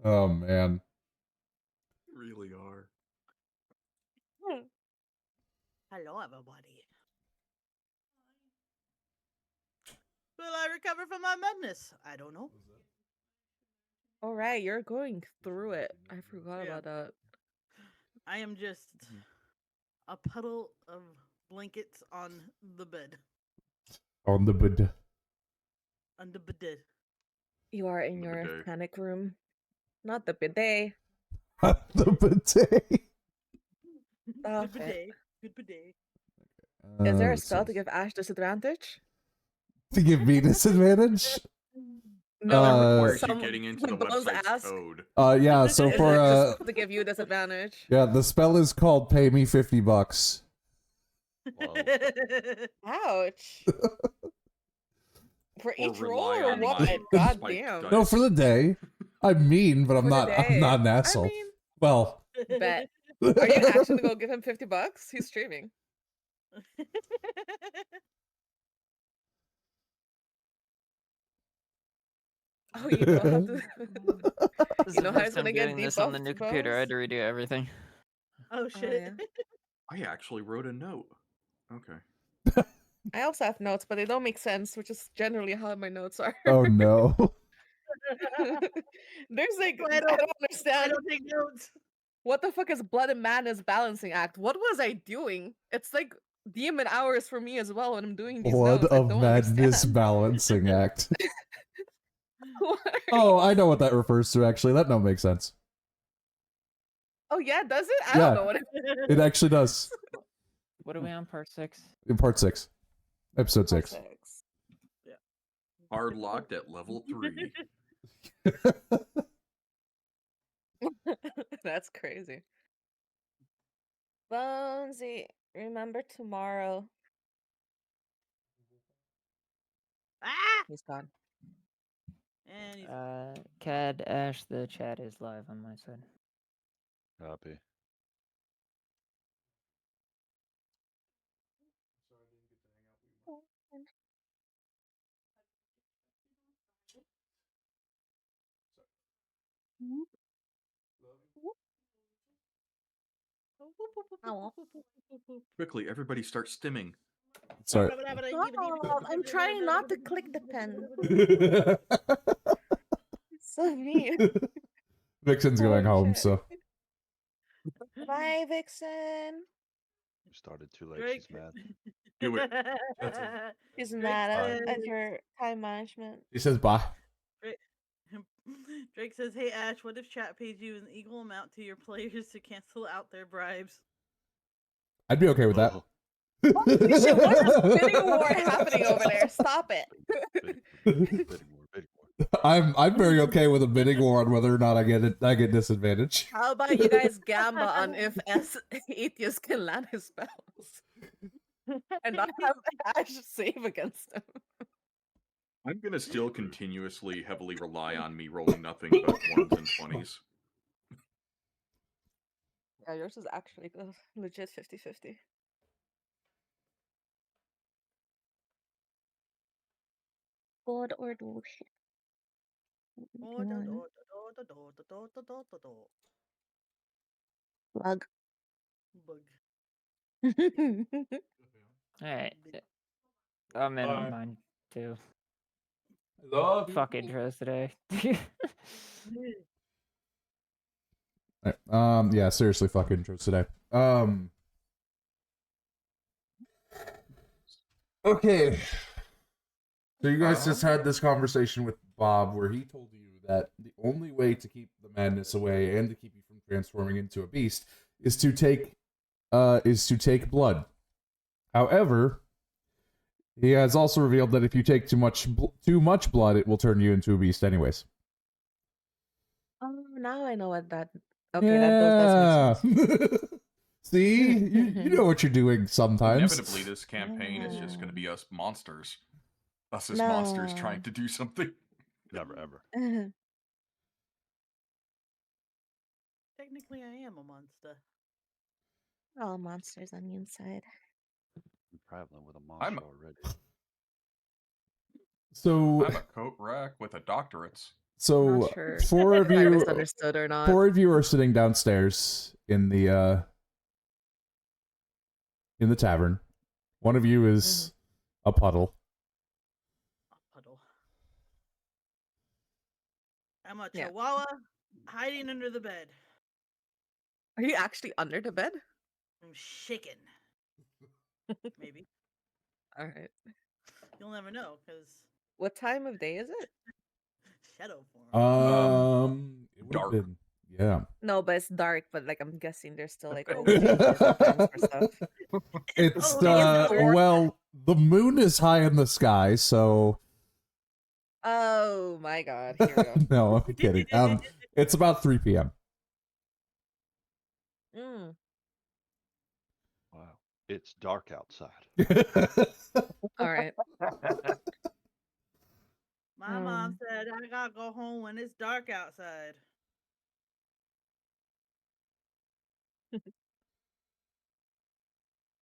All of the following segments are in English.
Oh man. Really are. Hello, everybody. Will I recover from my madness? I don't know. All right, you're going through it. I forgot about that. I am just a puddle of blankets on the bed. On the bed. On the bed. You are in your panic room. Not the bidet. The bidet. Good bidet. Good bidet. Is there a spell to give Ash disadvantage? To give me disadvantage? No, requires you getting into the website's code. Yeah, so for to give you disadvantage. yeah, the spell is called "Pay Me $50." Ouch. For each roll rely or on what? my God spiked damn. dice. No, for the day. I'm mean, but I'm not an asshole. I mean, well, bet. Are you actually gonna go give him $50? He's streaming. Oh, you know how to. You know how it's gonna get getting this on the new computer. I had to redo everything. Oh shit! I actually wrote a note. Okay. I also have notes, but they don't make sense, which is generally how my notes are. Oh no. There's like I don't understand. I don't take notes. What the fuck is Blood and Madness balancing act? What was I doing? It's like demon hours for me as well when I'm doing these Blood notes. of Madness understand. balancing act. Oh, I know what that refers to. Actually, that don't make sense. Oh yeah, does it? I Yeah, don't know what it actually does. What are we on, part 6? In part 6, episode 6. Yeah. Hard locked at level 3. That's crazy. Bonesy, remember tomorrow. Ah! He's gone. And he's Cad, Ash, the chat is live on my side. Copy. Quickly, everybody start stimming. Sorry. Stop, I'm trying not to click the pen. So mean. Vixen's going home, so. Bye, Vixen. You started too late. Drake. She's mad. Do it. She's mad at your time management. He says bye. Drake says, "Hey Ash, what if chat pays you an equal amount to your players to cancel out their bribes?" I'd be okay with that. What is bidding war happening over there? Stop it. I'm very okay with a bidding war on whether or not I get disadvantage. How about you guys gamble on if Atheist can land his spells and not have Ash save against him? I'm gonna still continuously heavily rely on me rolling nothing but 1s and 20s. Yeah, yours is actually legit 50-50. God or bullshit. Plug. Bug. Alright. I'm in on mine, too. Love Fuck intros today. Alright, yeah, seriously, fuck intros today. Okay. So you guys just had this conversation with Bob where he told you that the only way to keep the madness away and to keep you from transforming into a beast is to take blood. However, he has also revealed that if you take too much blood, it will turn you into a beast anyways. Oh, now I know what that. Okay, that does make sense. See, you know what you're doing sometimes. Inevitably, this campaign is just going to be us monsters. Us as monsters trying to do something. Never ever. Technically, I am a monster. We're all monsters on the inside. I'm traveling with a monster already. So I'm a coat rack with a doctorates. So Not sure four of if I you, misunderstood or not. are sitting downstairs in the tavern. One of you is a puddle. A puddle. I'm a Yeah. chihuahua hiding under the bed. Are you actually under the bed? I'm shaking. Maybe. All right. You'll never know, because What time of day is it? shadow form. It would Dark. have been, yeah. No, but it's dark. But like, I'm guessing there's still like illuminations and times for stuff. It's Oh, it's dark. well, the moon is high in the sky, so Oh my god! Here we go. no, I'm kidding. It's about 3 p.m. Mm. Wow. It's dark outside. All right. My mom said I gotta go home when it's dark outside.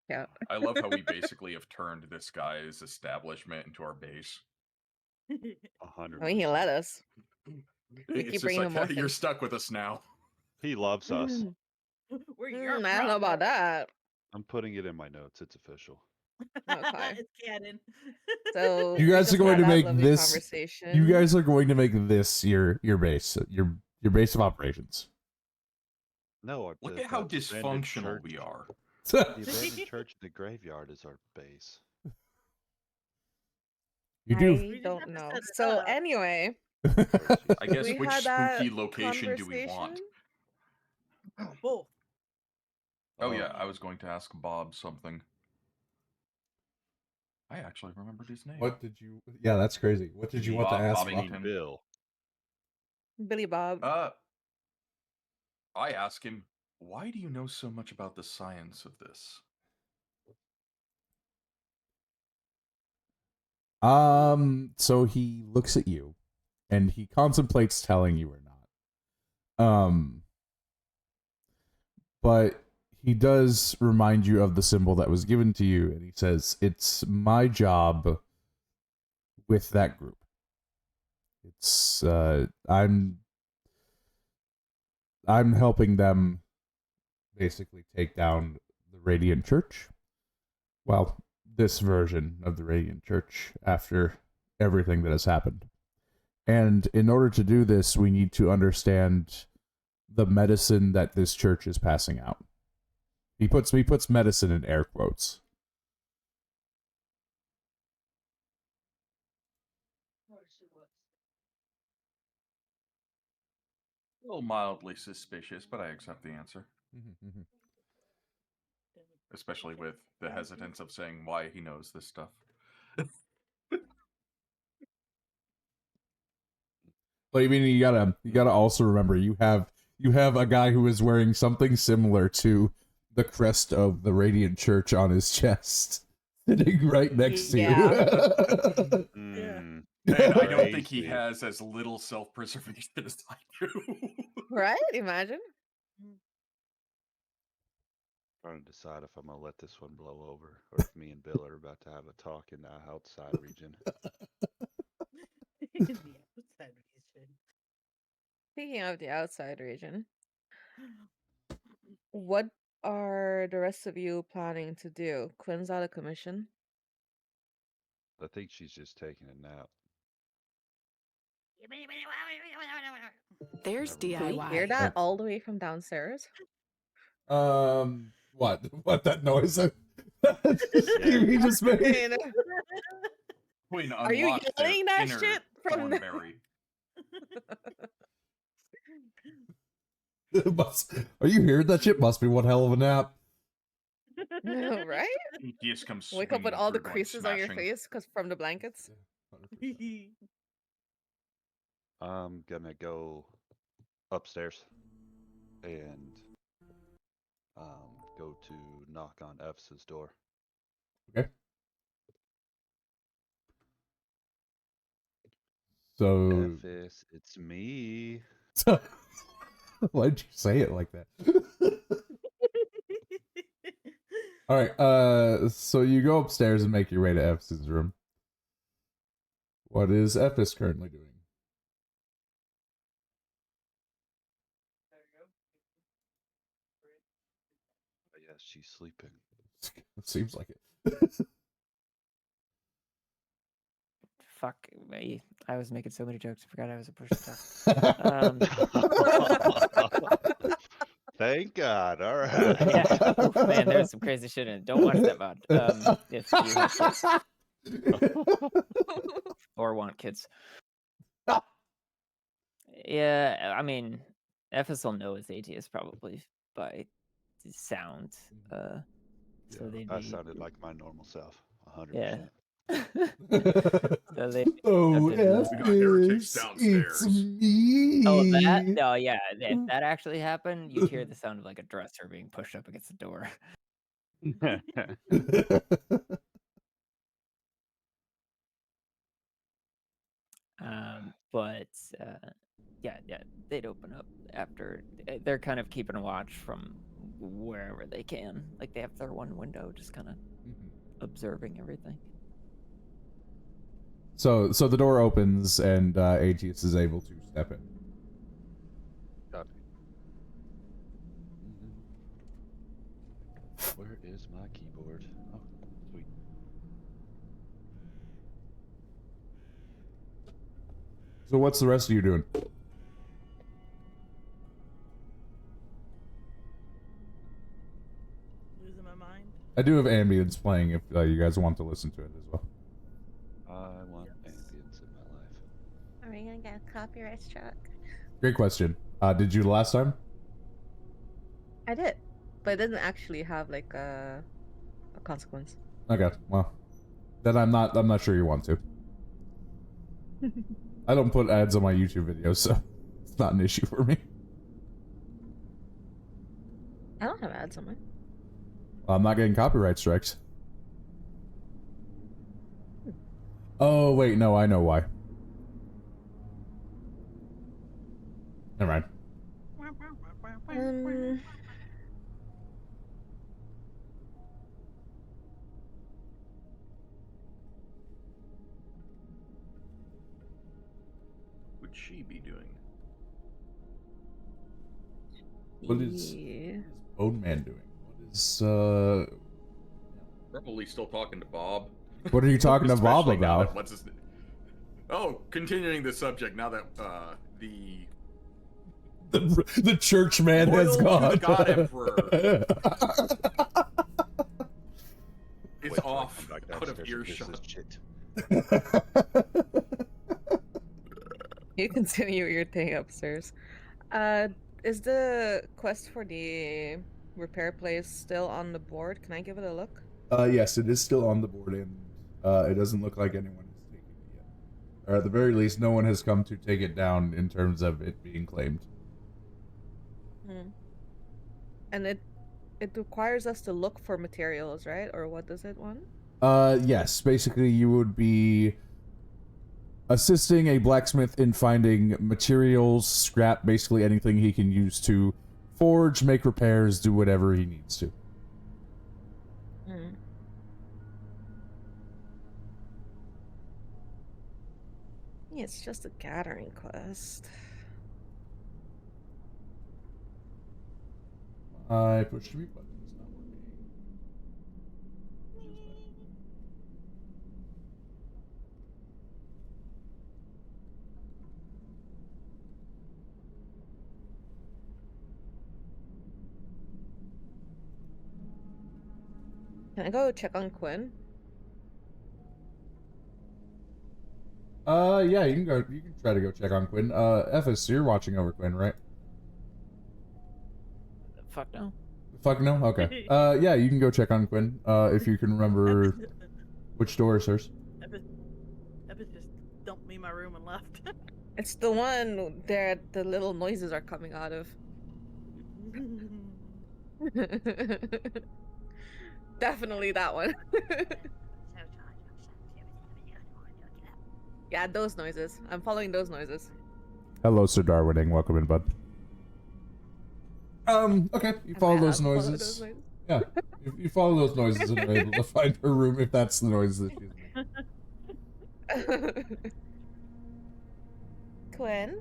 Yeah. I love how we basically have turned this guy's establishment into our base. 100%. I mean, he let us. It's keep just bringing like, him more you're things. stuck with us now. He loves us. We're your I don't know about problem. that. I'm putting it in my notes. It's official. Okay. It's canon. So You we guys are just going had to that make lovely this. conversation. You guys are going to make this your base, your base of operations. No, Look at how the abandoned dysfunctional church, we are. The abandoned church in the graveyard is our base. You do. We I just don't have to know. set it So up. anyway, I guess we which had that spooky location do we want? conversation. Both. Oh yeah, I was going to ask Bob something. I actually remembered his name. What did you? Yeah, that's crazy. What did you want to ask? Bobbington. You mean Bill? Billy Bob. I ask him, why do you know so much about the science of this? So he looks at you, and he contemplates telling you or not. But he does remind you of the symbol that was given to you, and he says, "It's my job with that group. It's I'm helping them basically take down the Radiant Church. Well, this version of the Radiant Church after everything that has happened. And in order to do this, we need to understand the medicine that this church is passing out." He puts medicine in air quotes. A little mildly suspicious, but I accept the answer. Especially with the hesitance of saying why he knows this stuff. But I mean, you gotta also remember you have a guy who is wearing something similar to the crest of the Radiant Church on his chest, sitting right next to you. Mm, And I don't think he Crazy. has as little self-preservation as I do. Right? Imagine. trying to decide if I'm gonna let this one blow over, or if me and Bill are about to have a talk in the outside region. The outside region. Speaking of the outside region, what are the rest of you planning to do? Quinn's out of commission. I think she's just taking a nap. There's Never Can we DIY. hear that all the way from downstairs? What that noise? Yeah. He just made. Quinn Are you unlocked their yelling that inner shit from the- Thornberry. Are you hearing that shit? Must be one hell of a nap. Right? He just comes Wake up with swinging all the through, like, creases on your smashing. face because from the blankets. 100%. I'm gonna go upstairs and go to knock on F's door. Okay. So, F's, it's me. why'd you say it like that? All right. So you go upstairs and make your way to F's room. What is Ephes currently doing? she's sleeping. It seems like it. Fuck me. I was making so many jokes. I forgot I was a person to talk. Thank God. All right. Yeah. Oof, man, there's some crazy shit in it. Don't watch that VOD. If you have kids or want kids. Yeah, I mean, FS will know his ATS probably by sound. So Yeah, they'd I be sounded like my normal self, 100%. yeah. So they Oh, have to know. We got heretics it's downstairs. me. Oh, that? No, yeah. If that actually happened, you'd hear the sound of like a dresser being pushed up against the door. But yeah, they'd open up after. They're kind of keeping a watch from wherever they can. Like they have their one window, just kind of observing everything. So the door opens and ATS is able to step in. Copy. Where is my keyboard? Oh, sweet. So what's the rest of you doing? Losing my mind. I do have ambience playing if you guys want to listen to it as well. I want ambience in my life. Are we gonna get a copyright struck? Great question. Did you last time? I did, but it didn't actually have like a consequence. Okay, well, then I'm not sure you want to. I don't put ads on my YouTube videos, so it's not an issue for me. I don't have ads on mine. I'm not getting copyright strikes. Oh wait, no, I know why. Never mind. Would she be doing? What is Bone Man doing? What is Probably still talking to Bob. What are you talking to Bob Especially now that- about? what's his name? Oh, continuing the subject now that The church man Loyal has to gone. the God Emperor is Wait till I off come back out of downstairs and fix earshot. this shit. You continue your thing upstairs. Is the quest for the repair place still on the board? Can I give it a look? Yes, it is still on the board, and it doesn't look like anyone has taken it yet. Or at the very least, no one has come to take it down in terms of it being claimed. And it requires us to look for materials, right? Or what does it want? Yes. Basically, you would be assisting a blacksmith in finding materials, scrap, basically anything he can use to forge, make repairs, do whatever he needs to. Yeah, it's just a gathering quest. I pushed the mute button. It's not working. Can I go check on Quinn? Yeah, you can go. You can try to go check on Quinn. Ephes, you're watching over Quinn, right? Fuck no. Fuck no. Okay. Yeah, you can go check on Quinn. If you can remember which door is hers. Epic just dumped me in my room and left. It's the one there the little noises are coming out of. Definitely that one. Yeah, those noises. I'm following those noises. Hello, Sir Darwining. Welcome in, bud. Okay, you follow those noises. Yeah, you follow those noises and are able to find her room if that's the noise that she's making. Quinn?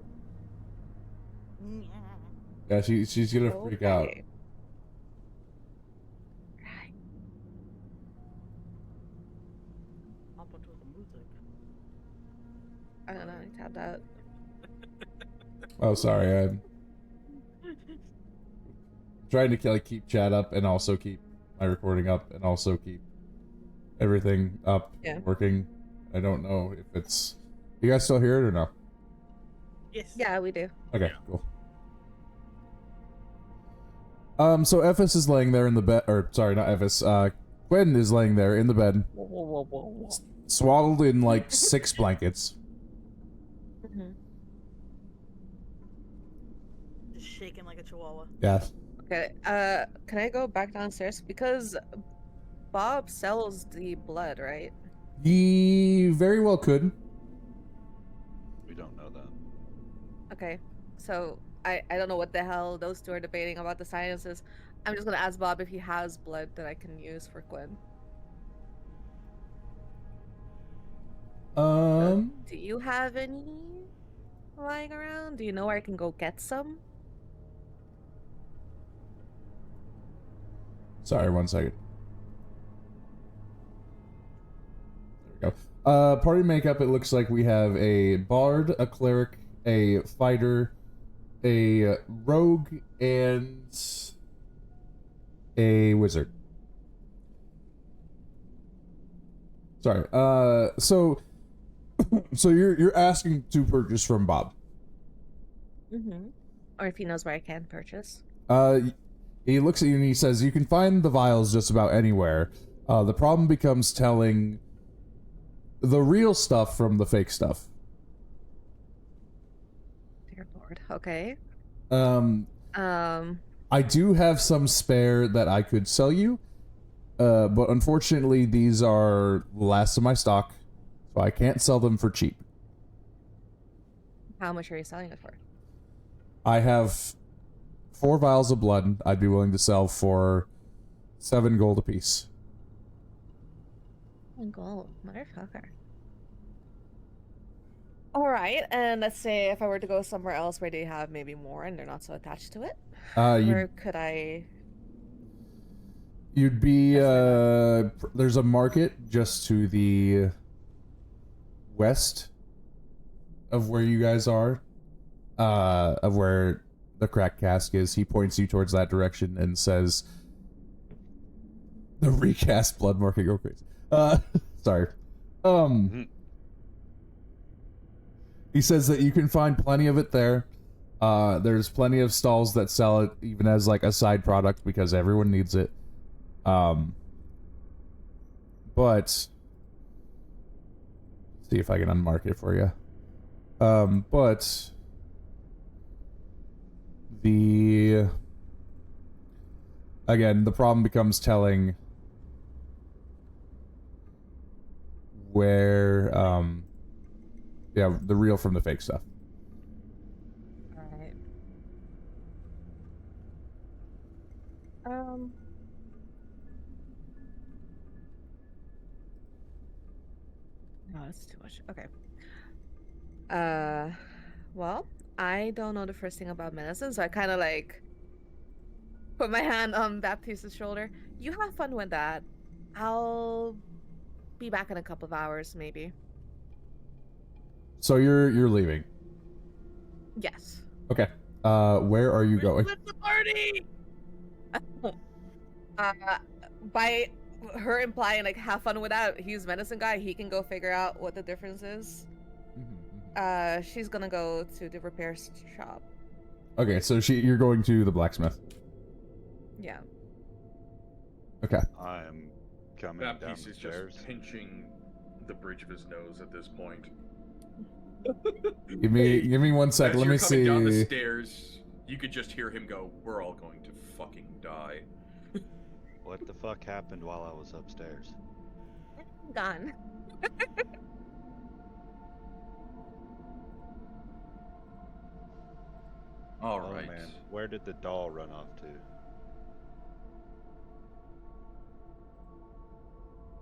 Yeah, she's gonna freak out. I don't know. I tabbed out. Oh, sorry. I'm trying to like keep chat up and also keep my recording up and also keep everything up Yeah. and working. I don't know if it's. You guys still hear it or no? Yes. Yeah, we do. Okay, cool. So Ephes is laying there in the bed, or sorry, not Ephes. Quinn is laying there in the bed, swaddled in like 6 blankets. Mm-hmm. Just shaking like a chihuahua. Yeah. Okay. Can I go back downstairs because Bob sells the blood, right? He very well could. We don't know that. Okay. So I don't know what the hell those two are debating about the sciences. I'm just gonna ask Bob if he has blood that I can use for Quinn. Do you have any lying around? Do you know where I can go get some? Sorry, 1 second. There we go. Party makeup, it looks like we have a bard, a cleric, a fighter, a rogue, and a wizard. Sorry. So you're asking to purchase from Bob. Mm-hmm. Or if he knows where I can purchase. He looks at you and he says, "You can find the vials just about anywhere. The problem becomes telling the real stuff from the fake stuff." Dear Lord. Okay. I do have some spare that I could sell you, but unfortunately these are the last of my stock, so I can't sell them for cheap. How much are you selling it for? I have 4 vials of blood I'd be willing to sell for 7 gold apiece. Gold, motherfucker. All right, and let's say if I were to go somewhere else where they have maybe more and they're not so attached to it, where could I? You'd be there's a market just to the west of where you guys are, of where the crack cask is. He points you towards that direction and says, "The recast blood market, go crazy." Sorry. He says that you can find plenty of it there. There's plenty of stalls that sell it even as like a side product because everyone needs it. But see if I can unmark it for you. But the problem becomes telling where the real from the fake stuff. All right. No, that's too much. Okay. Well, I don't know the first thing about medicine, so I kind of like put my hand on Baptiste's shoulder. You have fun with that. I'll be back in a couple of hours, maybe. So you're leaving. Yes. Okay. Where are you going? Split the party. By her implying like have fun with that, he's medicine guy. He can go figure out what the difference is. She's gonna go to the repair shop. Okay, so you're going to the blacksmith. Yeah. Okay. I am coming That down piece the is stairs. just pinching the bridge of his nose at this point. Give me 1 sec. As Let you're me coming down the see. stairs, you could just hear him go, "We're all going to fucking die." What the fuck happened while I was upstairs? Gone. All Oh right. man, where did the doll run off to?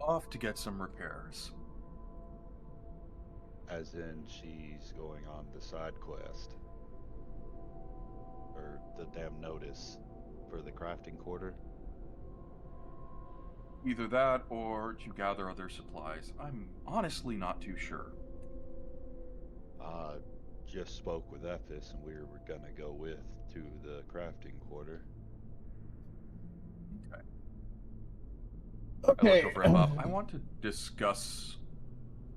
Off to get some repairs. As in, she's going on the side quest. Or the damn notice for the crafting quarter. Either that or to gather other supplies. I'm honestly not too sure. just spoke with Ethis, and we were gonna go with to the crafting quarter. Okay. I look over at Bob. I want to discuss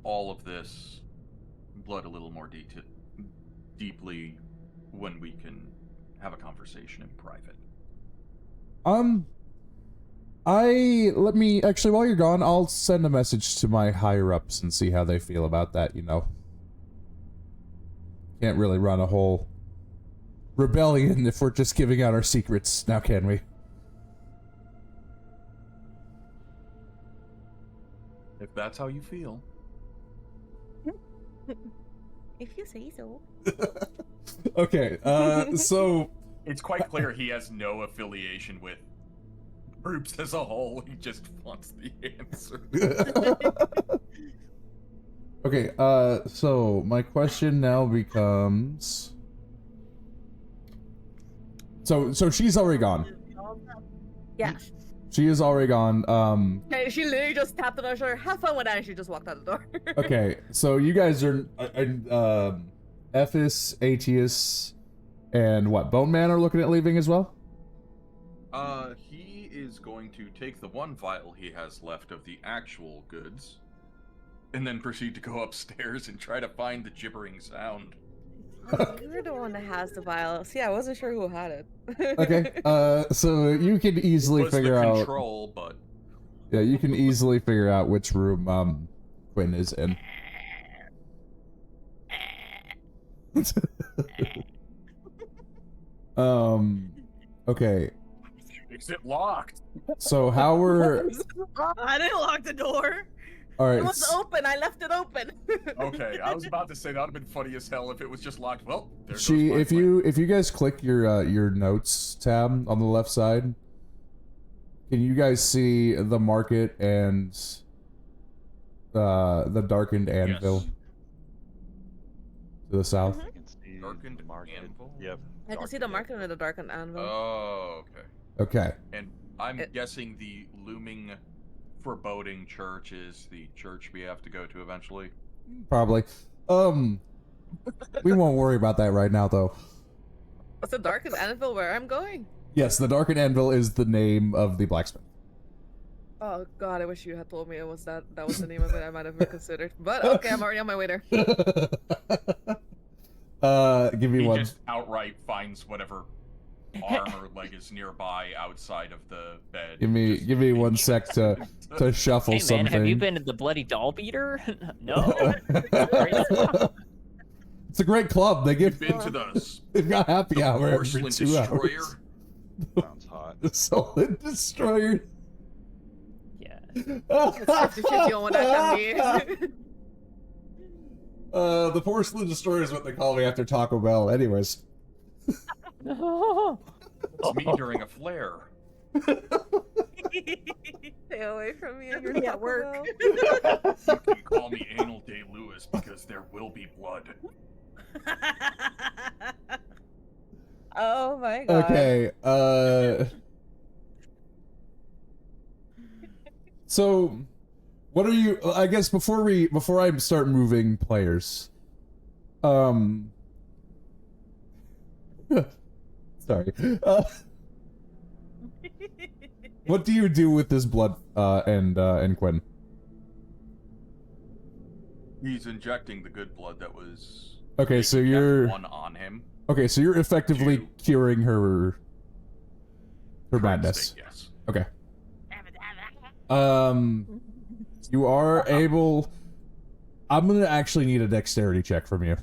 all of this blood a little more deeply when we can have a conversation in private. Let me actually, while you're gone, I'll send a message to my higher ups and see how they feel about that. You know, can't really run a whole rebellion if we're just giving out our secrets, now can we? If that's how you feel. If you say so. Okay, so It's quite clear he has no affiliation with groups as a whole. He just wants the answer. okay, so my question now becomes, so she's already gone. Yeah. She is already gone. Okay, she literally just tapped on her shoulder. Have fun with that, and she just walked out the door. Okay, so you guys are, Ethis, Aetius, and what, Bone Man are looking at leaving as well? He is going to take the one vial he has left of the actual goods, and then proceed to go upstairs and try to find the gibbering sound. You're the one that has the vial. See, I wasn't sure who had it. Okay, so you can easily Was figure the out. control, but Yeah, you can easily figure out which room Quinn is in. Okay. is it locked? So how we're I didn't lock the door. all right. It was open. I left it open. Okay, I was about to say that would have been funny as hell if it was just locked. Well, there She, goes my plan. if you guys click your notes tab on the left side, can you guys see the market and the darkened anvil Yes. to the south? I can see Darkened the market. anvil? Yep. I can see the market in the darkened anvil. Oh, okay. Okay. And I'm It- guessing the looming foreboding church is the church we have to go to eventually. Probably. We won't worry about that right now, though. What's the darkened anvil where I'm going? Yes, the darkened anvil is the name of the blacksmith. Oh god, I wish you had told me it was that was the name of it. I might have reconsidered. But okay, I'm already on my way there. Give me He one. just outright finds whatever arm or leg is nearby outside of the bed. Give me Just give me one pinch sec it. to shuffle Hey man, something. have you been to the Bloody Doll Beater? No. It's a great club. They You've give. been to the They've got happy hour every Porcelain 2 Destroyer? hours. Sounds hot. The Solid Destroyer. Yeah. It's 50-50 on what that can be. The Porcelain Destroyer is what they call me after Taco Bell. Anyways. It's me during a flare. Stay away from me. You're at work. You can call me Anal Day Lewis because there will be blood. Oh my god. Okay. So, what are you? I guess before I start moving players, sorry. What do you do with this blood, and Quinn? He's injecting the good blood that was. Okay, so taking you're one on him. okay. So you're effectively To- curing her Current madness. state, yes. Okay. You are able. I'm gonna actually need a dexterity check from you.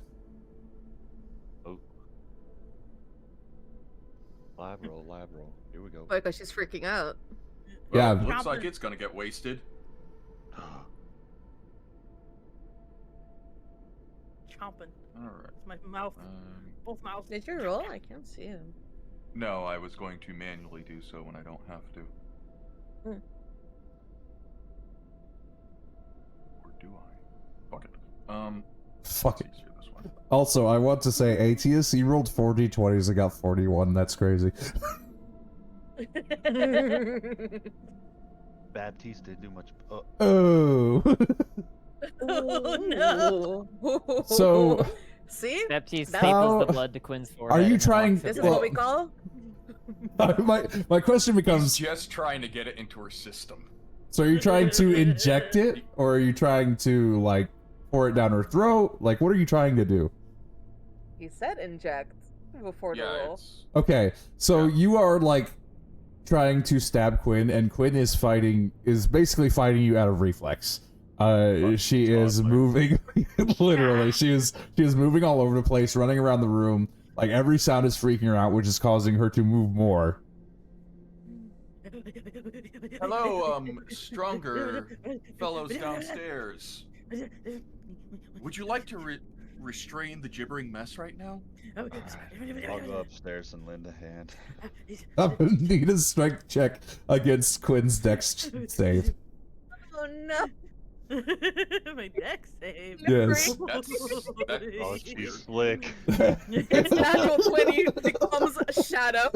Oh. Lab roll. Here we go. Because she's freaking out. Yeah. Well, looks Chopper. like it's gonna get wasted. Chomping. Alright. It's my mouth. Both mouths. Did you roll? I can't see him. No, I was going to manually do so when I don't have to. Hmm. Or do I? Fuck it. Fuck it. It's easier this one. Also, I want to say, Aetius, he rolled 40 20s and got 41. That's crazy. Baptiste didn't do much. Oh. Oh no. So, See? Baptiste That's- staples the How- blood to Quinn's Are forehead. you and then trying- walks This is away. what we call. my question He's becomes: just trying to get it into her system. so are you trying to inject it, or are you trying to like pour it down her throat? Like, what are you trying to do? He said inject before the Yeah, roll. it's Okay, so Yeah. you are like trying to stab Quinn, and Quinn is basically fighting you out of reflex. She is toddler. moving, literally. She is moving all over the place, running around the room. Like every sound is freaking her out, which is causing her to move more. Hello, stronger fellows downstairs. Would you like to restrain the gibbering mess right now? I'll go upstairs and lend a hand. I'm gonna need a strength check against Quinn's dex save. Oh no! My deck save. Yes. Oh, she's slick. It's natural 20 becomes a shadow.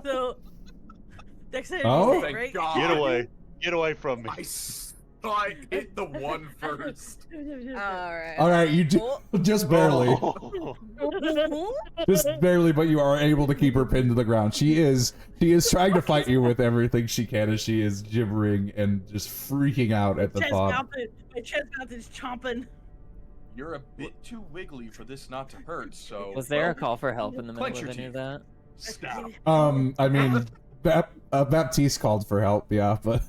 So, deck save, Oh. save, Thank right? God. Get away from me. I thought I hit the one first. Alright. All right, you do Oh. just barely. Oh. Just barely, but you are able to keep her pinned to the ground. She is trying to fight you with everything she can as she is gibbering and just freaking out at the thought. My chest mouth is chomping. You're a bit too wiggly for this not to hurt, so... Was there a well, call for help in the middle clench of your any of teeth. that? Stop. I mean, Baptiste called for help, yeah, but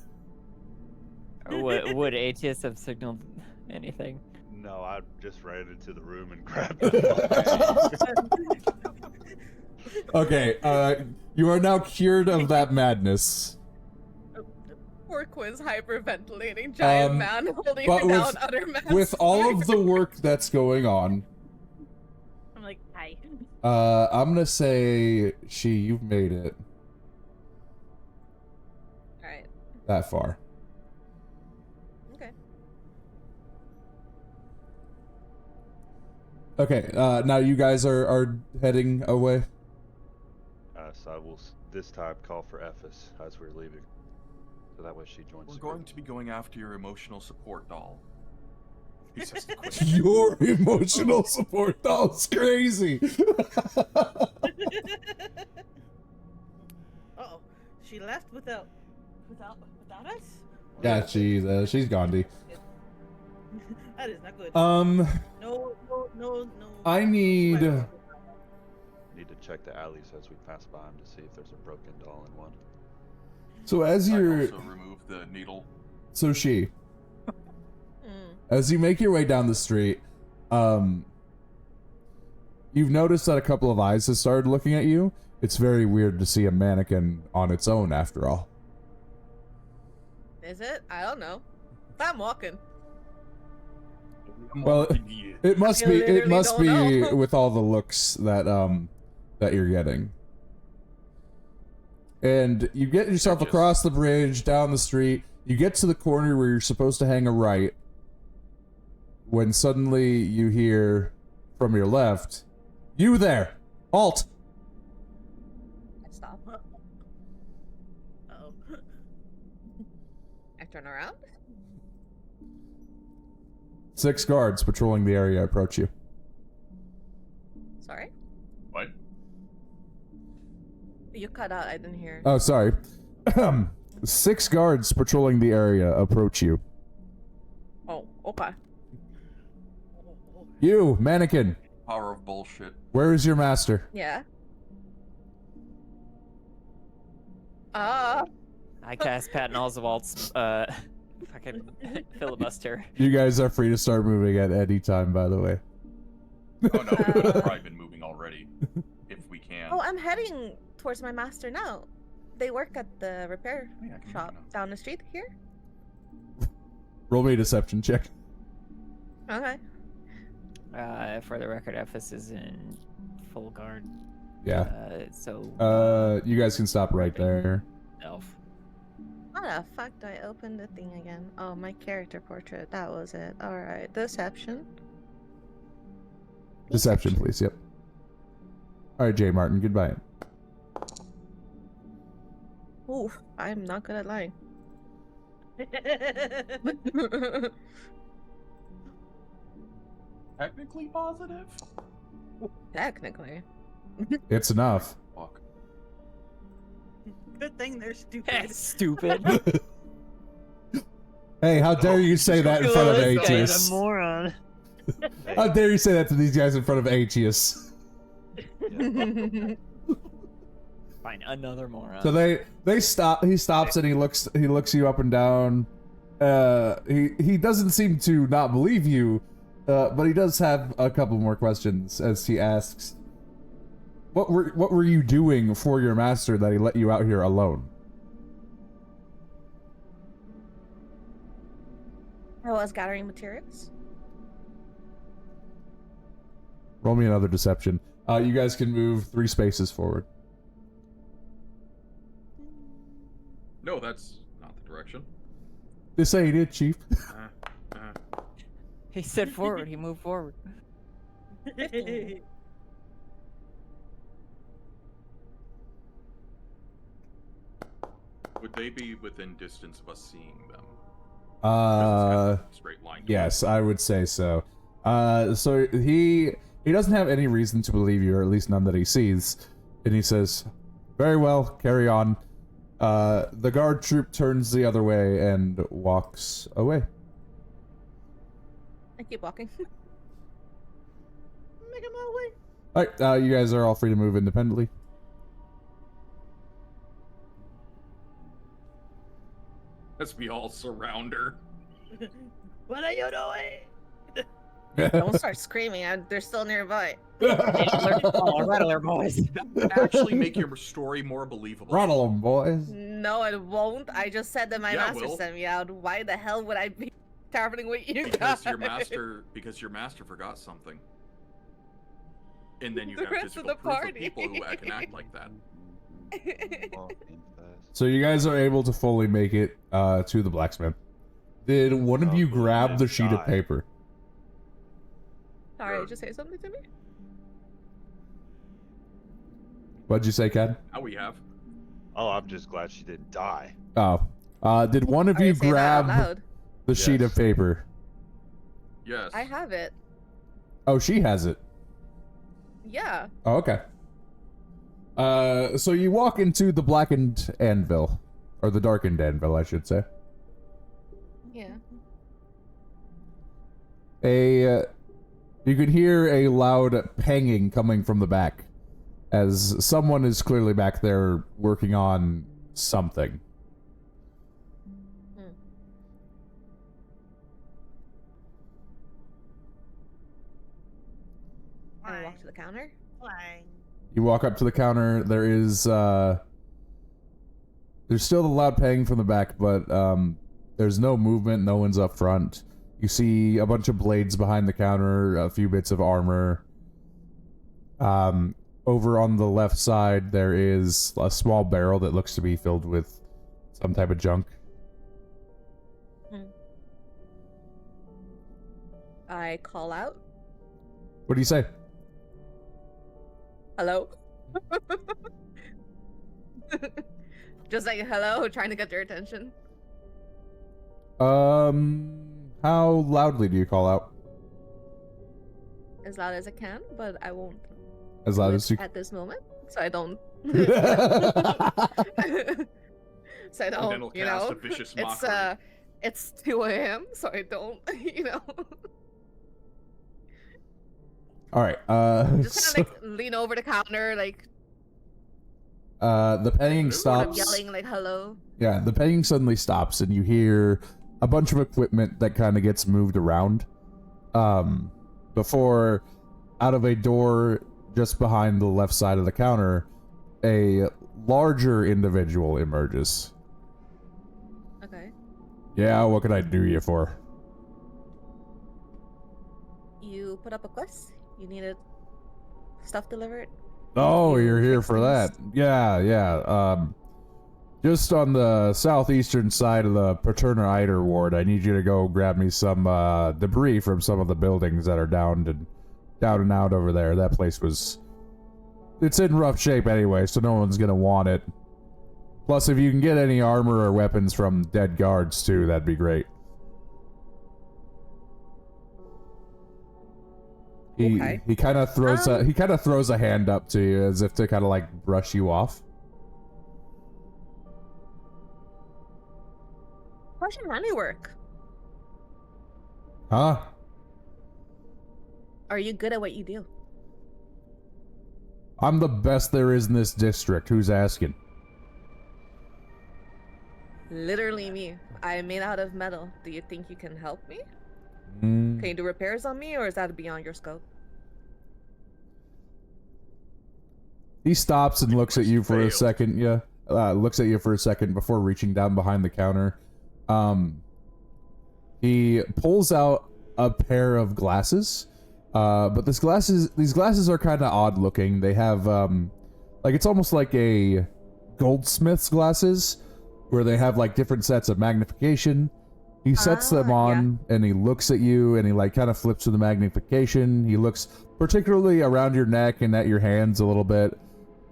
Or would ATS have signaled anything? No, I just ran into the room and grabbed the okay. You are now cured of that madness. Poor Quinn's hyperventilating, giant Um, man holding but her with- down, utter mass. With all of the work that's going on, I'm like, hi. I'm gonna say you've made it Alright, that far. okay. Okay. Now you guys are heading away. So I will this time call for Ephes as we're leaving. So that way she joins We're the going group. to be going after your emotional support doll. He says the quick. Your emotional support doll's crazy. Uh-oh. She left without us? Yeah, she's Gandhi. That is not good. No. I need. Need to check the alleys as we pass by him to see if there's a broken doll in one. So as I you're, also remove the needle. so as you make your way down the street, you've noticed that a couple of eyes have started looking at you. It's very weird to see a mannequin on its own, after all. Is it? I don't know. I'm walking. Well, it must I be. It literally must don't be know. with all the looks that you're getting. And you get yourself Just- across the bridge, down the street. You get to the corner where you're supposed to hang a right. When suddenly you hear from your left, "You there! Halt!" I stop. Uh-oh. I turn around. 6 guards patrolling the area approach you. Sorry? What? You cut out, I didn't hear. Oh, sorry. 6 guards patrolling the area approach you. Oh, okay. You, mannequin, Power of bullshit. where is your master? Yeah. I cast Patton Oswald's fucking filibuster. You guys are free to start moving at any time, by the way. Oh no, we've probably been moving already. If we can. Oh, I'm heading towards my master now. They work at the repair Oh, yeah, I can shop move now. down the street here. Roll me a deception check. Okay. For the record, Ephes is in full guard. Yeah. So You guys can stop right there. elf. How the fuck do I open the thing again? Oh, my character portrait. That was it. Alright. Deception. Deception, please. Yep. All right, Jay Martin. Goodbye. Ooh, I'm not good at lying. Technically positive? Technically. It's enough. Fuck. Good thing they're stupid. Stupid. Hey, how dare you say that in front of This guy is Aetius? a moron. How dare you say that to these guys in front of Aetius? Fine, another moron. So they stop. He stops and he looks you up and down. He doesn't seem to not believe you, but he does have a couple more questions as he asks, what were you doing for your master that he let you out here alone? I was gathering materials. Roll me another deception. You guys can move 3 spaces forward. No, that's not the direction. This ain't it, Chief. He said forward. He moved forward. Would they be within distance of us seeing them? Straight line. Yes, I would say so. So he doesn't have any reason to believe you, or at least none that he sees. And he says, "Very well, carry on." The guard troop turns the other way and walks away. I keep walking. Making my way. Alright, you guys are all free to move independently. As we all surround her. What are you doing? Don't start screaming. They're still nearby. Rattle their boys. Actually make your story more believable. Rattle 'em, boys. No, it won't. I just said that my Yeah, master Will. sent me out. Why the hell would I be traveling with you Because guys? your master forgot something. And then you The have rest of physical the proof party. of people who can act like that. Walking fast. So you guys are able to fully make it to the blacksmith. Did one of you grab the sheet of paper? Sorry, just say something to me. What'd you say, Kat? Now we have. Oh, I'm just glad she didn't die. Oh. Did one of Are you you saying that out grab loud? the sheet of Yes. paper? Yes. I have it. Oh, she has it. Yeah. Oh, okay. So you walk into the blackened anvil. Or the darkened anvil, I should say. Yeah. You could hear a loud panging coming from the back, as someone is clearly back there working on something. I walk to the counter. Flying. You walk up to the counter. There is there's still the loud pang from the back, but there's no movement. No one's up front. You see a bunch of blades behind the counter, a few bits of armor. Over on the left side, there is a small barrel that looks to be filled with some type of junk. I call out. What do you say? Hello. Just like hello, trying to get their attention. How loudly do you call out? As loud as I can, but I won't As do loud it as you at this moment, so I don't. So I And then don't, he'll you cast know. a vicious It's mockery. it's 2 a.m., so I don't, you know. All right. Just kind of like lean over the counter, like The paying sort of stops. yelling like hello. Yeah, the paying suddenly stops, and you hear a bunch of equipment that kind of gets moved around. Before, out of a door just behind the left side of the counter, a larger individual emerges. Okay. Yeah, what can I do you for? You put up a quest. You needed stuff delivered. Oh, You you're here fix for that. things? Yeah. Just on the southeastern side of the Paterna Eider ward, I need you to go grab me some debris from some of the buildings that are down and out over there. That place it's in rough shape anyway, so no one's gonna want it. Plus, if you can get any armor or weapons from dead guards too, that'd be great. Okay. He kind of throws a hand up to you as if to kind of like brush you off. How's your handiwork? Huh? Are you good at what you do? I'm the best there is in this district. Who's asking? Literally me. I am made out of metal. Do you think you can help me? Mm. Can you do repairs on me, or is that beyond your scope? He stops and looks at you for a Failed. second. Yeah, looks at you for a second before reaching down behind the counter. He pulls out a pair of glasses, but these glasses are kind of odd looking. They have like it's almost like a goldsmith's glasses, where they have like different sets of magnification. He sets them on and he looks at you and he like kind of flips to the magnification. He looks particularly around your neck and at your hands a little bit.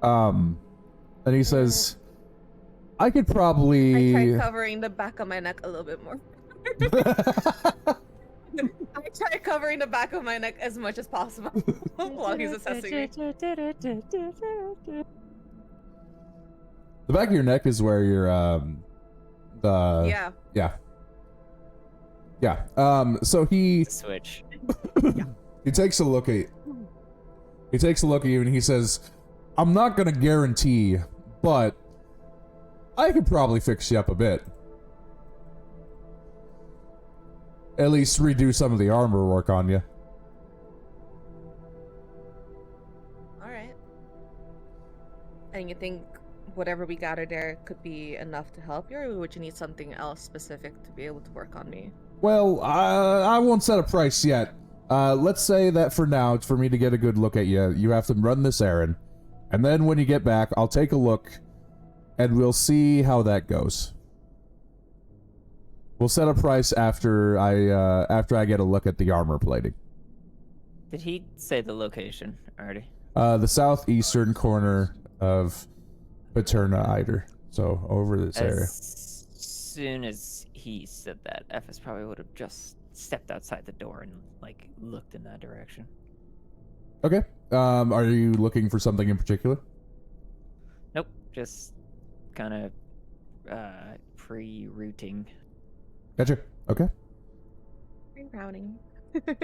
And he says, I could probably... I try covering the back of my neck a little bit more. I try covering the back of my neck as much as possible while he's assessing me. The back of your neck is where your Yeah. So he Switch. he takes a look at you and he says, I'm not gonna guarantee, but I could probably fix you up a bit. At least redo some of the armor work on you. Alright. And you think whatever we gather there could be enough to help you, or would you need something else specific to be able to work on me? Well, I won't set a price yet. Let's say that for now, for me to get a good look at you, you have to run this errand. And then when you get back, I'll take a look, and we'll see how that goes. We'll set a price after I get a look at the armor plating. Did he say the location already? The southeastern corner of Paterna Eider. So over this area. As soon as he said that, FS probably would have just stepped outside the door and like looked in that direction. Okay. Are you looking for something in particular? Nope, just kind of pre-routing. Gotcha. Okay. Rerouting. The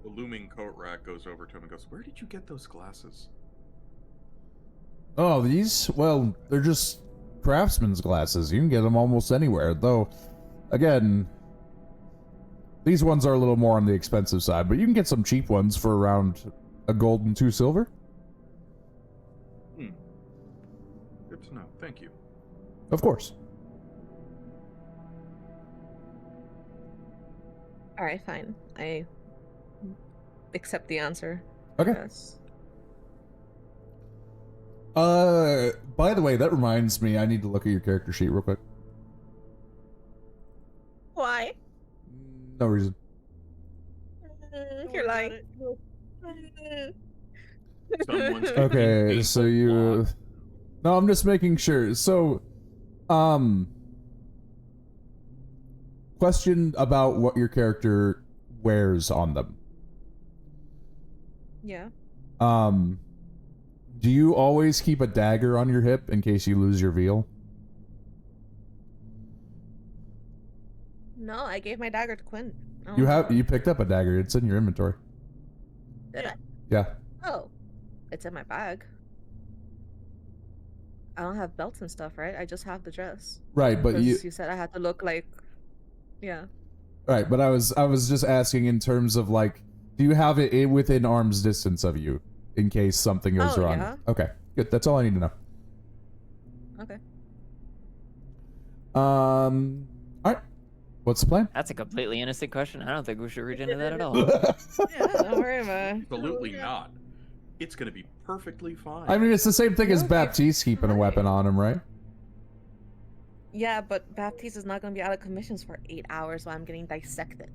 looming coat rack goes over to him and goes, "Where did you get those glasses?" Oh, these? Well, they're just craftsman's glasses. You can get them almost anywhere. Though, again, these ones are a little more on the expensive side, but you can get some cheap ones for around a gold and 2 silver. Good to know. Thank you. Of course. Alright, fine. I accept the answer. Okay. Yes. By the way, that reminds me, I need to look at your character sheet real quick. Why? No reason. You're lying. Someone's Okay, taking so painful you... blood. No, I'm just making sure. So, question about what your character wears on them. Yeah. Do you always keep a dagger on your hip in case you lose your veal? No, I gave my dagger to Quinn. Oh. You picked up a dagger. It's in your inventory. Did I? Yeah. Oh. It's in my bag. I don't have belts and stuff, right? I just have the dress. Right, but 'Cause you you said I had to look like... Yeah. right, but I was just asking in terms of like, do you have it within arm's distance of you in case something goes Oh, wrong? yeah. Okay, good. That's all I need to know. Okay. All right. What's the plan? That's a completely innocent question. I don't think we should read into that at all. Yeah, don't worry about it. Absolutely not. It's going to be perfectly fine. I mean, it's the same thing as Okay, Baptiste keeping a weapon on him, right? Yeah, but Baptiste is not going to be out of commissions for 8 hours while I'm getting dissected.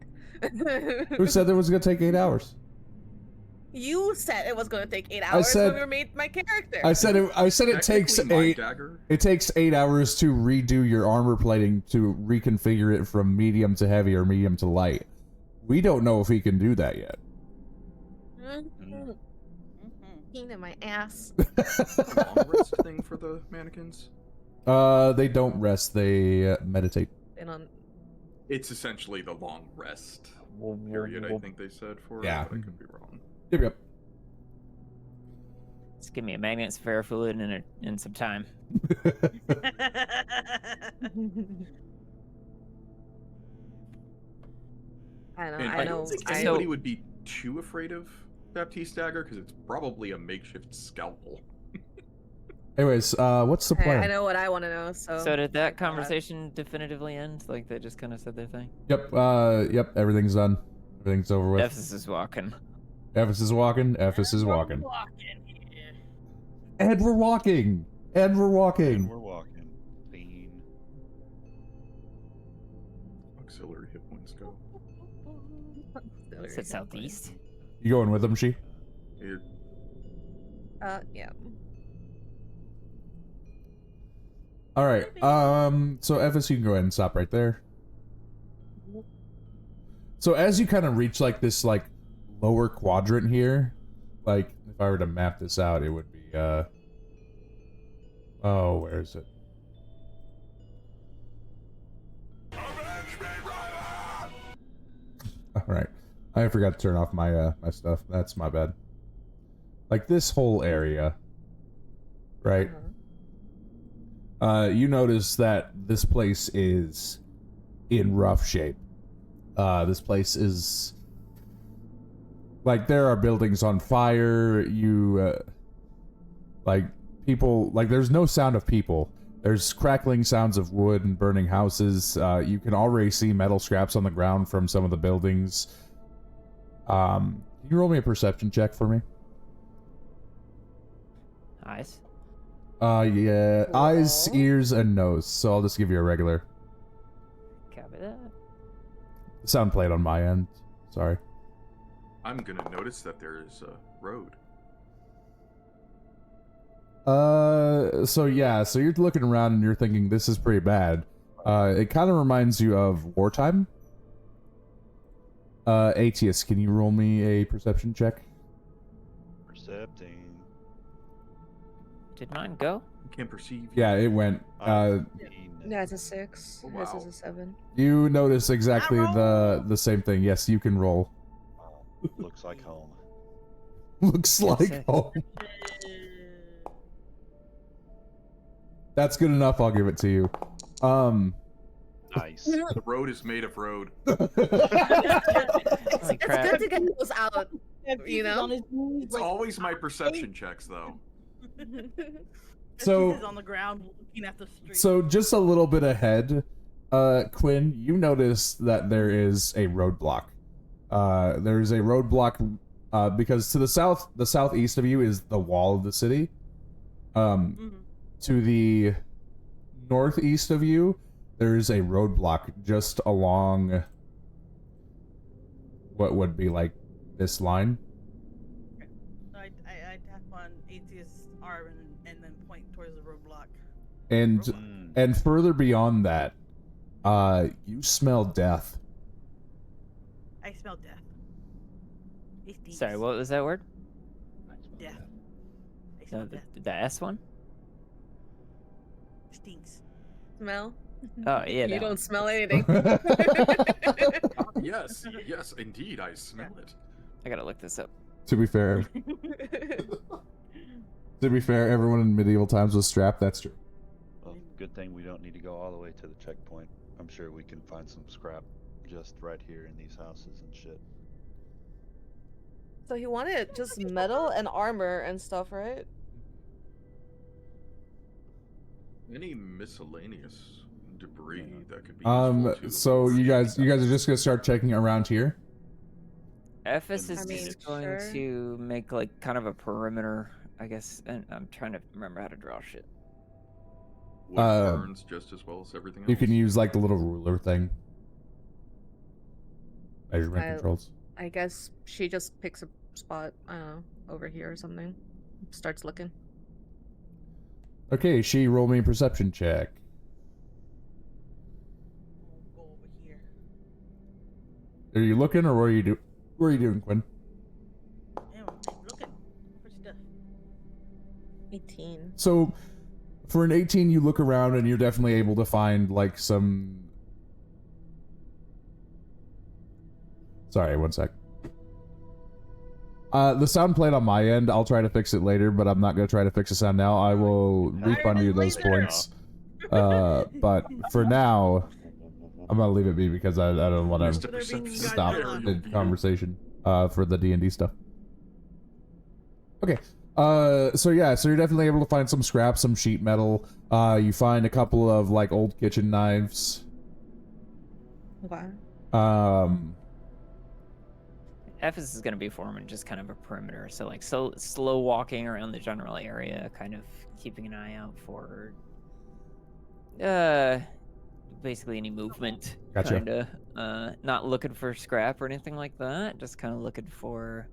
Who said it was gonna take 8 hours? You said it was going to take 8 I hours said- when we made my character. I said it takes Technically, my 8. dagger. It takes 8 hours to redo your armor plating to reconfigure it from medium to heavy or medium to light. We don't know if he can do that yet. Pain in my ass. Long rest thing for the mannequins. They don't rest. They meditate. And on. It's essentially the long rest period, I think they said for Yeah. it, but I could be wrong. Yep. Just give me a magnet, some ferrofluid, and some time. I know. And I I know. don't think I- anybody would be too afraid of Baptiste dagger because it's probably a makeshift scalpel. Anyways, what's the Hey, plan? I know what I want to know. So did that God. conversation definitively end? Like they just kind of said their thing? Yep, everything's done. Everything's over with. Ephesus is walking. Ephes is walking. Ephes is walking. Walking. And we're walking. And we're And walking. we're walking. Clean. Auxiliary hit points go. Is it southeast? You going with them, she? It, Yeah. All right. So Ephes, you can go ahead and stop right there. So as you kind of reach like this like lower quadrant here, like if I were to map this out, it would be oh, where is it? All right. I forgot to turn off my my stuff. That's my bad. Like this whole area, right? You notice that this place is in rough shape. This place is like there are buildings on fire. Like people, like there's no sound of people. There's crackling sounds of wood and burning houses. You can already see metal scraps on the ground from some of the buildings. Can you roll me a perception check for me? Eyes. Yeah, eyes, Cool. ears, and nose. So I'll just give you a regular. Copy that. Sound played on my end. Sorry. I'm gonna notice that there is a road. So yeah, so you're looking around and you're thinking this is pretty bad. It kind of reminds you of wartime. Atius, can you roll me a perception check? Percepting. Did mine go? You can't perceive. Yeah, it went. Yeah, it's a 6. Oh, His wow. is a 7. You notice exactly roll. the same thing. Yes, you can roll. Looks like home. Looks like it. home. That's good enough. I'll give it to you. Nice. The road is made of road. Holy It's crap. good to get those out. You know? It's always my perception checks, though. So- He's on the ground looking at the street. So just a little bit ahead, Quinn, you notice that there is a roadblock. There's a roadblock because to the southeast of you is the wall of the city. To the northeast of you, there's a roadblock just along what would be like this line. I tap on Atheist's arm and then point towards the roadblock. And Mm. and further beyond that, you smell death. I smell death. It stinks. Sorry, what was that word? Death. I smell No, death. the S one? It stinks. Smell? Oh, yeah. You that don't one. smell anything. Yes, yes, indeed, I smell it. I gotta look this up. To be fair, everyone in medieval times was strapped. That's true. Well, good thing we don't need to go all the way to the checkpoint. I'm sure we can find some scrap just right here in these houses and shit. So he wanted just metal and armor and stuff, right? Any miscellaneous debris that could be useful to So you guys are just gonna start checking around here. Ephes is I mean, just going sure. to make like kind of a perimeter, I guess. And I'm trying to remember how to draw shit. Wood burns just as well as everything else. You can use like the little ruler thing. Measurement I- controls. I guess she just picks a spot, I don't know, over here or something. Starts looking. Okay, she roll me a perception check. Go over here. Are you looking or what are you doing, Quinn? Yeah, I'm looking for stuff. 18. So, for an 18, you look around and you're definitely able to find, like, some... Sorry, one sec. The sound played on my end. I'll try to fix it later, but I'm not going to try to fix the sound now. I will refund you those points. But for now, I'm going to leave it be because I don't want Mr. to Perception, stop how dare the you. conversation for the D&D stuff. Okay. So yeah, so you're definitely able to find some scrap, some sheet metal. You find a couple of, like, old kitchen knives. Okay. Ephes is going to be forming just kind of a perimeter, so like slow walking around the general area, kind of keeping an eye out for basically any movement. Gotcha. Kinda not looking for scrap or anything like that, just kind of looking for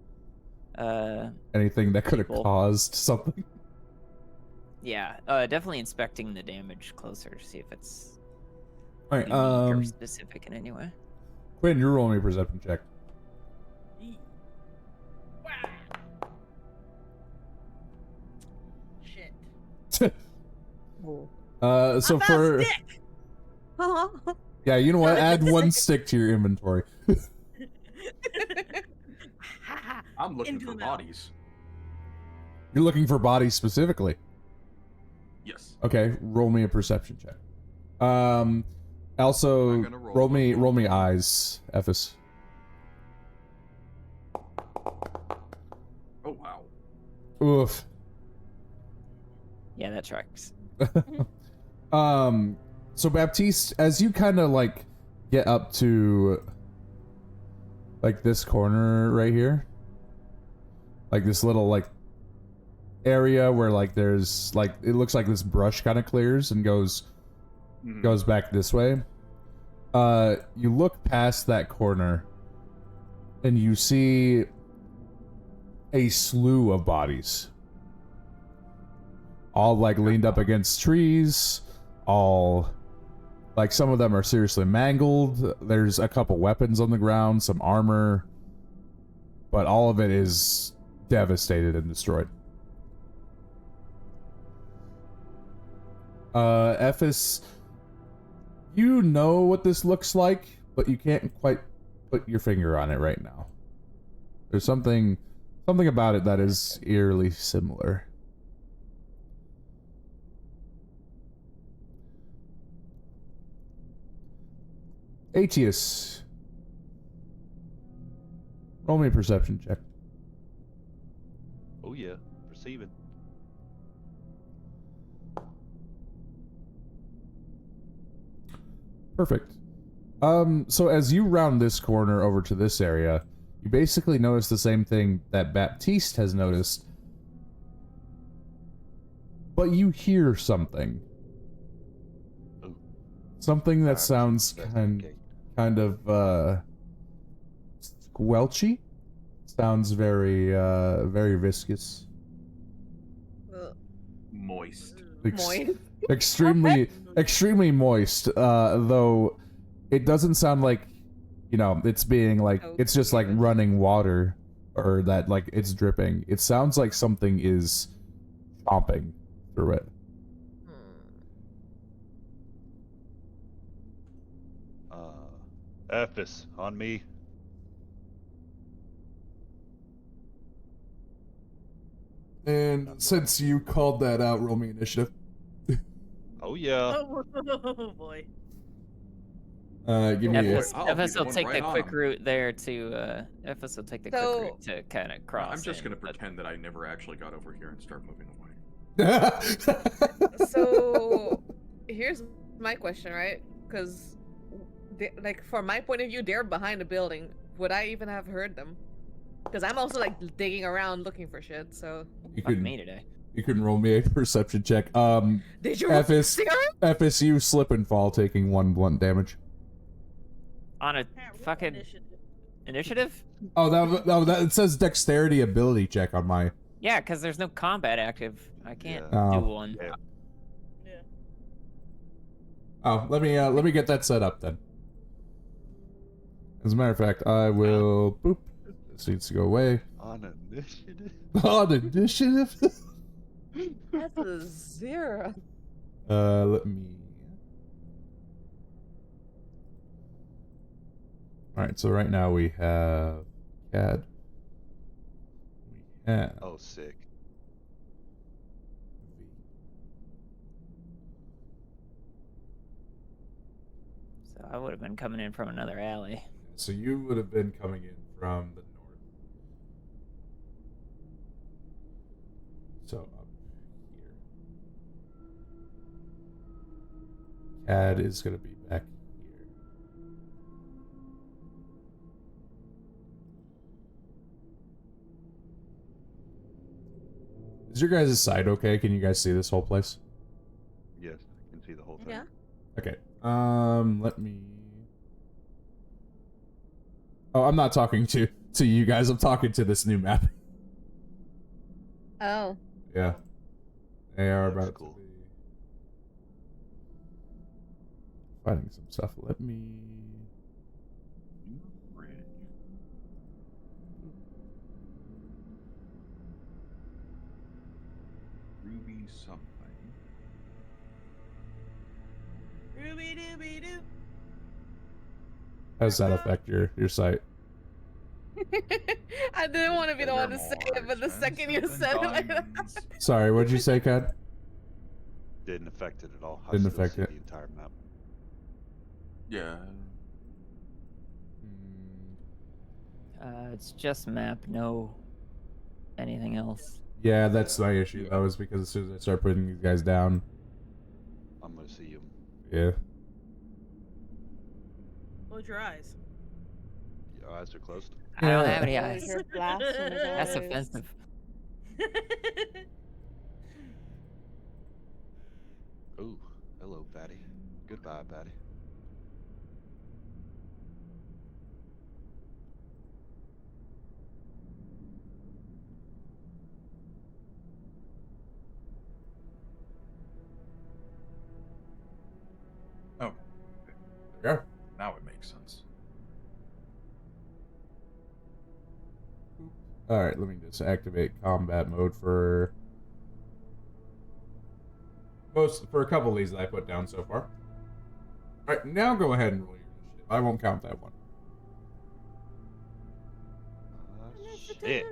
Anything that could have people. caused something. Yeah, definitely inspecting the damage closer to see if it's All right, unique or specific in any way. Quinn, you're rolling a perception check. Shit. Oh. So I found for stick! yeah, you know what? Add one stick to your inventory. I'm looking Into for the mouth. bodies. You're looking for bodies specifically. Yes. Okay, roll me a perception check. Also I'm gonna roll me roll. eyes, Ephes. Oh wow. Oof. Yeah, that tracks. So Baptiste, as you kind of like get up to like this corner right here, like this little like area where like there's like it looks like this brush kind of clears and goes back this way. You look past that corner and you see a slew of bodies, all like leaned up against trees, all like some of them are seriously mangled. There's a couple weapons on the ground, some armor, but all of it is devastated and destroyed. Ephes, you know what this looks like, but you can't quite put your finger on it right now. There's something about it that is eerily similar. Aetius, roll me a perception check. Oh yeah, perceiving. Perfect. So as you round this corner over to this area, you basically notice the same thing that Baptiste has noticed, but you hear something. Ooh. Something that Time to sounds investigate. kind of squelchy. Sounds very very viscous. Moist. Moist. Extremely moist, though it doesn't sound like, you know, it's being like, it's just like running water or that like it's dripping. It sounds like something is chomping through it. Ephes, on me. And since you called that out, roll me initiative. Oh yeah. Oh boy. Give me boy. Ephes I'll be Ephes the will one take right the on quick 'em. route there to Ephes will take the quick So- route to kind of cross. I'm just in, gonna but- pretend that I never actually got over here and start moving away. So here's my question, right? Because like from my point of view, they're behind the building. Would I even have heard them? Because I'm also like digging around looking for shit. So you Fuck can me today. you can roll me a perception check. did you Ephes, see her? FSU slip and fall, taking 1 blunt damage. On a Yeah, roll fucking initiative? Oh, that it says dexterity ability check on my. Yeah, because there's no combat active. I can't Yeah. do Oh. one. Yeah. Yeah. Oh, let me get that set up then. As a matter of fact, I will boop. This needs to go away. On initiative. On initiative. That's a 0. Let me. All right, so right now we have CAD. We have Oh, sick. V. So I would have been coming in from another alley. So you would have been coming in from the north. So up here. CAD is going to be back here. Is your guys' side okay? Can you guys see this whole place? Yes, I can see the whole thing. Yeah. Okay. Let me. Oh, I'm not talking to you guys. I'm talking to this new map. Oh. Yeah. They are That's about cool. to be finding some stuff. Let me. New bridge. Ruby something. Ruby dooby doo. How does that affect your site? I didn't want to be the one to They're say more it, but the second you expensive said than it like that. diamonds. Sorry, what'd you say, Kat? Didn't affect it at all. I Didn't still affect see it. the entire map. Yeah. It's just map, no anything else. Yeah, that's my issue Yeah. though, is because as soon as I start putting these guys down, I'm gonna see him. yeah. Close your eyes. Your eyes are closed. I don't Yeah. have any Oh, eyes. you're blasphemous. That's eyes. offensive. Ooh, hello, Batty. Goodbye, Batty. Oh, There we are. now it makes sense. All right, let me just activate combat mode for a couple of these that I put down so far. All right, now go ahead and roll your initiative. I won't count that one. Shit.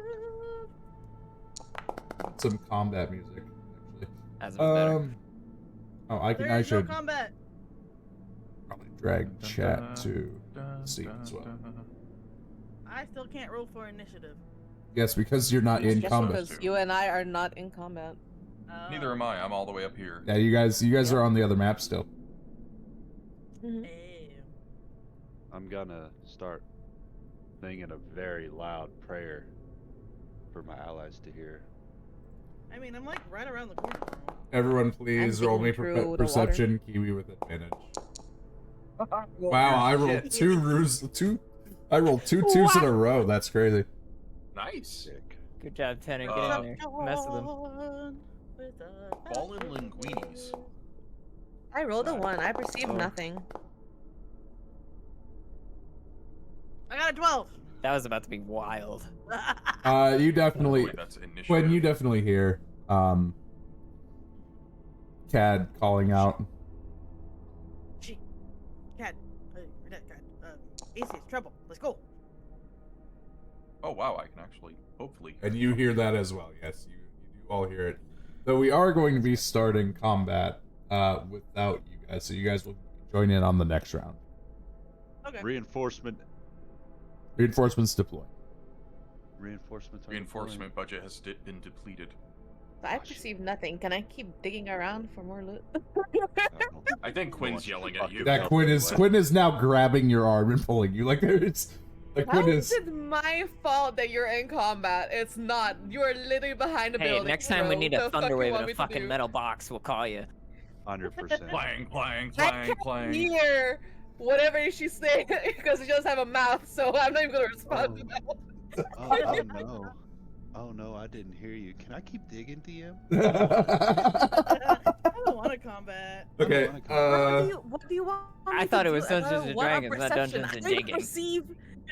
Some combat music, actually. That's better. Oh, I There is no should combat. probably drag chat to see as well. I still can't roll for initiative. Yes, because you're not in Just combat. because you and I are not in combat. Neither am I. I'm all the way up here. Yeah, you guys are on the other map still. Mhm. Ew. I'm gonna start singing a very loud prayer for my allies to hear. I mean, I'm like right around the corner. Everyone, please I'm roll me thinking through the perception. Kiwi with advantage. Wow, I rolled Shit. I rolled two twos in a row. That's crazy. Nice. Sick. Good job, Tanner. Get Uh, in there. Mess with them. Fallen linguinis. I rolled a Nice. 1. I perceived Oh. nothing. I got a 12. That was about to be wild. You definitely, Wait, that's initiative. Quinn, you definitely hear Cad calling out. Gee, Cat, Aces, trouble. Let's go. Oh wow, I can actually hopefully. And you hear that as well. Yes, you do all hear it. Though we are going to be starting combat without you guys, so you guys will join in on the next round. Okay. Reinforcements deploy. Reinforcements. Are Reinforcement budget has been depleted. I perceive nothing. Can I keep digging around for more loot? deploying. I think Quinn's yelling at you. Yeah, Quinn is now grabbing your arm and pulling you like it's like How Quinn is is. it my fault that you're in combat? It's not. You are literally behind a Hey, building. next time we bro. need a The fuck you thunderwave want in me a to fucking do? metal box, we'll call you. 100%. Clang, clang, I clang, can't clang. hear whatever she's saying because she doesn't have a mouth, so I'm not even gonna respond to that. Oh no. Oh no, I didn't hear you. Can I keep digging, DM? Oh, don't want to combat. Okay. wanna come What do you want? I me thought to it do? was Dungeons I and want a Dragons, not perception. Dungeons and I Digging. perceive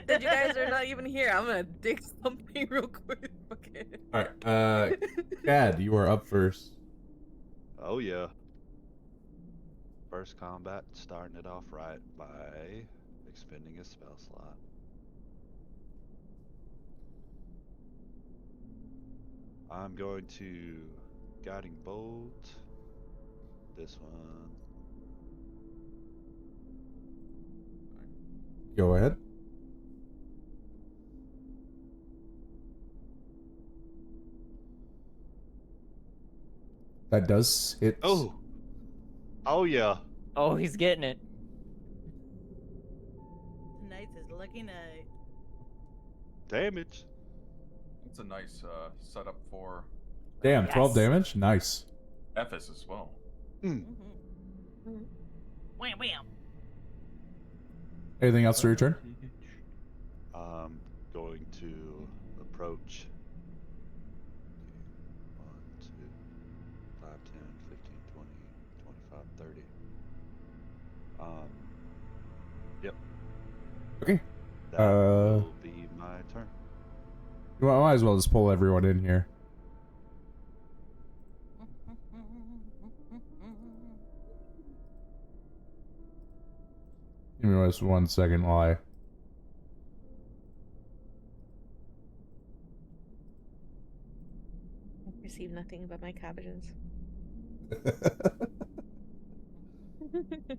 that you guys are not even here. I'm gonna dig something real quick. Okay. All right. Cad, you are up first. Oh yeah. First combat, starting it off right by expending a spell slot. I'm going to guiding bolt. This one. Go ahead. That does hit. Oh. Oh yeah. Oh, he's getting it. Tonight's his lucky night. Damage. It's a nice setup for Damn, 12 Yes. damage. Nice. Ephes as well. Mm-hmm. Wham wham. Anything else for your turn? Going to approach 1, 2, 5, 10, 15, 20, 25, 30. Yep. Okay. That will be my turn. You might as well just pull everyone in here. Give me just 1 second while I... I perceive nothing but my cabbages.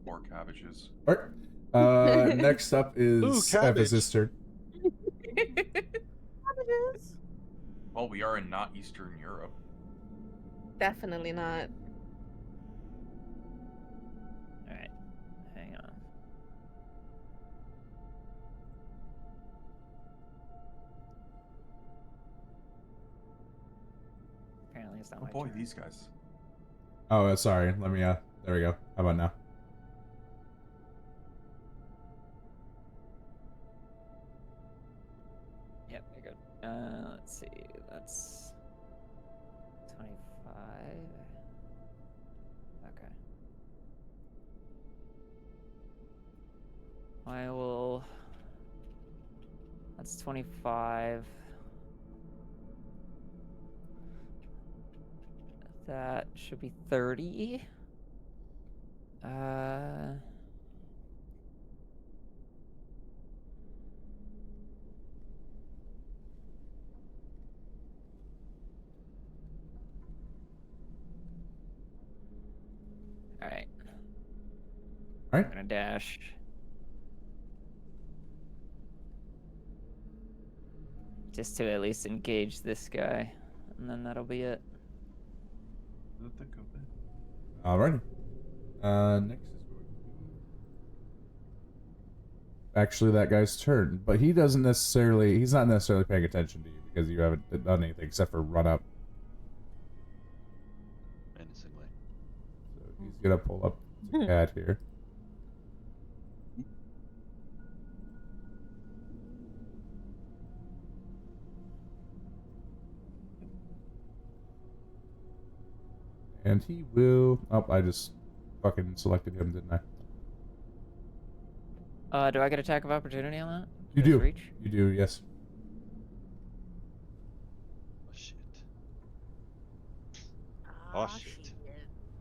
More cabbages. Alright. Next up is Ooh, cabbage. Ephes' turn. Cabbages. Well, we are in not Eastern Europe. Definitely not. All right, hang on. Apparently, it's not Oh my boy, turn. these guys. Oh, sorry. Let me, there we go. How about now? Yep, you're good. Let's see. That's 25. Okay. I will. That's 25. That should be 30. Alright. Alright. I'm gonna dash. Just to at least engage this guy. And then that'll be it. Alrighty. Next is going to be... Actually, that guy's turn. But he doesn't necessarily... He's not necessarily paying attention to you because you haven't done anything except for run up. Menacingly. So he's gonna pull up to Cat here. And he will... Oh, I just fucking selected him, didn't I? Do I get attack of opportunity on that? You Does do. Reach? You do, yes. Oh shit. Ah, Oh, shit.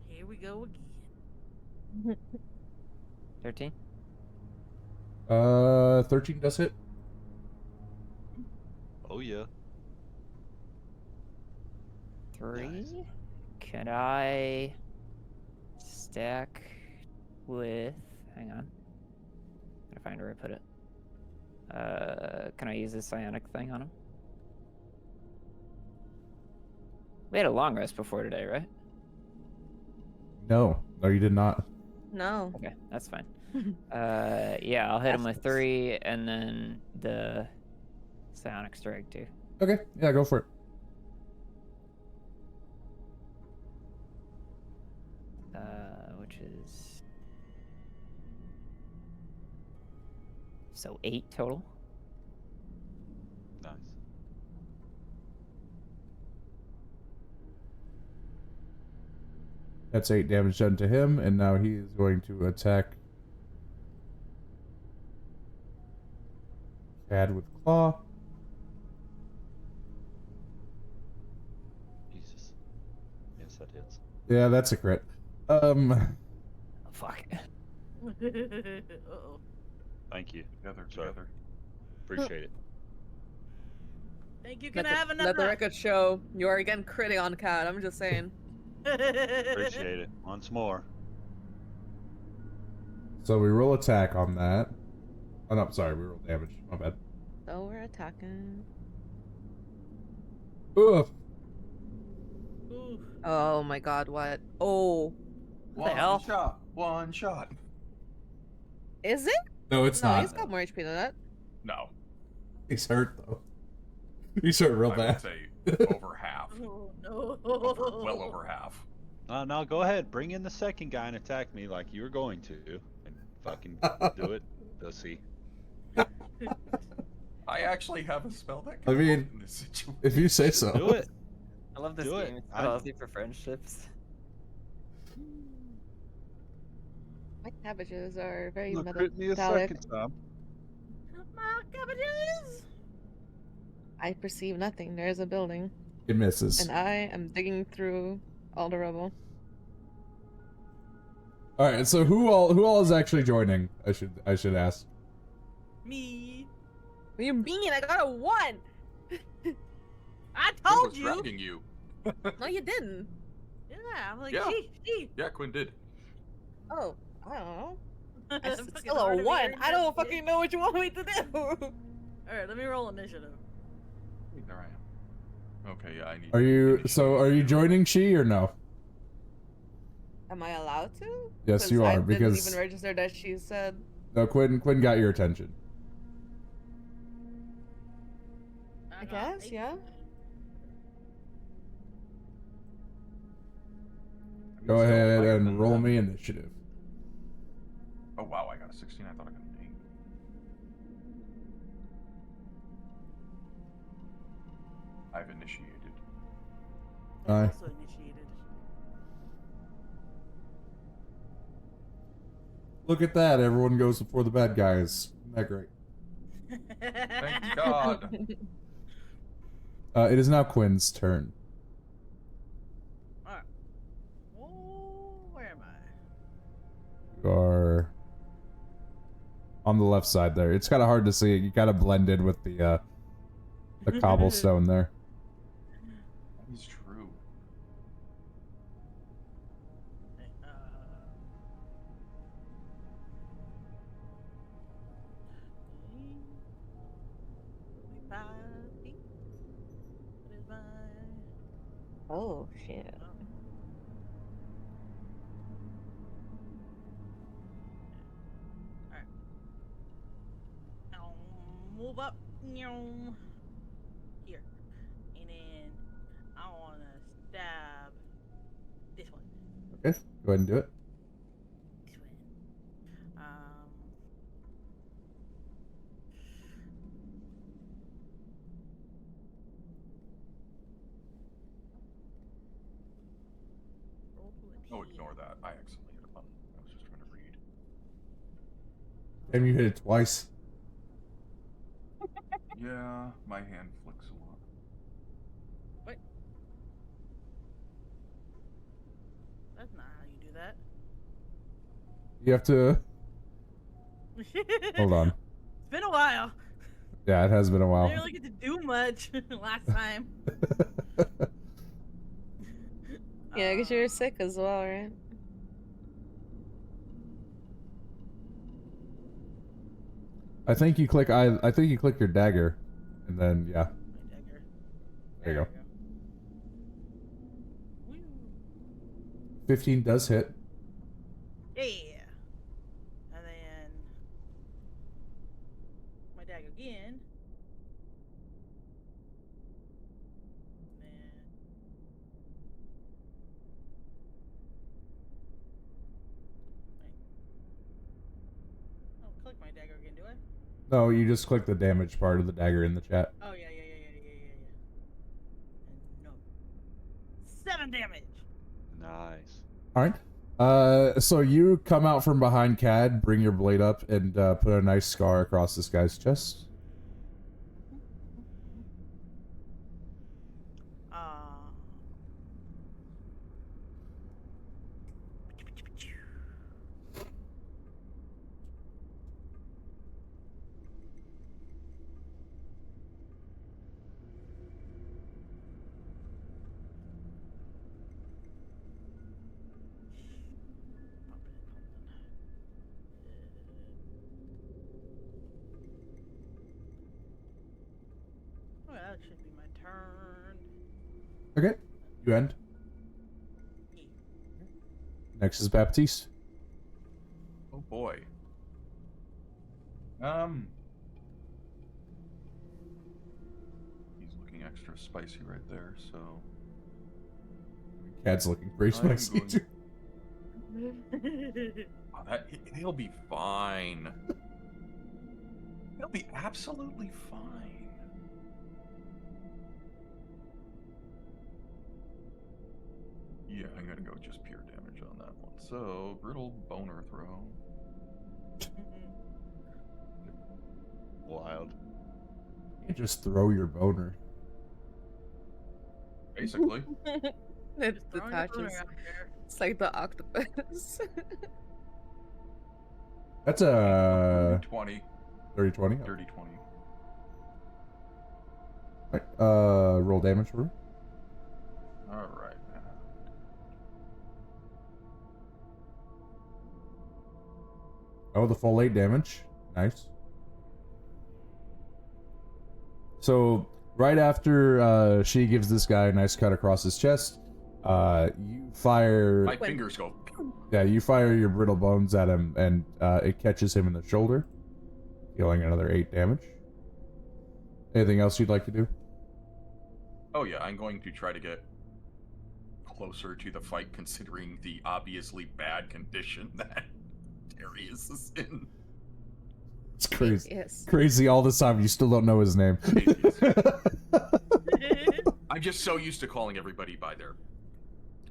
Here we go again. 13? 13 does hit. Oh yeah. 3? Nice. Can I stack with... Hang on. Gotta find where I put it. Can I use this psionic thing on him? We had a long rest before today, right? No. No, you did not. No. Okay, that's fine. Yeah, I'll hit him with 3, and then the psionic strike too. Okay, yeah, go for it. Which is... So 8 total? Nice. That's 8 damage done to him, and now he is going to attack Cad with Claw. Jesus. Yes, that hits. Yeah, that's a crit. Oh, fuck. Uh-oh. Thank you. Together, Sorry. together. Appreciate it. Think you can Let have the, another. let the record show you are again critting on Cat. I'm just saying. Appreciate it. Once more. So we roll attack on that. Oh no, sorry, we roll damage. My bad. So we're attacking. Oof. Ooh. Oh my god, what? Oh. What the hell? shot. One shot. Is it? No, it's No, not. he's got more HP than that. No. He's hurt though. He's hurt real I bad. would say over half. Oh, no. Well over half. No, go ahead. Bring in the second guy and attack me like you were going to. And fucking do it. Pussy. I actually have a spell that I can mean, help in this situation. If you say so. Do it. I love this Do it. game. It's I- healthy for friendships. My cabbages are very Look, crit me a metallic. second time. My cabbages. I perceive nothing. There is a building, It misses. and I am digging through all the rubble. All right, so who all is actually joining? I should ask. Me. What do you mean? I got a 1! I Quinn told was you. dragging you. No, you didn't. Yeah, I'm like, Yeah. she. Yeah, Quinn did. Oh, I don't know. It's Fucking still hard a to 1. hear I don't that fucking know what you want me to do. Alright, let me roll initiative. There I am. Okay, yeah, I need. Are you joining she or no? Am I allowed to? Yes, you I are, didn't because- even register that she said. No, Quinn got your attention. I guess, yeah. Go Still ahead higher and than roll them. me initiative. Oh wow, I got a 16. I thought I got an 8. I've initiated. I'm Aye. also initiated. Look at that! Everyone goes before the bad guys. Isn't that great? Thank God. It is now Quinn's turn. Alright. Oh, where am I? You are on the left side there. It's kind of hard to see. You gotta blend in with the cobblestone there. That is true. Uh, 25 feet. What is my... Oh, shit. Oh. Alright. Now move up. Nyong. Here. And then I want to stab this one. Okay, go ahead and do it. This one. Roll to a Oh, T. ignore that. I accidentally hit a button. I was just trying to read. Damn, you hit it twice. Yeah, my hand flicks a lot. What? That's not how you do that. You have to. Hold on. It's been a while. Yeah, it has been a I while. didn't really get to do much last time. Yeah, because you're sick as well, right? I think you click I think you click your dagger, and then yeah, My dagger. there you go. we go. 15 does hit. Yeah. And then my dagger again. And then I don't click my dagger again, do I? No, you just click the damage part of the dagger in the chat. Oh yeah. And no. 7 damage. Nice. All right. So you come out from behind Cad, bring your blade up, and put a nice scar across this guy's chest. Uh, well, that should be my turn. Okay. You end. Yeah. Next is Baptiste. Oh boy. He's looking extra spicy right there, so Cad's looking pretty I'm spicy going- too. oh, he'll be fine. He'll be absolutely fine. Yeah, I'm gonna go just pure damage on that one. So, brittle boner throw. Wild. You just throw your boner. Basically. It Just throwing a boner detaches. out there. It's like the octopus. That's a 20. 30-20. Dirty 20. Right. Roll damage for me. Alright. Oh, the full 8 damage. Nice. So, right after she gives this guy a nice cut across his chest, you fire... My fingers go. Yeah, you fire your brittle bones at him, and it catches him in the shoulder, dealing another 8 damage. Anything else you'd like to do? Oh yeah, I'm going to try to get closer to the fight considering the obviously bad condition that Darius is in. It's crazy. Yes. Crazy all this time, you still don't know his name. I'm just so used to calling everybody by their...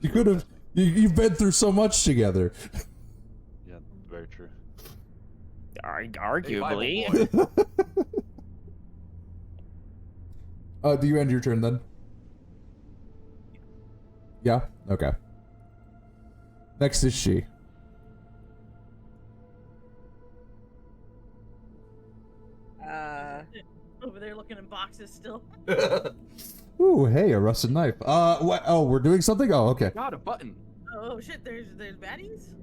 You could have... You've been through so much together. Yeah, very true. Arguably. Hey, Bible boy. Do you end your turn then? Yeah? Okay. Next is she. Over there looking in boxes still. Ooh, hey, a rusted knife. What? Oh, we're doing something? Oh, okay. God, a button. Oh shit, there's baddies?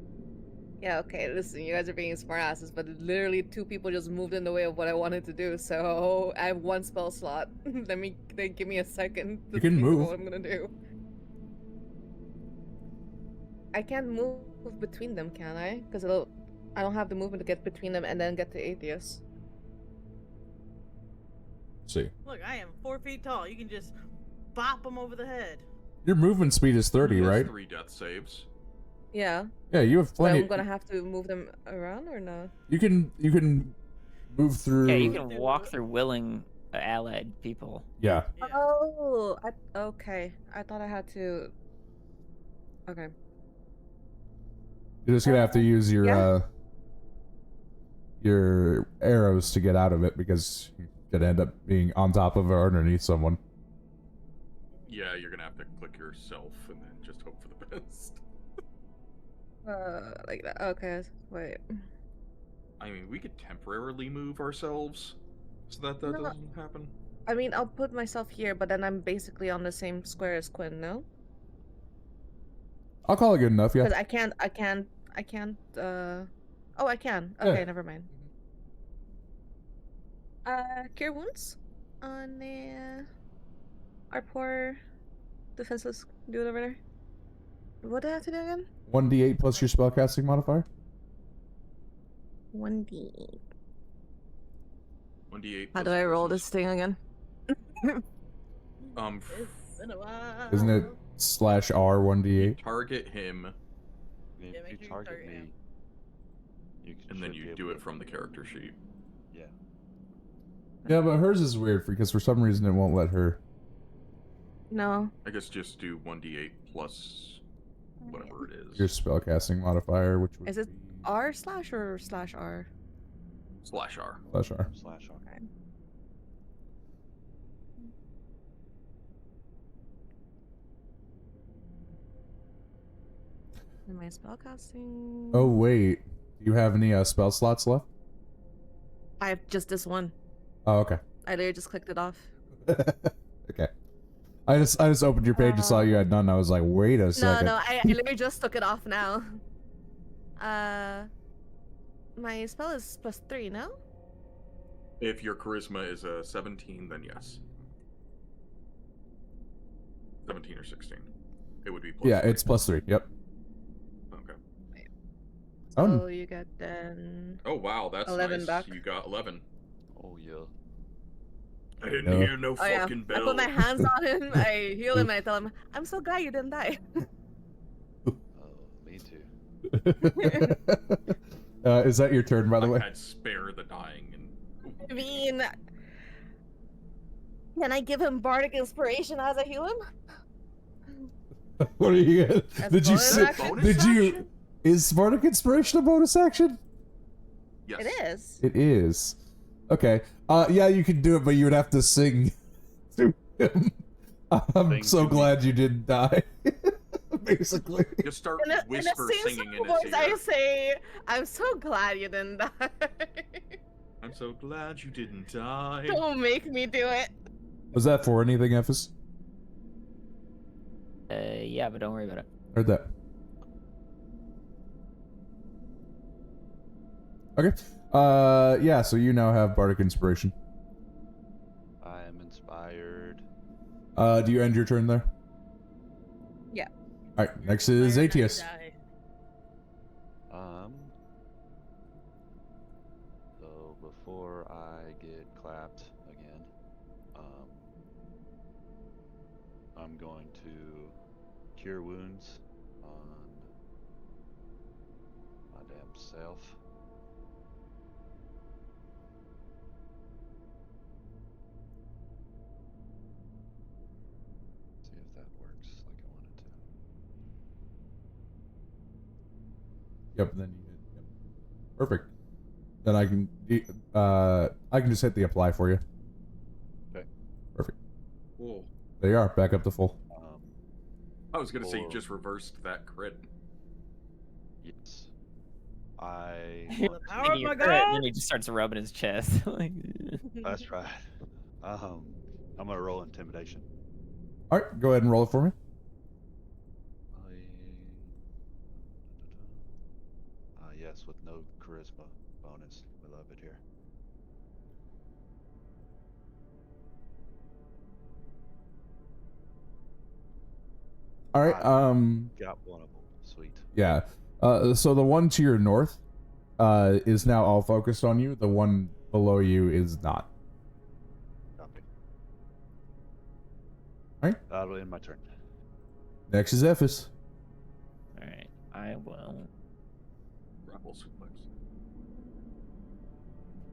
Yeah, okay, listen, you guys are being smartasses, but literally 2 people just moved in the way of what I wanted to do, so I have 1 spell slot. Then give me a second to You can think move. about what I'm gonna do. I can't move between them, can I? Because I don't have the movement to get between them and then get to Atheist. See. Look, I am 4 feet tall. You can just bop them over the head. Your movement speed is 30, He has right? 3 death saves. Yeah. Yeah, you have So plenty. I'm gonna have to move them around or no? You can move through. Yeah, you can walk through willing allied people. Yeah. Yeah. Oh, okay. I thought I had to. Okay. You're just gonna have to use Yeah. your arrows to get out of it because you're gonna end up being on top of or underneath someone. Yeah, you're gonna have to click yourself and then just hope for the best. Like that. Okay. Wait. I mean, we could temporarily move ourselves so that No. doesn't happen. I mean, I'll put myself here, but then I'm basically on the same square as Quinn, no? I'll call it good enough. Because Yeah. I can't. Oh, I can. Okay, Yeah. never mind. Cure wounds on our poor defenseless dude over there. What did I have to do again? 1d8 plus your spellcasting modifier. 1d. 1d8. How plus do I roll versus- this thing again? It's been a while. Isn't it /R 1d8? Target him, If Yeah, make you sure you target target me, him. you and then should you be do able it to- from the character sheet. Yeah. Yeah, but hers is weird because for some reason it won't let her. No. I guess just do 1d8 plus whatever it is. Your spellcasting modifier, which would Is it be R slash or slash R? /R. /R. /R. Am I spellcasting? Oh wait, do you have any spell slots left? I have just this one. Oh, okay. I literally just clicked it off. Okay. I just opened your page and saw you had none. I was like, wait a No, second. no, I literally just took it off now. My spell is +3, no? If your charisma is a 17, then yes. 17 or 16. It would be plus. Yeah, 3. it's +3. Yep. Okay. So Oh. you get then Oh wow, that's 11 nice. back. You got 11. Oh yeah. I didn't No. hear no Oh yeah, fucking I bell. put my hands on him, I heal him, and I tell him, I'm so glad you didn't die. Oh, me too. Is that your turn, by the way? I'd spare the dying and. I mean, can I give him bardic inspiration as I heal him? What are you gonna... As Did you bonus say... action? Bonus Did you... action? Is Bardic Inspiration a bonus action? Yes. It is. It is. Okay. Yeah, you can do it, but you would have to sing to him. I'm Sing so to me. glad you didn't die. Basically. Just start In a whisper sing singing in song his voice, I ear. say, I'm so glad you didn't die. I'm so glad you didn't die. Don't make me do it. Was that for anything, Ephes? Yeah, but don't worry about it. Heard that. Okay. Yeah, so you now have Bardic Inspiration. I am inspired. Do you end your turn there? Yeah. Alright, next is Fire Knight ATS. die. So before I get clapped again, I'm going to cure wounds on my damn self. See if that works like I wanted to. Yep, then you hit. Yep. Perfect. Then I can just hit the apply for you. Okay. Perfect. Whoa. There you are, back up to full. I was gonna say you Or- just reversed that crit. Yes. I. The power And of you my crit, and god! then he just starts rubbing his chest. Like, That's right. I'm gonna roll intimidation. Alright, go ahead and roll it for me. Yes, with no charisma bonus. We love it here. Alright, Got one of them. Sweet. yeah. So the one to your north is now all focused on you. The one below you is not. Copy. Alright. That'll end my turn. Next is Ephes. Alright, I will. Grapple suplex.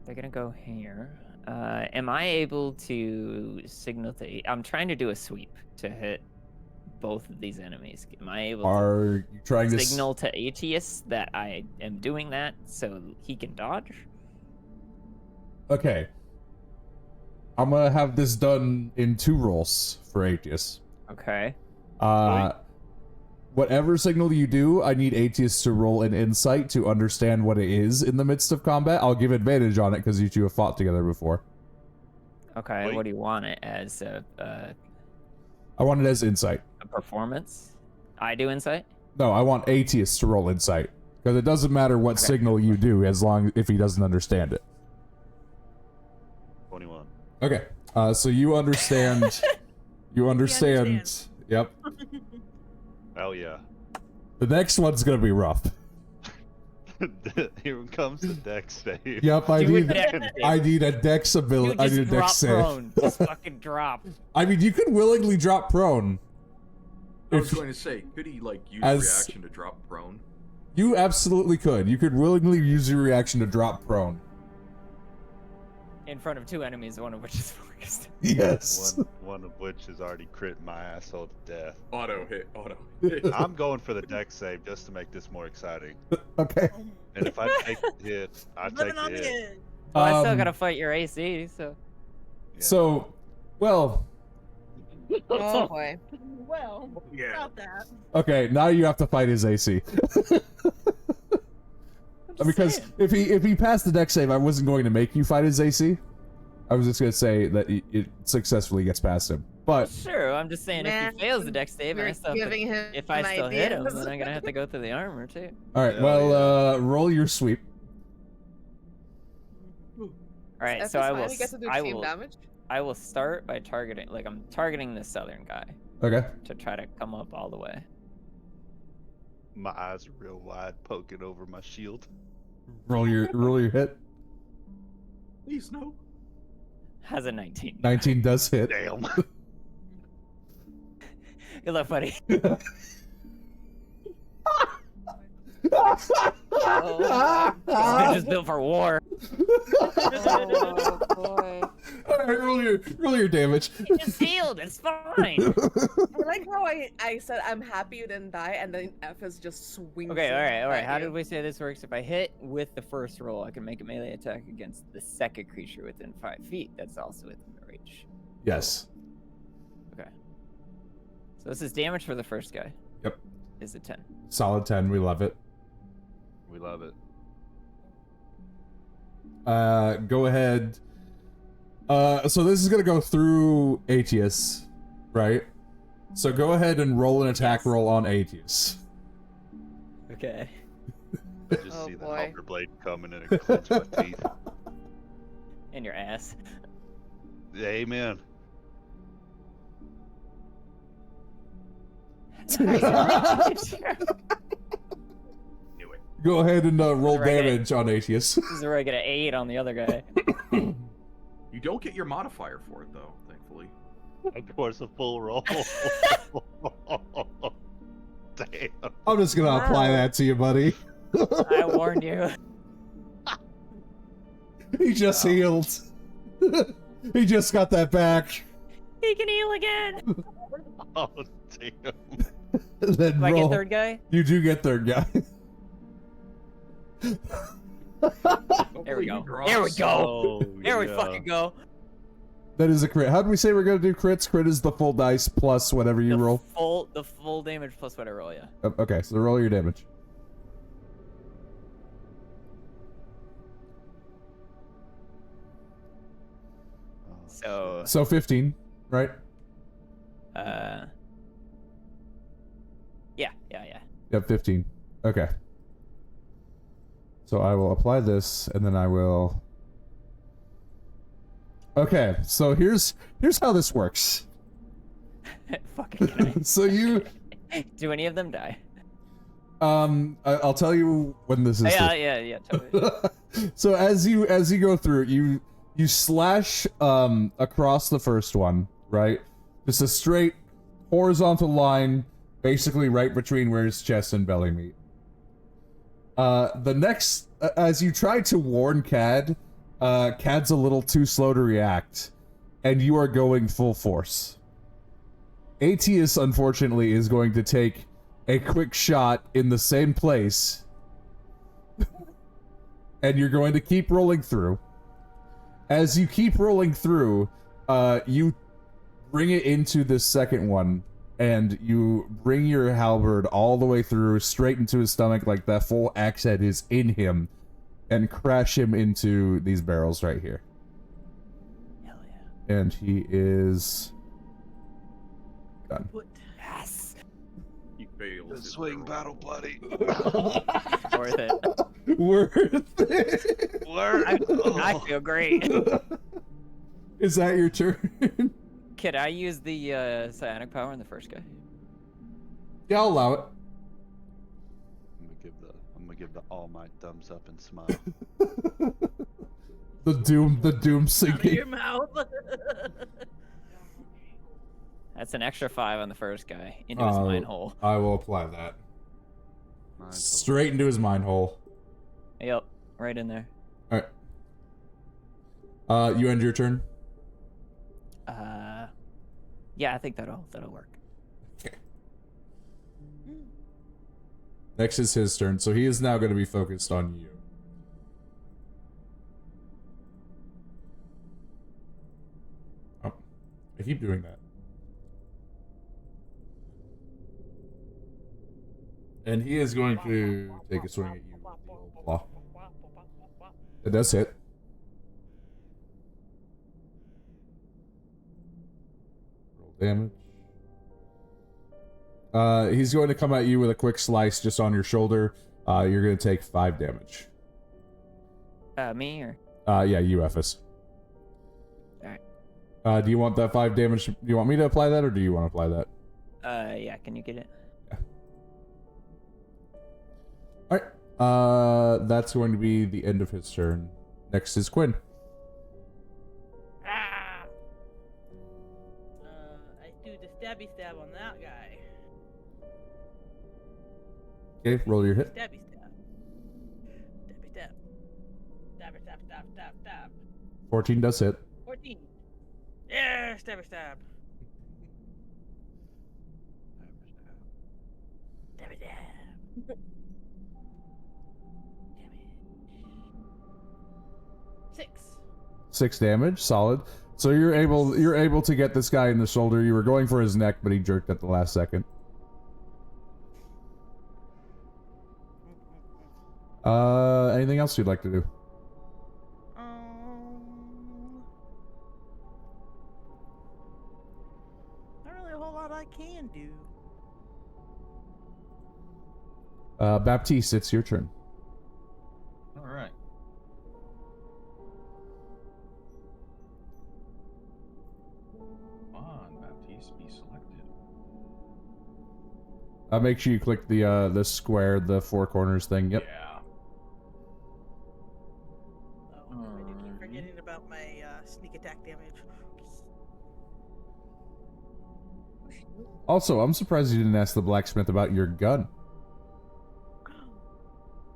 They're gonna go here. Am I able to signal to? I'm trying to do a sweep to hit both of these enemies. Am I able Are you trying to to signal to Aetius that I am doing that so he can dodge? Okay. I'm gonna have this done in 2 rolls for Aetius. Okay. Whatever signal you do, I need Aetius to roll an insight to understand what it is in the midst of combat. I'll give advantage on it because you two have fought together before. Okay. Wait. What do you want it as? I want it as insight. A performance? I do insight. No, I want Aetius to roll insight because it doesn't matter what Okay. signal you do as long if he doesn't understand it. 21. Okay. So you understand. You understand. understands. Yep. Oh yeah. The next one's gonna be rough. Here comes the deck save. Yep. I Do a need. dex save. I need a dex ability. Dude, I just need a drop dex save. prone. Just fucking drop. I mean, you could willingly drop prone. I was If- going to say, could he like use As- reaction to drop prone? You absolutely could. You could willingly use your reaction to drop prone. in front of 2 enemies, one of which is focused. Yes. One of which has already crit my asshole to death. Auto hit. Auto. I'm going for the deck save just to make this more exciting. Okay. And if I take the hit, I take Living the on the hit. edge. Well, I still Um, gotta fight your AC, so. Yeah. So, well, Oh boy. Well, Yeah. about that. okay. Now you have to fight his AC. Because if he passed the deck save, I wasn't going to make you fight his AC. I was just going to say that it successfully gets past him. But Sure, I'm just saying if Man, he fails the deck save, and I you're still have to, giving him if I still hit him, ideas. then I'm gonna have to go through the armor too. all right, Hell well, roll your sweep. All right, F so is I fine, will. he gets to do I team will. damage. I will start by targeting. Like I'm targeting the southern guy Okay. to try to come up all the way. My eyes are real wide, poking over my shield. Roll your hit. Please no. Has a 19. 19 does hit. Damn. Good luck, buddy. Oh, this bitch is built for war. Oh boy. All right, roll your damage. It's healed. It's fine. I like how I said I'm happy you didn't die, and then F is just swinging. Okay, all right. at How you. did we say this works? If I hit with the first roll, I can make a melee attack against the second creature within 5 feet. That's also within the reach. Yes. Okay. So this is damage for the first guy. Yep. Is a 10. Solid 10. We love it. We love it. Go ahead. So this is gonna go through Aetius, right? So go ahead and roll an attack Yes. roll on Aetius. Okay. I just Oh, see the boy. halber blade coming and it clench my teeth. In your ass. Amen. Knew it. Go ahead and roll Right. damage on Aetius. This is where I get an 8 on the other guy. You don't get your modifier for it though, thankfully. Of course, a full roll. Damn. I'm just gonna apply Wow. that to you, buddy. I warned you. He just healed. He just got that back. He can heal again. Oh, damn. Then Do I roll. get third guy? You do get third guy. There Hopefully we he go. drops. There we go. Oh, There we yeah. fucking go. That is a crit. How did we say we're gonna do crits? Crit is the full dice plus whatever you roll. The full damage plus what I roll, yeah. Okay, so roll your damage. Oh, So, So 15, right? yeah. Yep, 15. Okay. So I will apply this, and then I will... Okay, so here's how this works. Fucking can So you... I? Do any of them die? I'll tell you when this is... Yeah, totally. So as you go through, you slash across the first one, right? Just a straight horizontal line, basically right between where his chest and belly meet. The next, as you try to warn Cad, Cad's a little too slow to react, and you are going full force. Aetius, unfortunately, is going to take a quick shot in the same place, and you're going to keep rolling through. As you keep rolling through, you bring it into this second one, and you bring your halberd all the way through, straight into his stomach, like that full axe head is in him, and crash him into these barrels right here. Hell yeah. And he is done. What? Yes. He fails. Good his swing, barrel. battle buddy. Worth it. Worth it. I feel great. Is that your turn? Could I use the psionic power on the first guy? Yeah, I'll allow it. I'm gonna give the all might thumbs up and smile. The doom Out of sinking. your mouth. That's an extra 5 on the first guy into his mine hole. I will apply that. Mine Straight into his mind hole. Yep, right in there. Alright. You end your turn. Yeah, I think that'll work. Next is his turn, so he is now going to be focused on you. Oh, I keep doing that. And he is going to take a swing at you with the old claw. It does hit. Roll damage. He's going to come at you with a quick slice just on your shoulder. You're going to take 5 damage. Me or? Yeah, you, Ephes. Alright. Do you want that 5 damage? Do you want me to apply that, or do you want to apply that? Yeah, can you get it? Alright. That's going to be the end of his turn. Next is Quinn. Ah! I do the stabby stab on that guy. Okay, roll your hit. Stabby stab. Stabby stab. Stabby stab, stab, stab, stab. 14 does hit. 14. Yeah, stabby stab. Stabby stab. 6. 6 damage, solid. So you're able to get this guy in the shoulder. You were going for his neck, but he jerked at the last second. Anything else you'd like to do? Not really a whole lot I can do. Baptiste, it's your turn. All right. Come on, Baptiste, be selected. Make sure you click the square, the 4 corners thing. Yep. Yeah. Oh, I do keep forgetting about my sneak attack damage. Also, I'm surprised you didn't ask the blacksmith about your gun.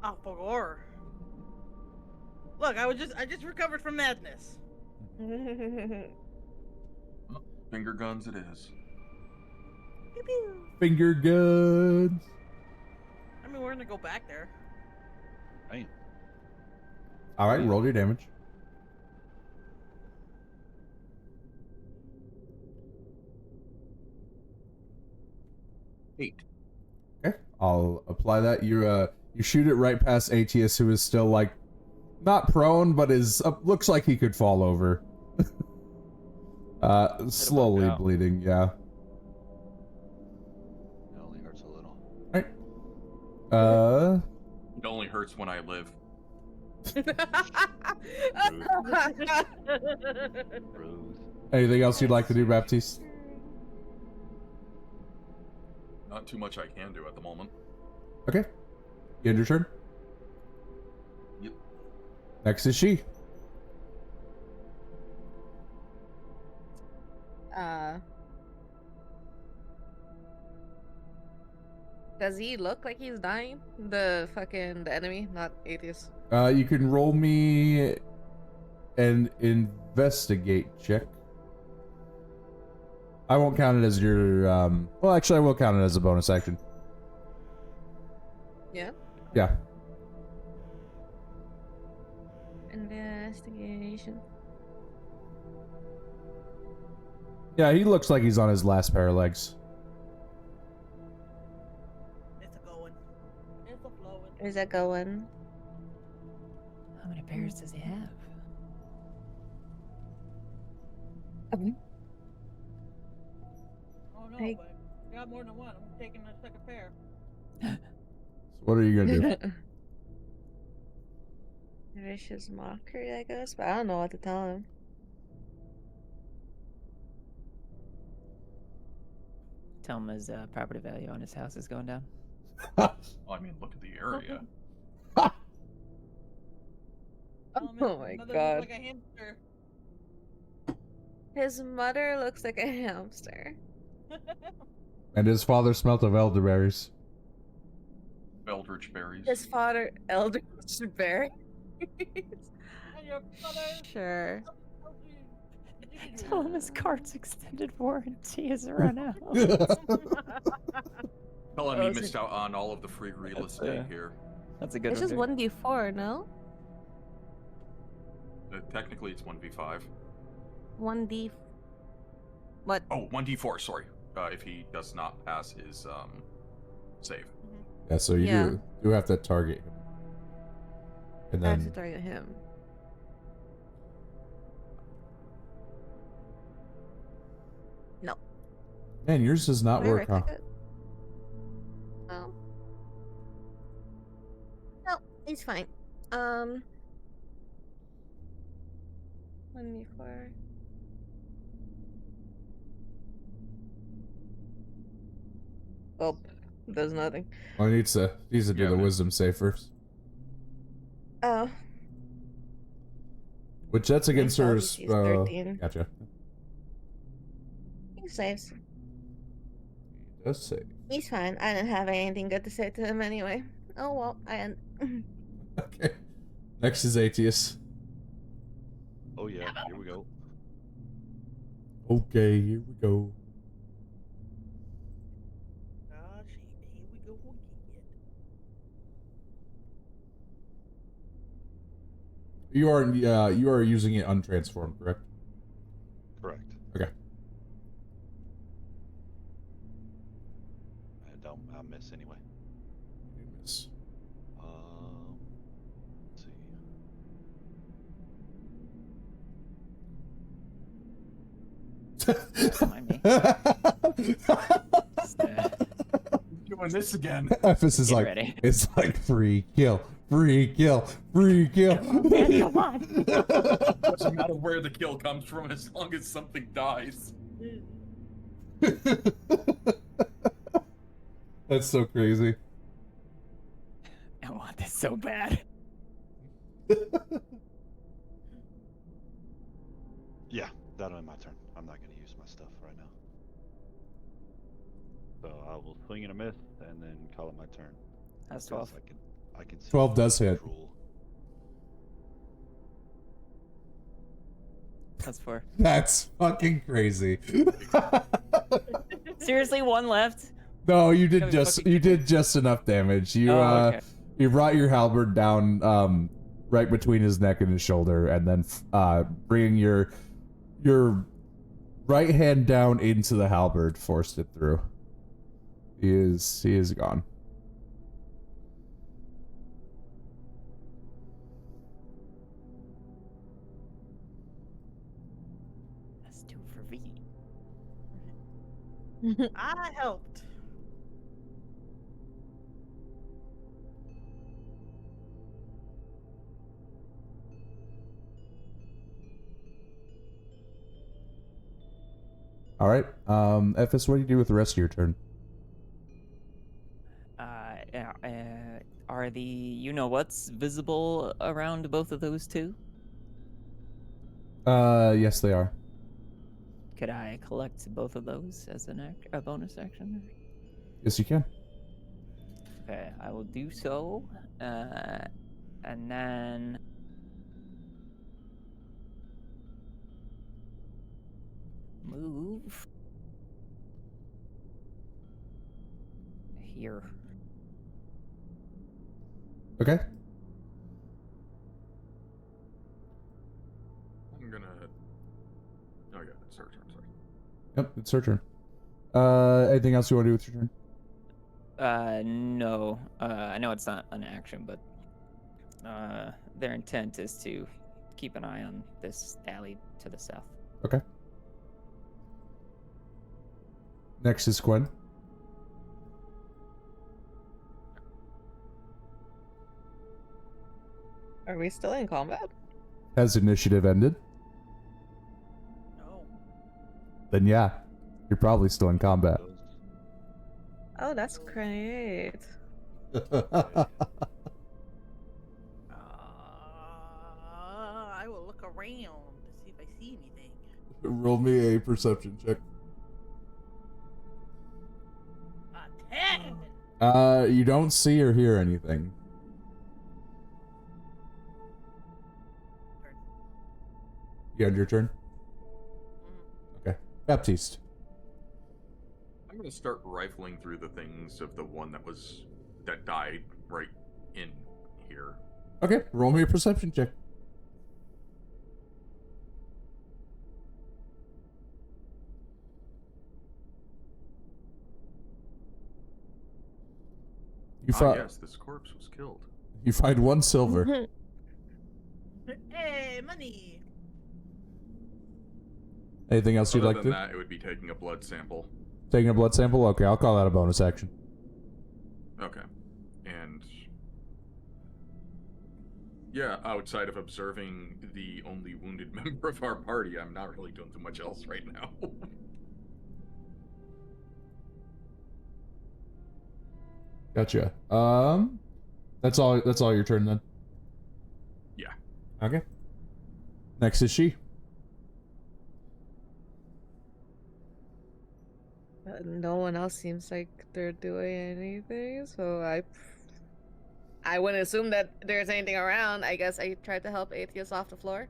Oh, for gore. Look, I just recovered from madness. Finger guns it is. Pew pew. Finger guns. I mean, we're gonna go back there. Right. All right, roll your damage. Eight. Okay, I'll apply that. You shoot it right past Atius, who is still like not prone, but is looks like he could fall over. Slowly out. bleeding. Yeah. It only hurts a little. It only hurts when I live. Rude. Anything else you'd like to do, Baptiste? Not too much I can do at the moment. Okay. You end your turn. Yep. Next is she. Does he look like he's dying? The enemy, not Atheist. You can roll me an investigate check. I won't count it as your, well, actually, I will count it as a bonus action. Yeah. Yeah. Investigation. Yeah, he looks like he's on his last pair of legs. It's a going. It's a flowing. Where's that going? How many pairs does he have? Oh no, I- but I got more than one. I'm taking a second pair. So what are you gonna do? Vicious mockery, I guess, but I don't know what to tell him. Tell him his property value on his house is going down. Oh, I mean, look at the area. Oh my Another god. Look like a hamster. His mother looks like a hamster. And his father smelt of elderberries. Eldritch berries. His father, Elder Berry. And your brother. Sure. Tell him his car's extended warranty is run out. Tell him Oh, he so- missed out on all of the free real That's, estate here. That's a good It's one. just Derek. 1v4, no? Technically, it's 1v5. 1d. What? Oh, 1d4, sorry. If he does not pass his save. Yeah, so you Yeah. do have to target him. And I have to then target him. No. man, yours does not Can I work, huh? right-click it? No. No, it's fine. 1v4. Oh, does nothing. Well, he needs to do Yeah, the man. wisdom save first. Oh. Which that's against My her. DC is 13. Gotcha. He saves. He does save. He's fine. I didn't have anything good to say to him anyway. Oh well, I end. Okay. Next is Aetius. Oh yeah, here we go. Okay, here we go. Ah, shit, here we go again. You are using it untransformed, correct? Correct. Okay. I'll miss anyway. You miss. Let's see. Mind me. Just, Doing this again. Ephes is Get like, ready. it's like free kill, free kill, free kill. Come on. Doesn't matter where the kill comes from as long as something dies. That's so crazy. I want this so bad. Yeah, that'll be my turn. I'm not going to use my stuff right now. So I will swing and a miss, and then call it my turn. That's 'Cause 12. I can see 12 does hit. control. That's 4. That's fucking crazy. Seriously, one left? No, you That did was just fucking just enough damage. You Okay. you brought your halberd down right between his neck and his shoulder, and then bringing your right hand down into the halberd forced it through. He is gone. That's 2 for V. I helped. All right. Ephes, what do you do with the rest of your turn? Are the you-know-what's visible around both of those two? Yes, they are. Could I collect both of those as a bonus action? Yes, you can. Okay, I will do so. And then move here. Okay. I'm gonna. Oh yeah, it's her turn. Sorry. Yep, it's her turn. Anything else you want to do with your turn? No. I know it's not an action, but their intent is to keep an eye on this alley to the south. Okay. Next is Gwen. Are we still in combat? Has initiative ended? No. Then yeah, you're probably still in combat. Those- Oh, that's great. I will look around to see if I see anything. Roll me a perception check. A 10. You don't see or hear anything. You had your turn? Baptiste. I'm gonna start rifling through the things of the one that died right in here. Okay, roll me a perception check. Yes, this corpse was killed. You find 1 silver. Hey, money. Anything else you'd Other like than to? that, it would be taking a blood sample. Taking a blood sample? Okay, I'll call that a bonus action. Okay. And yeah, outside of observing the only wounded member of our party, I'm not really doing too much else right now. Gotcha. That's all your turn then? Yeah. Okay. Next is she. No one else seems like they're doing anything, so I wouldn't assume that there's anything around. I guess I tried to help Atheist off the floor.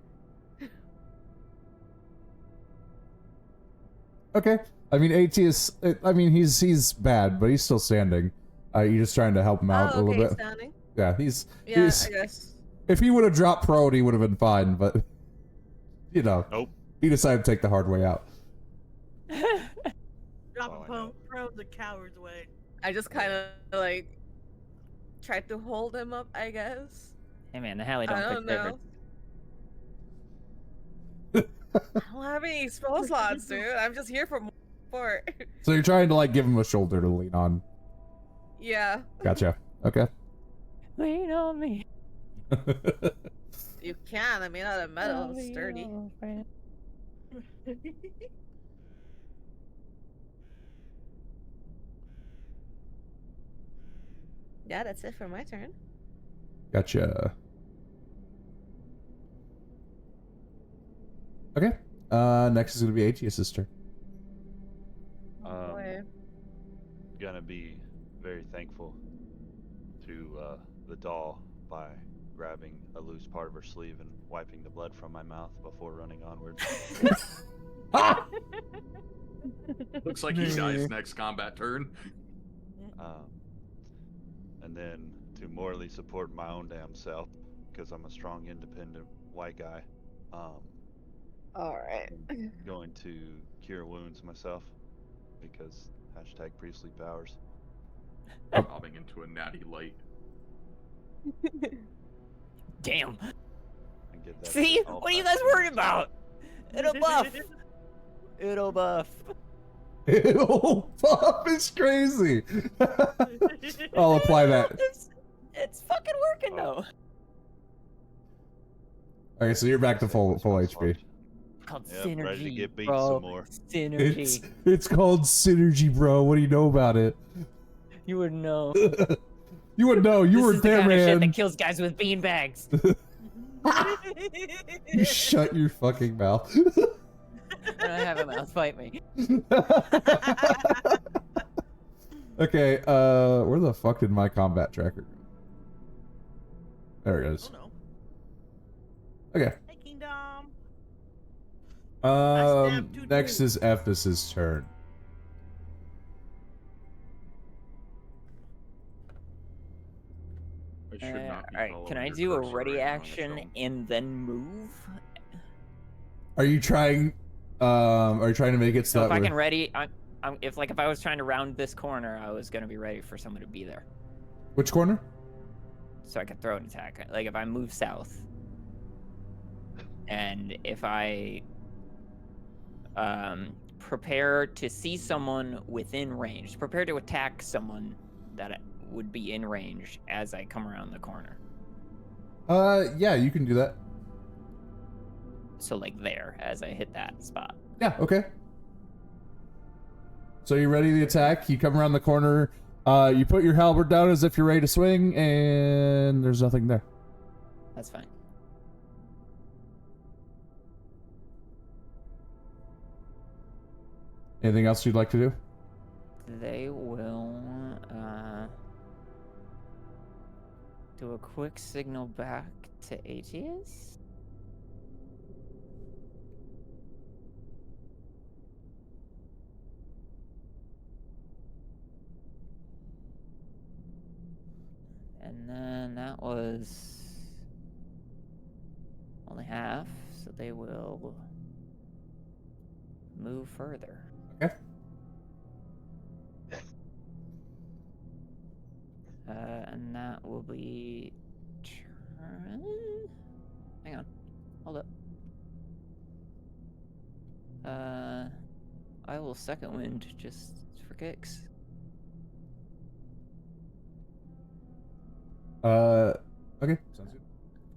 Okay. I mean, AT he's bad, but he's still standing. You're just trying to help him out a little bit. Standing. Yeah, Yeah, he's I guess. if he would have dropped prone, he would have been fine, but you know, Nope. he decided to take the hard way out. Drop Oh, I know. pro the coward's way. I just kind of like tried to hold him up, I guess. Hey man, the Hallie I don't don't pick know. favorites. I don't have any spell slots, dude. I'm just here for more. So you're trying to like give him a shoulder to lean on. Yeah. Gotcha. Okay. Lean on me. You can. I mean, out of metal, it's sturdy. Yeah, that's it for my turn. Gotcha. Okay. Next is gonna be ATS's turn. Boy. Gonna be very thankful to the doll by grabbing a loose part of her sleeve and wiping the blood from my mouth before running onward. Looks like he dies next combat turn. And then to morally support my own damn self, because I'm a strong, independent white guy. Alright. I'm going to cure wounds myself, because hashtag priestly powers. Popping into a natty light. Damn. And get that See? shit all What are you back guys to worried about? It'll buff. It'll buff. Ew, Pop is crazy. I'll apply that. It's fucking working though. Okay, so you're back to full HP. Called Yep, synergy, ready to get beat bro. some more. Synergy. It's called synergy, bro. What do you know about it? You would know. You would know. You This were is the there, kind of shit man. that kills guys with beanbags. You shut your fucking mouth. I don't have a mouth. Fight me. Okay, where the fuck did my combat tracker go? There it is. Oh Okay. no. Hey, Kingdom. stabbed two Next dudes. is Ephis's turn. I should not be Alright, can following I your do a cursor ready right now, action so- and then move? Are you trying to make it So so if that I way- can ready, if I was trying to round this corner, I was gonna be ready for someone to be there, Which corner? so I could throw an attack. Like if I move south, and if I prepare to see someone within range, prepare to attack someone that would be in range as I come around the corner. Yeah, you can do that. So like there, as I hit that spot. Yeah, okay. So you ready to attack? You come around the corner, you put your halberd down as if you're ready to swing, and there's nothing there. That's fine. Anything else you'd like to do? They will do a quick signal back to Aetius. And then that was only half, so they will move further. Okay. And that will be turn. Hang on, hold up. I will second wind just for kicks. Okay, sounds good.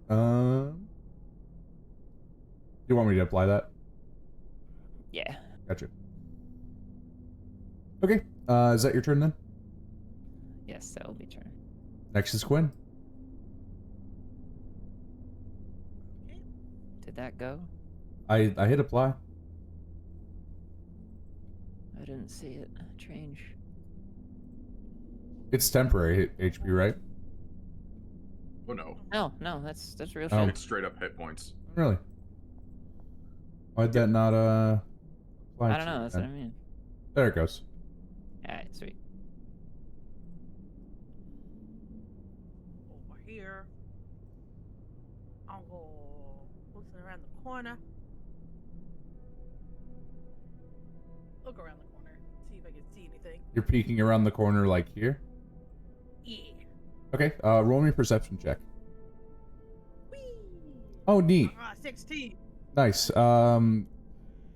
Do you want me to apply that? Yeah. Gotcha. Okay, is that your turn then? Yes, that will be turn. Next is Quinn. Did that go? I hit apply. I didn't see it change. It's temporary HP, right? Oh no. No, that's real Oh. shit. It's straight up hit points. Really? Why'd that not apply I don't to know. you That's then? what I mean. There it goes. All right, sweet. Over here. I'll go looking around the corner. Look around the corner. See if I can see anything. You're peeking around the corner like here. Yeah. Okay, roll me a perception check. Whee! Oh, neat. 16. Nice. As a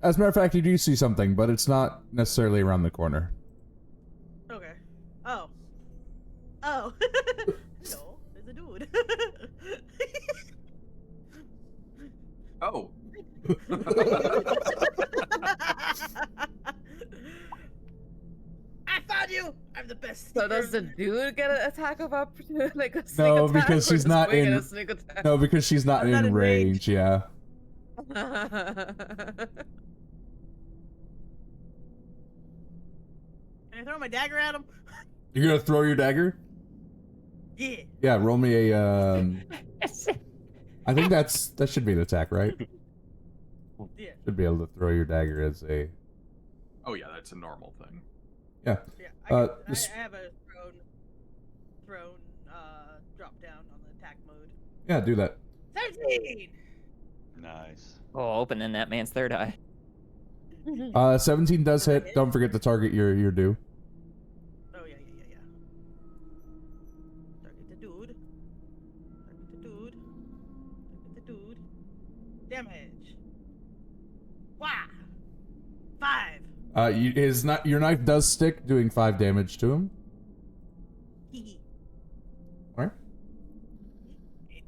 matter of fact, you do see something, but it's not necessarily around the corner. Okay. Oh. Oh. No, there's a dude. Oh. I found you. I'm the best. So does the dude get an attack of opportunity, like a sneak No, attack, because or she's does not Quinn get in- a sneak attack? No, because she's not I'm in not in range. range. Yeah. Can I throw my dagger at him? You're gonna throw your dagger? Yeah. Yeah. Roll me a. I think that should be an attack, right? Yeah. Should be able to throw your dagger as a. Oh yeah, that's a normal thing. Yeah. Uh, I this- have a thrown drop down on the attack mode. Yeah, do that. 17. Nice. Oh, opening that man's third eye. 17 does hit. Don't forget to target your do. Oh yeah. Target the dude. Target the dude. Target the dude. Damage. Wow. 5. Your knife does stick, doing 5 damage to him. Hee. Alright.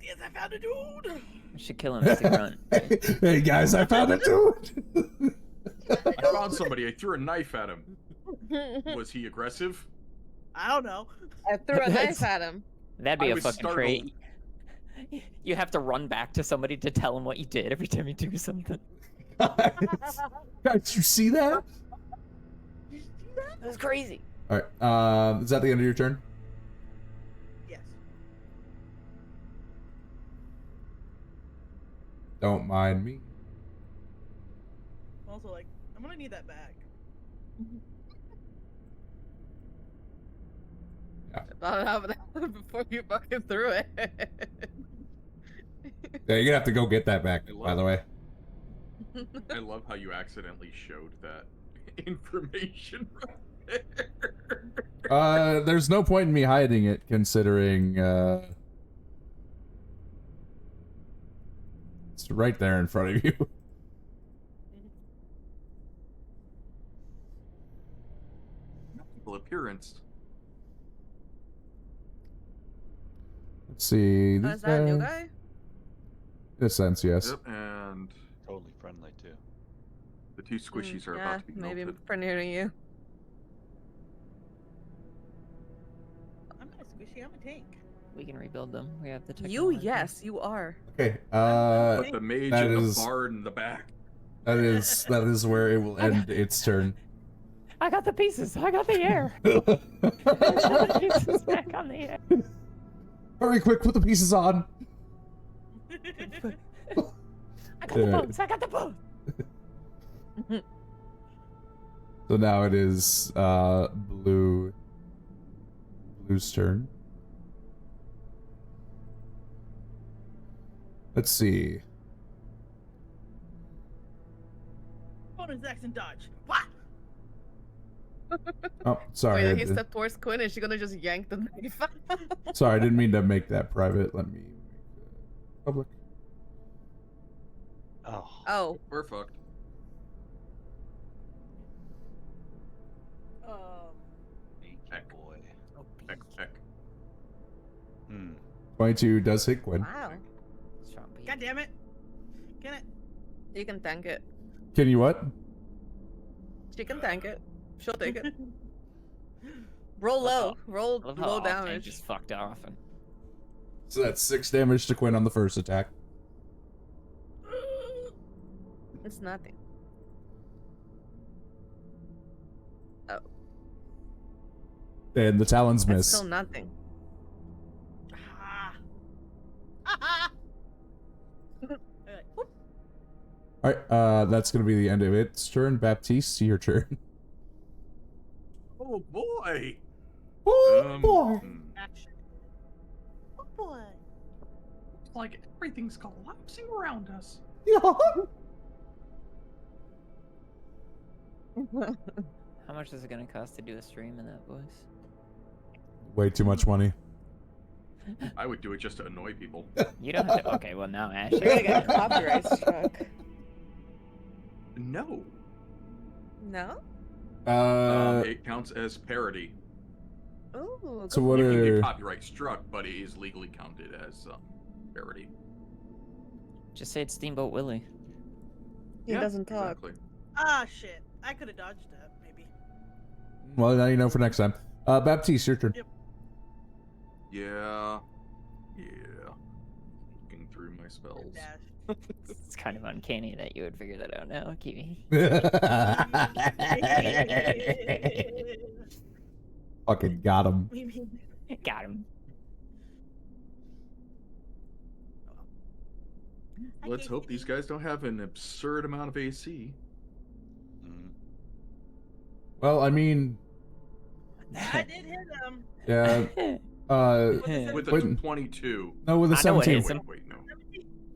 Yes, I found a dude. I should kill him as he runs. Hey guys, I found a dude. I found somebody. I threw a knife at him. Was he aggressive? I don't know. I threw a knife at him. That'd be I a was fucking startled. trait. You have to run back to somebody to tell them what you did every time you do something. Guys, you see that? That was crazy. Alright, is that the end of your turn? Yes. Don't mind me. Also, like, I'm gonna need that back. Thought of that before you fucking threw it. Yeah, you're gonna have to go get that back, I love by the way. I love how you accidentally showed that information right there. There's no point in me hiding it, considering, it's right there in front of you. Multiple appearance. Let's see. Oh, These is that a new guys- guy? In a sense, yes. Yep, and Totally friendly too. the two squishies are Yeah, about to be maybe melted. for near to you. I'm not a squishy, I'm a tank. We can rebuild them. We have the technology. You, yes, you are. Okay, Put the mage that in is- the bard in the back. that is where it will end its turn. I got the pieces. I got the air. I got the pieces back on the air. Hurry, quick, put the pieces on. I got the boats. I got the boats. So now it is Blue's turn. Let's see. Bonus action dodge. What? Oh, sorry. Wait, he stepped towards Quinn, and she's gonna just yank the knife. Sorry, I didn't mean to make that private. Let me make that public. Oh. Oh. We're fucked. Heck boy. Oh, Heck, heck. 22 does hit Quinn. Wow. Strong beat. God damn it. Can it? You can tank it. Can you what? She can tank it. She'll take it. Roll low. Roll I love how low Octane damage. just fucked off. And So that's 6 damage to Quinn on the first attack. It's nothing. And the talons That's miss. still nothing. Ah. Alright, that's gonna be the end of its turn. Baptiste, your turn. Oh boy. Oh boy! Action. Oh boy. Looks like everything's collapsing around us. Yeah. how much is it gonna cost to do a stream in that voice? Way too much money. I would do it just to annoy people. You don't have to. Okay, well now Ash. You're gonna get copyright struck. No. No? It counts as parody. Ooh. So what You can are get copyright struck, but it is legally counted as parody. Just say it's Steamboat Willie. He doesn't talk. Exactly. Ah, shit. I could have dodged that, maybe. well now you know for next time. Baptiste, your turn. Yeah. Looking through my spells. Dash. It's kind of uncanny that you would figure that out now, Kiwi. Fucking got him. Got him. Let's hope these guys don't have an absurd amount of AC. Well, I mean, I did hit him. yeah. With a Wait. 22. No, with a I know it 17. is. Wait, no.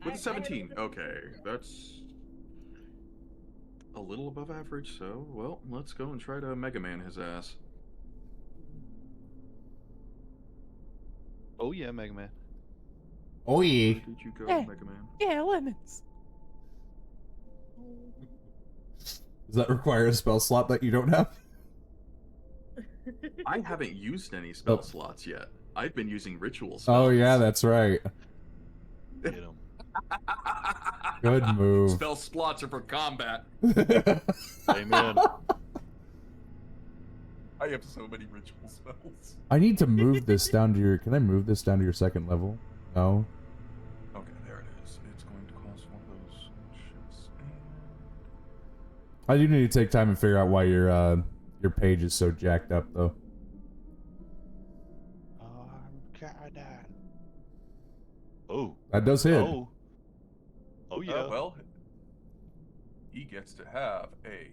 With a 17. Okay, that's a little above average, so, well, let's go and try to Mega Man his ass. Oh yeah, Mega Man. Oh yeah. Where did you go, Yeah. Mega Man? Yeah, lemons. Does that require a spell slot that you don't have? I haven't used any spell slots yet. I've been using ritual spells. Oh yeah, that's right. Get him. Good move. Spell slots are for combat. Amen. I have so many ritual spells. I need to move this down to your. Can I move this down to your second level? No. Okay, there it is. It's going to cost one of those shifts. I do need to take time and figure out why your page is so jacked up though. Oh. That does hit. Oh. Oh yeah. Well, he gets to have a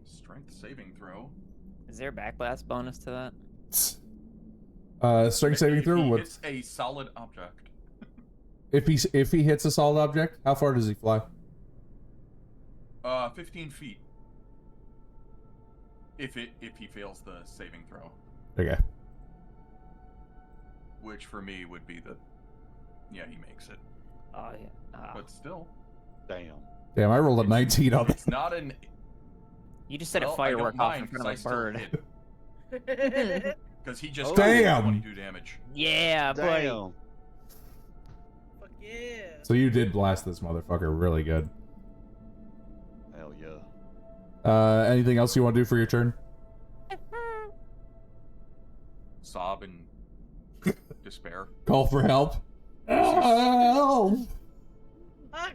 strength saving throw. Is there a backblast bonus to that? Strength saving throw. What? It's a solid object. If he hits a solid object, how far does he fly? 15 feet. If he fails the saving throw, Okay. which for me would be he makes it. Oh yeah. But still, Damn. Damn, I rolled a 19 on it's that. not an. You just set a Well, I don't firework off in mind, front of 'cause a I bird. still hit. Because he just Oh. got Damn. 22 damage. Yeah, boy. Damn. Fuck yeah. So you did blast this motherfucker really good. Hell yeah. Anything else you want to do for your turn? Sob in despair. Call for help. Help!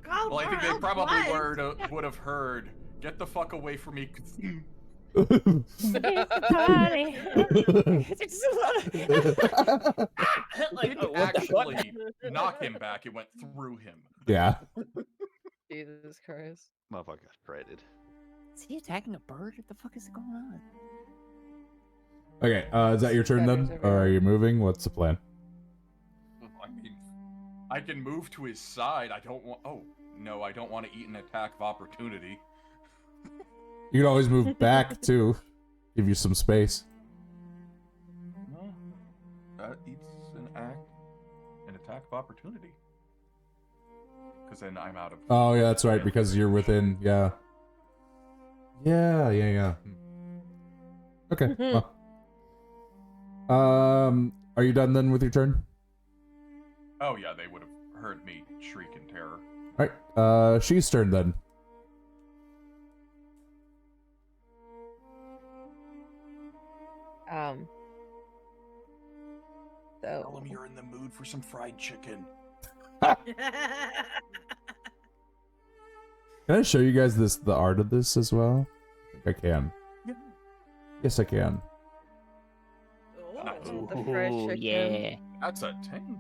Call Well, I for think they help, probably what? would have heard. Get the fuck away from me. Like, Didn't what the fuck? actually knock him back. It went through him. Yeah. Jesus Christ. Motherfucker got shredded. Is he attacking a bird? What the fuck is going on? Okay, is that your turn then? Or are you moving? What's the plan? I mean, I can move to his side. I don't want. Oh no, I don't want to eat an attack of opportunity. You can always move back too. Give you some space. No, that eats an attack of opportunity. Because then I'm out of. Oh yeah, that's right, because you're within, yeah. Yeah. Okay, well. Are you done then with your turn? Oh yeah, they would have heard me shriek in terror. Alright, she's turn then. Tell So him you're in the mood for some fried chicken. Can I show you guys the art of this as well? I think I can. Yeah. Yes, I can. Oh. the fried Ooh, chicken. yeah. That's a Tengu.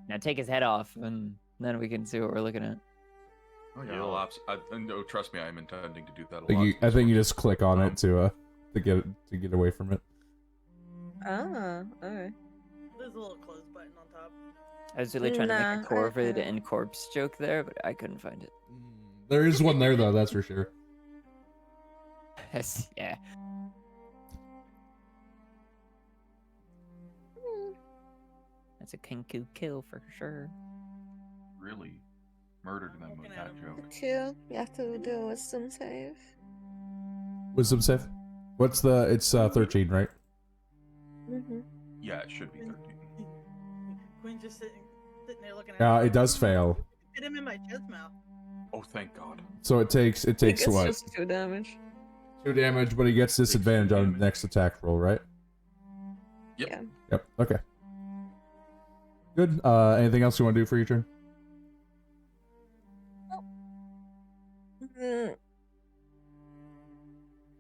Now take his head off, and then we can see what we're looking at. Oh yeah, Yo. no, trust me, I'm intending to do that a I think lot. I think you just click on it to get away from it. Ah, okay. There's a little close button on top. I was really trying to Nah, make a Corvid uh-uh. and corpse joke there, but I couldn't find it. There is one there though, that's for sure. Yes, yeah. That's a Kenku kill for sure. Really murdered them with that joke. Two. You have to do a wisdom save. Wisdom save. What's the? It's 13, right? Mm-hmm. Yeah, it should be 13. Quinn's just sitting there looking at It does fail. Hit him in my chest mouth. Oh, thank God. So it takes It's what? just 2 damage. 2 damage, but he gets disadvantage on damage. next attack roll, right? Yep. Yeah. Yep. Okay. Good. Anything else you want to do for your turn? Mm,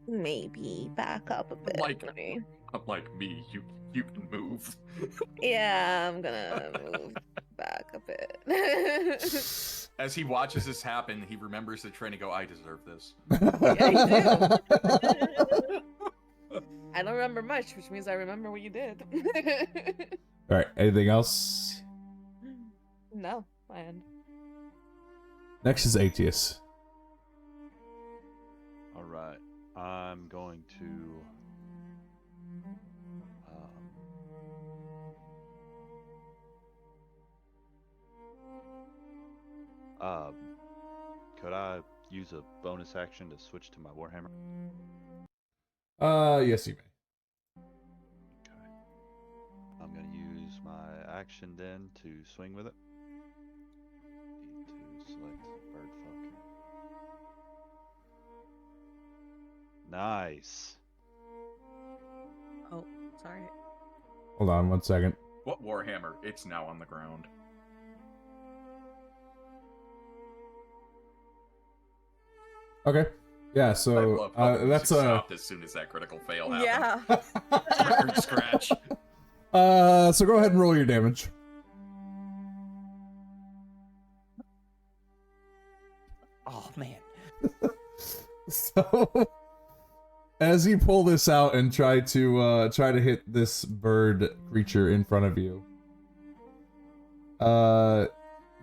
maybe back up a bit. Like- Let me- Unlike me, you can move. Yeah, I'm gonna move back a bit. As he watches this happen, he remembers the train and go, I deserve this. Yeah, I don't remember much, which means I remember what you did. All right. Anything else? No, my end. Next is Aetius. All right, I'm going to. Could I use a bonus action to switch to my Warhammer? Yes, you may. Okay. I'm gonna use my action then to swing with it. Need to select bird fucker. Nice. Oh, sorry. Hold on 1 second. What Warhammer? It's now on the ground. Okay. Yeah. I So love how the music that's stopped as soon as that critical fail happened. Yeah. Record scratch. So go ahead and roll your damage. Oh man. So, as you pull this out and try to hit this bird creature in front of you,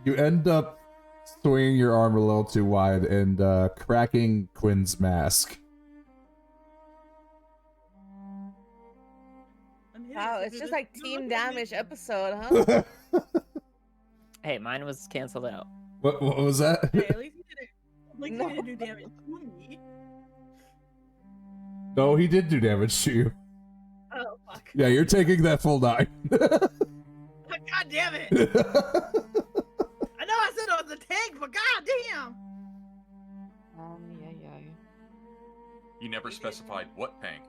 you end up swinging your arm a little too wide and cracking Quinn's mask. Wow, it's just like team damage episode, huh? Hey, mine was canceled out. What was that? Hey, at least you didn't. At least No. you didn't do damage to me. No, he did do damage to you. Oh fuck! Yeah, you're taking that full 9. God damn it! I know I said it was a tank, but god damn! Yeah. You never specified what tank.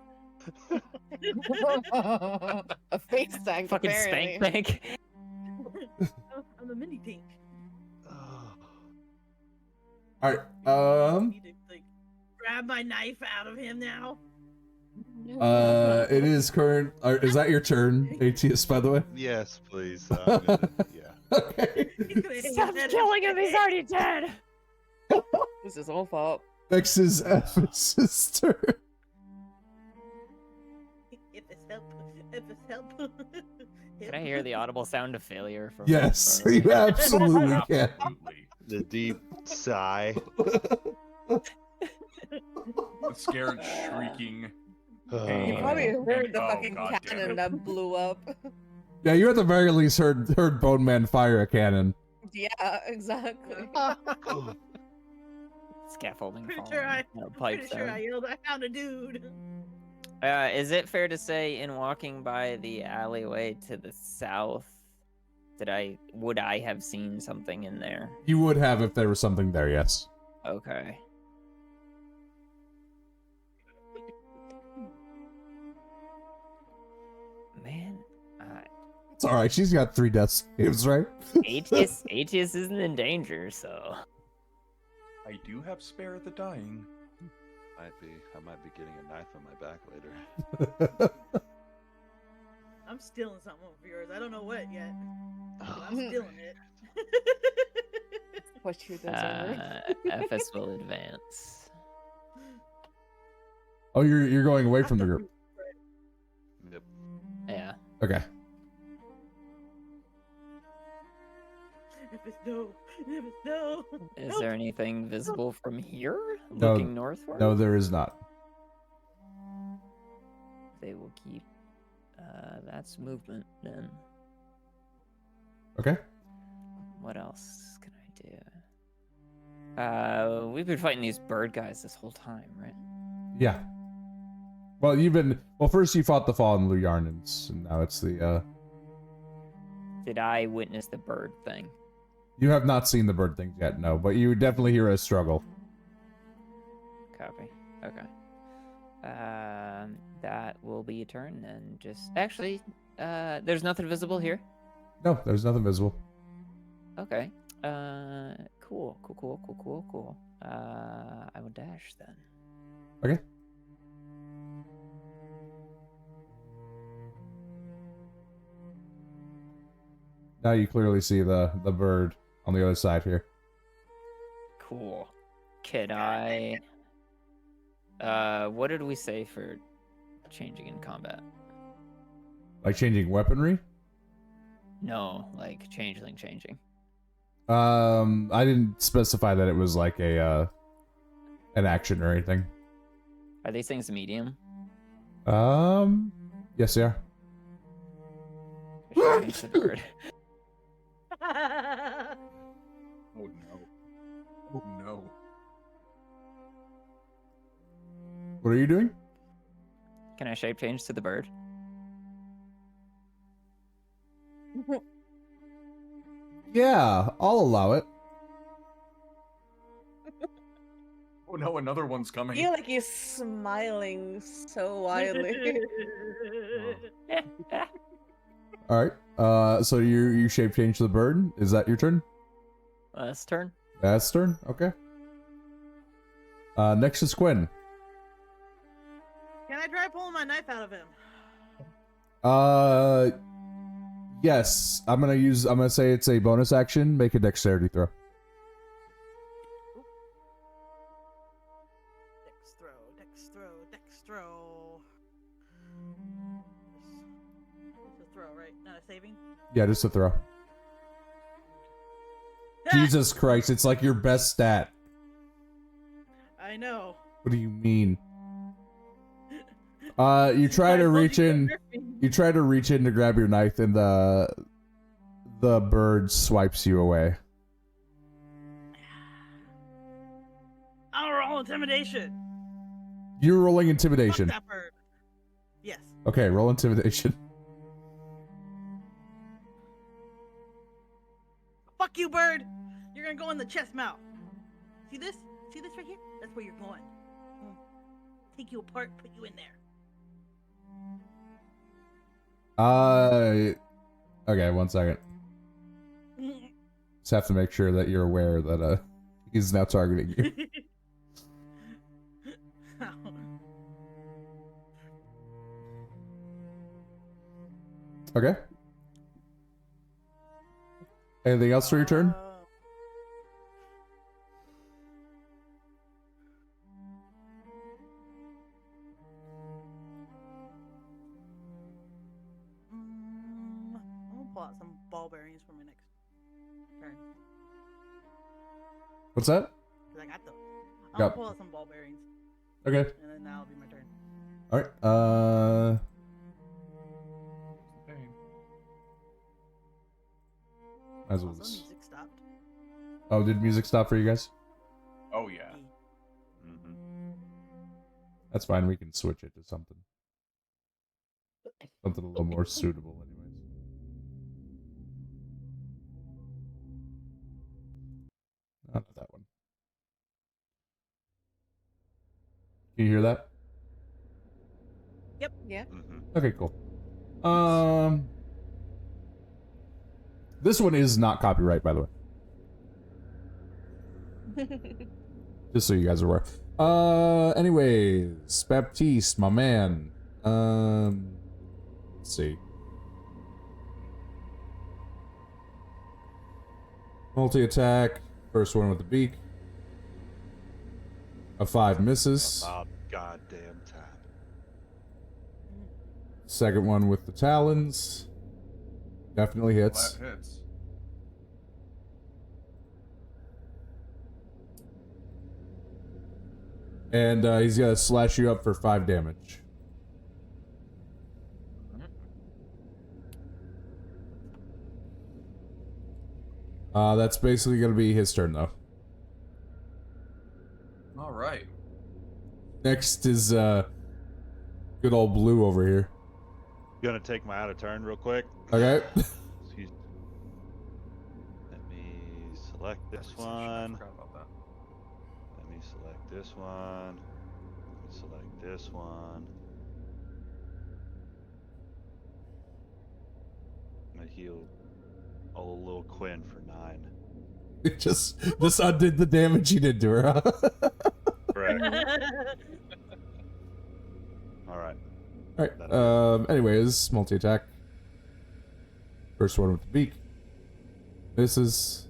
A face tank, Fucking apparently. spank bank. I'm a mini tank. Alright, I need to like grab my knife out of him now. it is current. Is that your turn, Aetius, by the way? Yes, please. Yeah. Okay. He's gonna hit Stop his head killing in him, the he's head. already dead! This is all fault. Next is Ephes' turn. If it's help, Can I hear the audible sound of failure from? Yes, from- you absolutely can. Absolutely. The deep sigh. The scared shrieking. Pain. You probably And- heard the oh, fucking God damn cannon it. that blew up. Yeah, you at the very least heard Bone Man fire a cannon. Yeah, exactly. Scaffolding Pretty falling. sure I- Pipes Pretty sure out. I yelled, I found a dude. Is it fair to say, in walking by the alleyway to the south, would I have seen something in there? You would have if there was something there, yes. Okay. Man, It's all right. She's got 3 death saves, right? ATS isn't in danger, so. I do have spare the dying. I might be getting a knife on my back later. I'm stealing something of yours. I don't know what yet. But Oh, I'm stealing it. What you deserve. FS will advance. Oh, you're going away from the group. Yep. Yeah. Okay. If it's no. If it's no. Is Nope. there anything visible from here? No, Looking northward? No, there is not. They will keep. That's movement then. Okay. What else can I do? We've been fighting these bird guys this whole time, right? Yeah. Well, first you fought the fallen Luyarnans, and now it's the, Did I witness the bird thing? You have not seen the bird things yet, no, but you definitely hear a struggle. Copy. Okay. That will be a turn, and actually, there's nothing visible here. No, there's nothing visible. Okay. Cool. I will dash then. Okay. Now you clearly see the bird on the other side here. Cool. Could I? What did we say for changing in combat? Like changing weaponry? No, like changeling changing. I didn't specify that it was like an action or anything. Are these things medium? Yes, they are. I should change the bird. Oh no. Oh no. What are you doing? Can I shape change to the bird? Yeah, I'll allow it. Oh no, another one's I coming. feel like he's smiling so widely. All right. So you shape change the bird. Is that your turn? Last turn. That's turn. Okay. Next is Quinn. Can I try pulling my knife out of him? Yes. I'm gonna say it's a bonus action. Make a dexterity throw. Dex throw. It's a throw, right? Not a saving? Yeah, just a throw. Jesus Christ, it's like your best stat. I know. What do you mean? You try to reach in. You try to reach in to grab your knife, and the bird swipes you away. I'll roll intimidation. You're rolling intimidation. Fuck that bird. Yes. Okay, roll intimidation. Fuck you, bird. You're gonna go in the chest mouth. See this? See this right here? That's where you're going. Take you apart, put you in there. Okay, 1 second. Just have to make sure that you're aware that he's now targeting you. Okay. Anything else for your turn? pull out some ball bearings for my next turn. What's that? 'Cause I got them. Yep. I'll pull out some ball bearings, Okay. and then that'll be my turn. All right. Hey. As Also, was. music stopped. Oh, did music stop for you guys? Oh yeah. Mm-hmm. That's fine. We can switch it to something a little more suitable, anyways. Oh, not that one. Can you hear that? Yeah. Mm-hmm. Okay, cool. This one is not copyright, by the way. Just so you guys are aware. Anyways, Baptiste, my man. Let's see. Multi-attack. First one with the beak. A 5 misses. About goddamn time. Second one with the talons. Definitely hits. That hits. And he's gonna slash you up for 5 damage. That's basically gonna be his turn, though. All right. Next is good old Blue over here. Gonna take my out of turn real quick. Okay. Excuse. Let me select this Shit, I one. forgot about that. Let me select this one. Let me select this one. I'm gonna heal old little Quinn for 9. It just undid the damage he did to her. Huh? Correct. All right. Alright. Anyways, multi-attack. First one with the beak. Misses.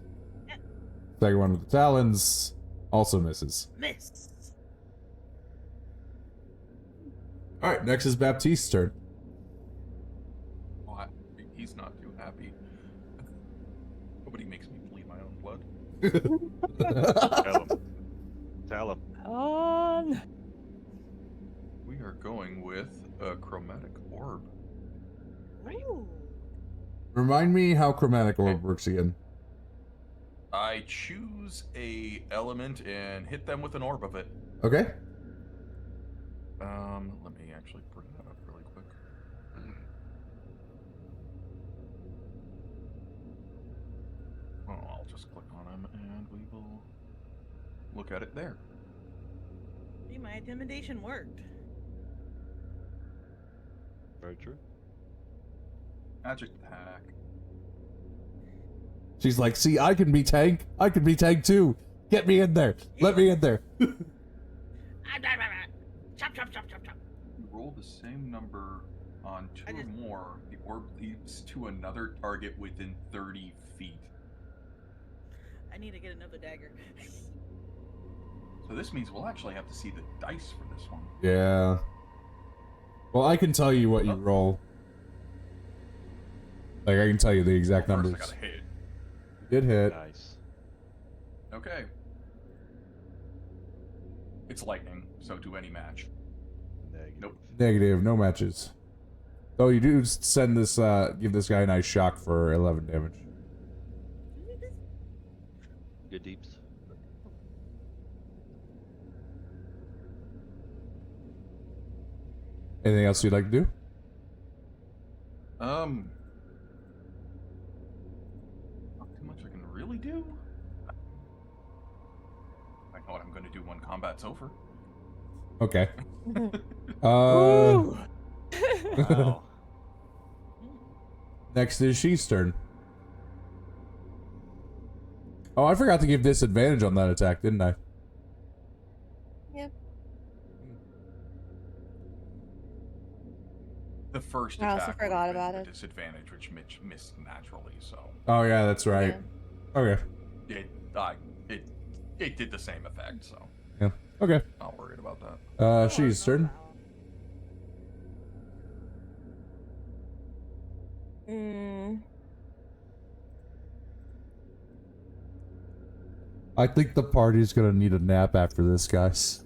Second one with the talons. Also misses. Miss. Alright, next is Baptiste's turn. Oh, he's not too happy. Nobody makes me bleed my own blood. Tell him. Tell him. We are going with a chromatic orb. Ooh. Remind me how chromatic orb works again. I choose a element and hit them with an orb of it. Okay. Let me actually bring that up really quick. Oh, I'll just click on him and we will look at it there. See, my intimidation worked. Very true. Magic attack. She's like, see, I can be tank. I can be tank too. Get me in there. Let me in there. Chop, chop, chop, chop, chop. You roll the same number on 2 I or just- more. The orb leads to another target within 30 feet. I need to get another dagger. So this means we'll actually have to see the dice for this one. Yeah. Well, I can tell you what you roll. Like, I can tell you the exact Well, numbers. first I gotta hit. You did hit. Nice. Okay. It's lightning, so do any match. Negative. Nope. Negative, no matches. Oh, you do send this, give this guy a nice shock for 11 damage. Good deeps. Anything else you'd like to do? Not too much I can really do. I know what I'm gonna do when combat's over. Okay. Ooh. Wow. Next is she's turn. Oh, I forgot to give disadvantage on that attack, didn't I? The first I also attack forgot would've been about the it. disadvantage, which Mitch missed naturally. So Oh yeah, that's right. Okay. it did the same effect. So Yeah. Okay. not worried about that. She's turn. I think the party's gonna need a nap after this, guys.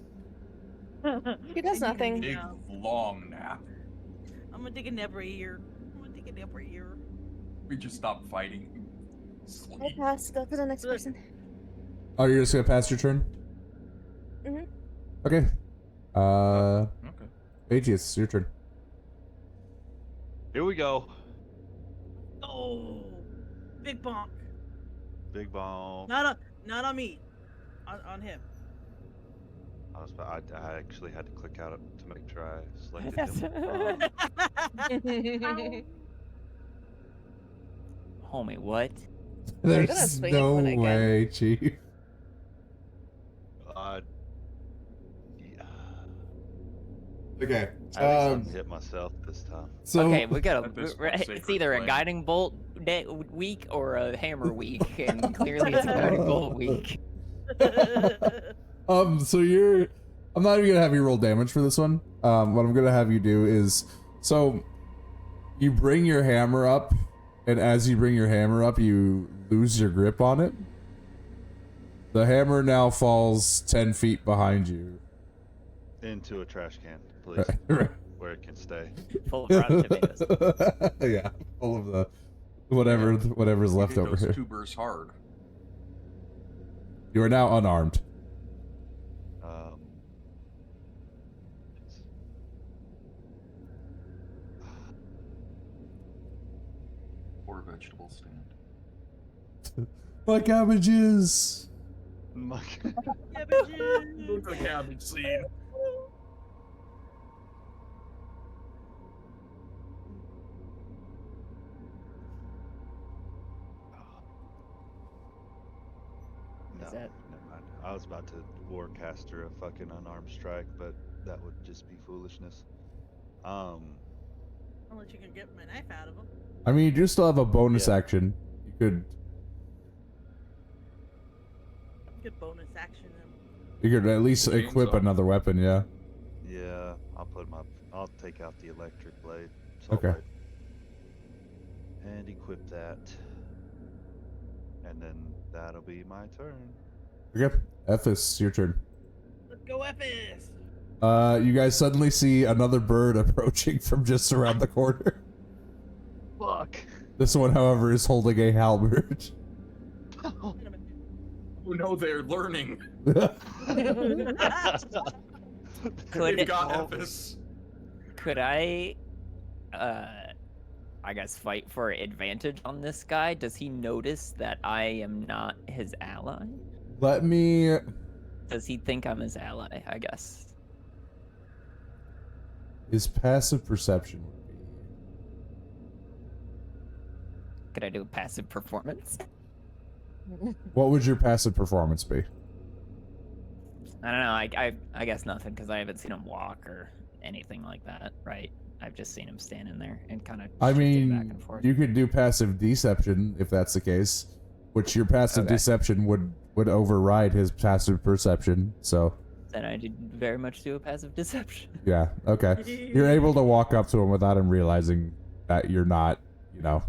He does nothing. Big long nap. I'm gonna take a nap right here. I'm gonna take a nap right here. We just stop fighting. I Sleep. pass. Go to the next person. Oh, you're just gonna pass your turn? Mhm. Okay. Okay. Paige, it's your turn. Here we go. Oh, big bonk. Big bomb. Not on me. On him. I actually had to click out to make sure I selected him. Homie, what? You're gonna There's swing it no when I can. way, Chief. Yeah. Okay. I think I hit myself this time. So Okay, we got At this a. It's sacred either a flame. guiding bolt week or a hammer week, and clearly it's a guiding bolt week. so you're. I'm not even gonna have you roll damage for this one. What I'm gonna have you do is, so you bring your hammer up, and as you bring your hammer up, you lose your grip on it. The hammer now falls 10 feet behind you. Into a trash can, please, Right. where it can stay. Full of rotten tomatoes. Yeah, all of the whatever's You left hit over those here. tubers hard. You are now unarmed. It's- Poor vegetable stand. My cabbages. My- Cabbages. Look at the cabbage scene. No, Is that- never mind. I was about to warcaster a fucking unarmed strike, but that would just be foolishness. Unless you can get my knife out of him. I mean, you do still have a bonus Yeah. action. You could Good bonus action him. at least equip Chainsaw. another weapon. Yeah. yeah, I'll take out the electric blade. Okay. Blade, and equip that. And then that'll be my turn. Okay. Ethis, your turn. Let's go, Epis. You guys suddenly see another bird approaching from just around the corner. Fuck. This one, however, is holding a halberd. Oh no, they're learning. Could They've got Epis. Could I guess fight for advantage on this guy? Does he notice that I am not his ally? Let me. Does he think I'm his ally? I guess. His passive perception would be. Could I do a passive performance? What would your passive performance be? I don't know. I guess nothing because I haven't seen him walk or anything like that. Right? I've just seen him standing there and kind of. I back mean, and forth. you could do passive deception if that's the case, which your passive Okay. deception would override his passive perception. So Then I did very much do a passive deception. yeah, okay. You're able to walk up to him without him realizing that you're not, you know.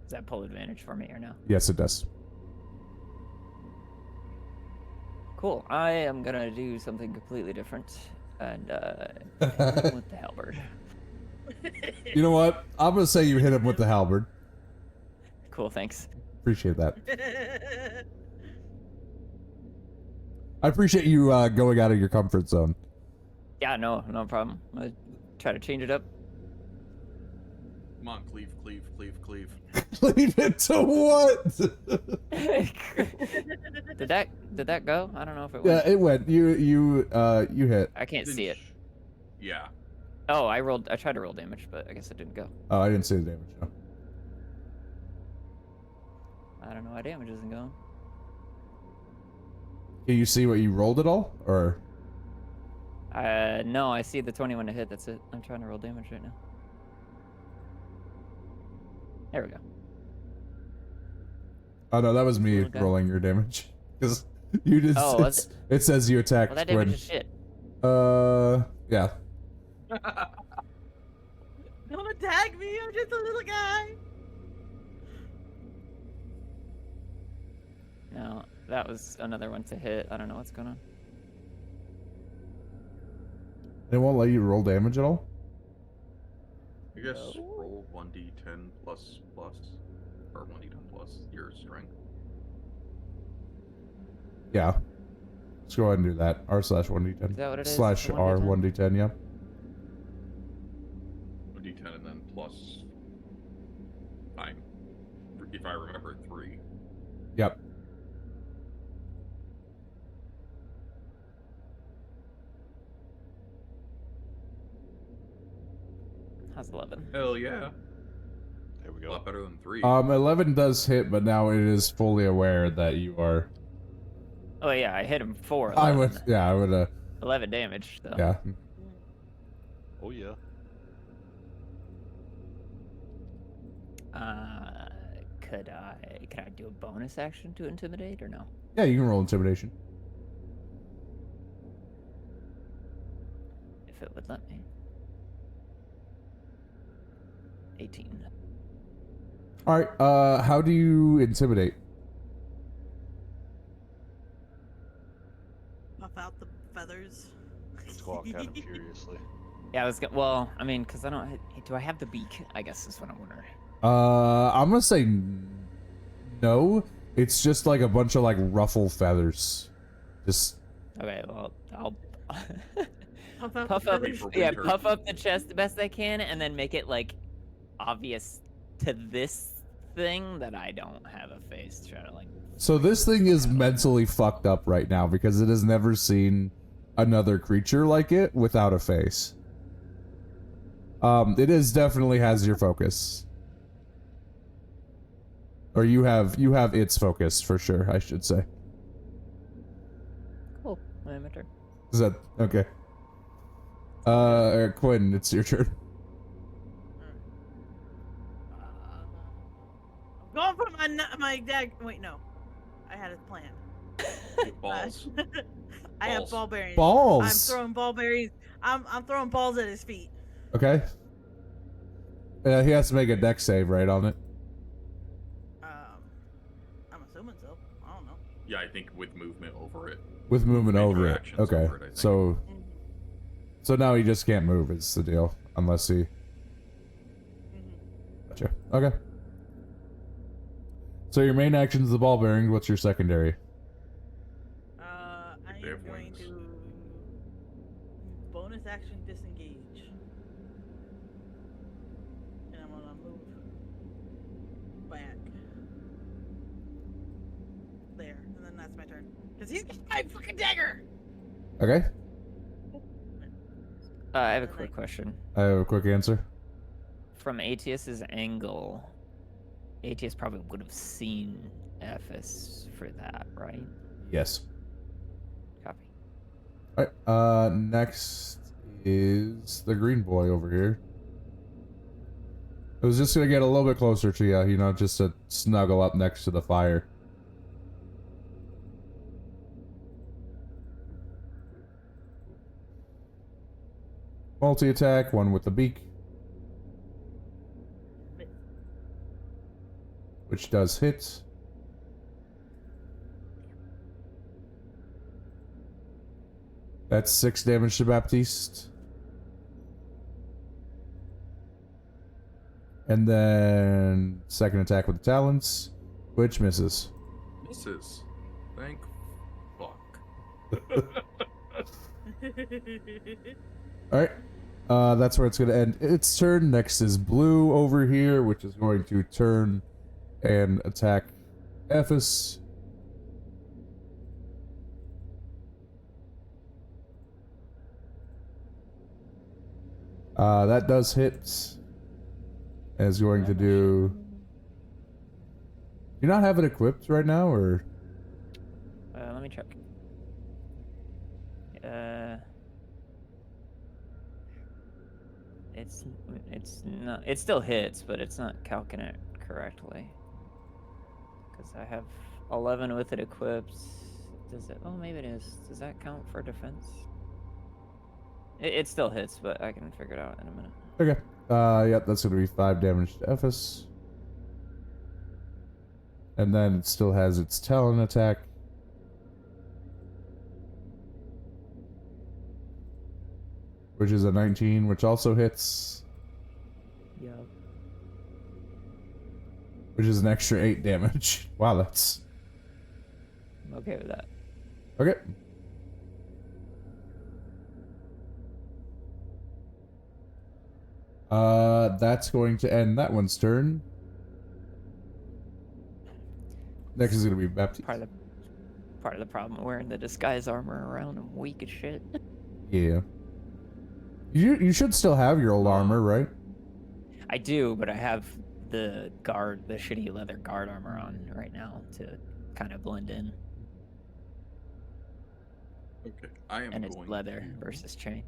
Does that pull advantage for me or no? Yes, it does. Cool. I am gonna do something completely different and hit him with the halberd. You know what? I'm gonna say you hit him with the halberd. Cool. Thanks. Appreciate that. I appreciate you going out of your comfort zone. Yeah. No problem. I try to change it up. Come on, cleave. Leave it to what? Did that go? I don't know if it Yeah, went. it went. You hit. I can't see it. Yeah. Oh, I tried to roll damage, but I guess it didn't go. Oh, I didn't see the damage. No. I don't know why damage isn't going. Can you see what you rolled at all, or? No, I see the 21 to hit. That's it. I'm trying to roll damage right now. There we go. Oh no, that was me Okay. rolling your damage. Because you did. Oh, was it says you attacked Well, that damage when. is shit. Yeah. Don't attack me. I'm just a little guy. No, that was another one to hit. I don't know what's going on. They won't let you roll damage at all? I guess No. roll 1d10 plus plus, or 1d10 plus your strength. Yeah. Let's go ahead and do that. R/1d10. Is that what it is? Slash It's a R 1d10? 1d10, yeah. 1d10 and then plus 9. If I remember, 3. Yep. How's 11? Hell yeah. There we A go. lot better than 3. 11 does hit, but now it is fully aware that you are. Oh yeah, I hit him for I 11. would, yeah, I would, 11 damage, though. yeah. Oh yeah. Could I do a bonus action to intimidate or no? Yeah, you can roll intimidation. If it would let me. 18. Alright, how do you intimidate? Puff out the feathers. Squawk at him furiously. Yeah, I was gonna. Well, I mean, because I don't. Do I have the beak? I guess is what I'm wondering. I'm gonna say no. It's just like a bunch of like ruffle feathers. Just Okay, well, I'll Puff out puff the up. feathers. Yeah, winter. puff up the chest the best I can, and then make it like obvious to this thing that I don't have a face. Try to like. so this thing is mentally fucked up right now because it has never seen another creature like it without a face. It is definitely has your focus. Or you have its focus for sure, I should say. Cool. My turn. Is that okay? Quinn, it's your turn. I'm going for my dag. Wait, no. I had a plan. Balls. I have Balls. ball bearings. Balls. I'm throwing ball berries. I'm throwing balls at his feet. Okay. He has to make a dex save, right, on it. I'm assuming so. I don't know. Yeah, I think with movement over it. With movement Make over your it. actions Okay. over it, I think. So now he just can't move, is the deal. Unless he... Gotcha. Okay. So your main action is the ball bearing. What's your secondary? I They have am going wings. to bonus action disengage. And I'm gonna move back. There. And then that's my turn. Because he's got my fucking dagger! Okay. I have a quick question. I have a quick answer. From ATS's angle, ATS probably would have seen Ephes for that, right? Yes. Copy. Alright, next is the green boy over here. I was just gonna get a little bit closer to you, just to snuggle up next to the fire. Multi-attack, one with the beak. Which does hit. That's 6 damage to Baptiste. And then second attack with the talons, which misses. Misses. Thank fuck. Alright. That's where it's going to end its turn. Next is blue over here, which is going to turn and attack Ephes. That does hit. And is going to do... You not have it equipped right now, or... Let me check. It's not. It still hits, but it's not calculating it correctly. Because I have 11 with it equipped. Does it? Oh, maybe it is. Does that count for defense? It still hits, but I can figure it out in a minute. Okay. Yep, that's going to be 5 damage to Ephes. And then it still has its talon attack. which is a 19, which also hits, Yup. which is an extra 8 damage. Wow, that's I'm okay with that. okay. That's going to end that one's turn. Next is gonna be Baptiste. Part of the problem wearing the disguise armor around. I'm weak as shit. Yeah. You should still have your old armor, right? I do, but I have the shitty leather guard armor on right now to kind of blend in. Okay, I am And it's going leather to versus chain.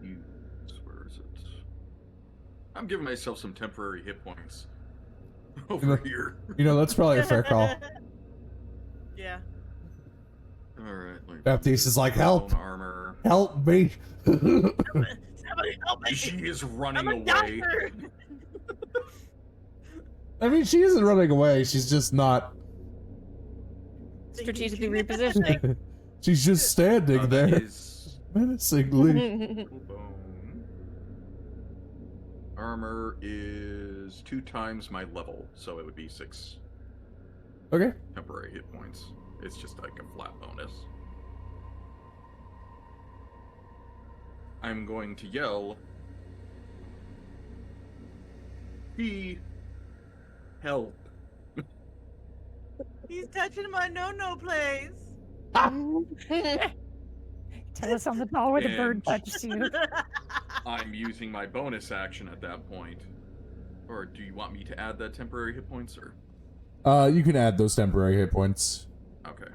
use, where is it? I'm giving myself some temporary hit points over here. You know, that's probably a fair call. Yeah. All right. Like, Baptiste is like, help! bone armor. Help me! Somebody help me! She is I'm running a away. doctor! I mean, she isn't running away. She's just not. Strategically repositioning. She's just standing That there is menacingly. bone. Armor is 2 times my level, so it would be 6 Okay. temporary hit points. It's just like a flat bonus. I'm going to yell, "Be help!" He's touching my no-no place. Tell us on the ball where the bird And- touched you. I'm using my bonus action at that point. Or do you want me to add that temporary hit points, or? You can add those temporary hit points. Okay.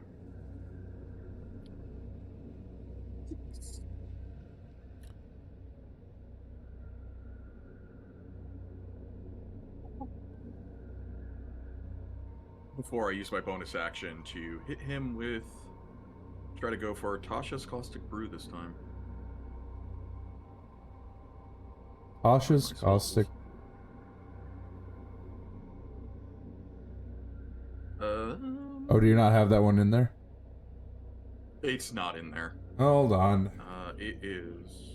Before I use my bonus action to hit him with... Try to go for Tasha's Caustic Brew this time. Cautious, caustic. Oh, do you not have that one in there? It's not in there. Hold on. It is...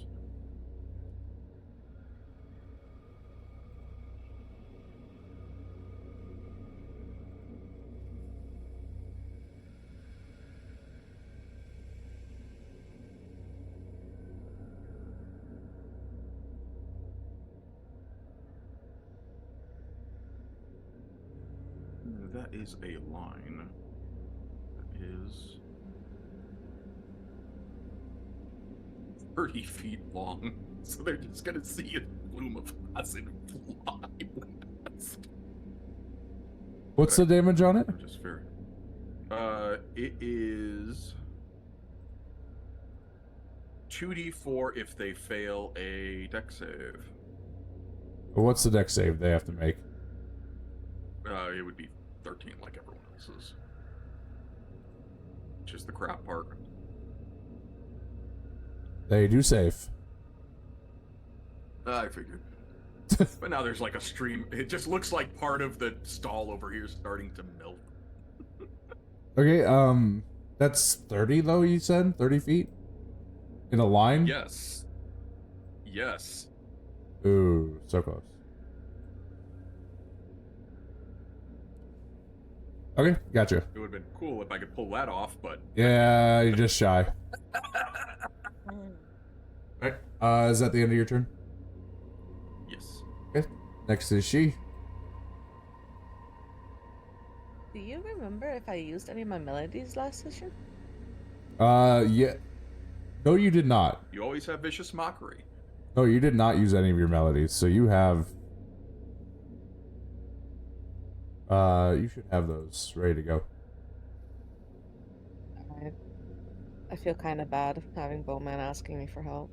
That is a line. That is 30 feet long. So they're just gonna see a plume of acid fly. What's the damage on it? Just fair. It is 2d4 if they fail a dex save. What's the dex save they have to make? It would be 13 like everyone else's. Which is the crap part. They do save. I figured. But now there's like a stream. It just looks like part of the stall over here is starting to melt. Okay, that's 30 though, you said? 30 feet? In a line? Yes. Yes. Ooh, so close. Okay, gotcha. It would have been cool if I could pull that off, but... Yeah, you're just shy. Alright, is that the end of your turn? Yes. Okay, next is she. Do you remember if I used any of my melodies last session? Yeah. No, you did not. You always have Vicious Mockery. No, you did not use any of your melodies, so you have... you should have those ready to go. I feel kind of bad having Bowman asking me for help.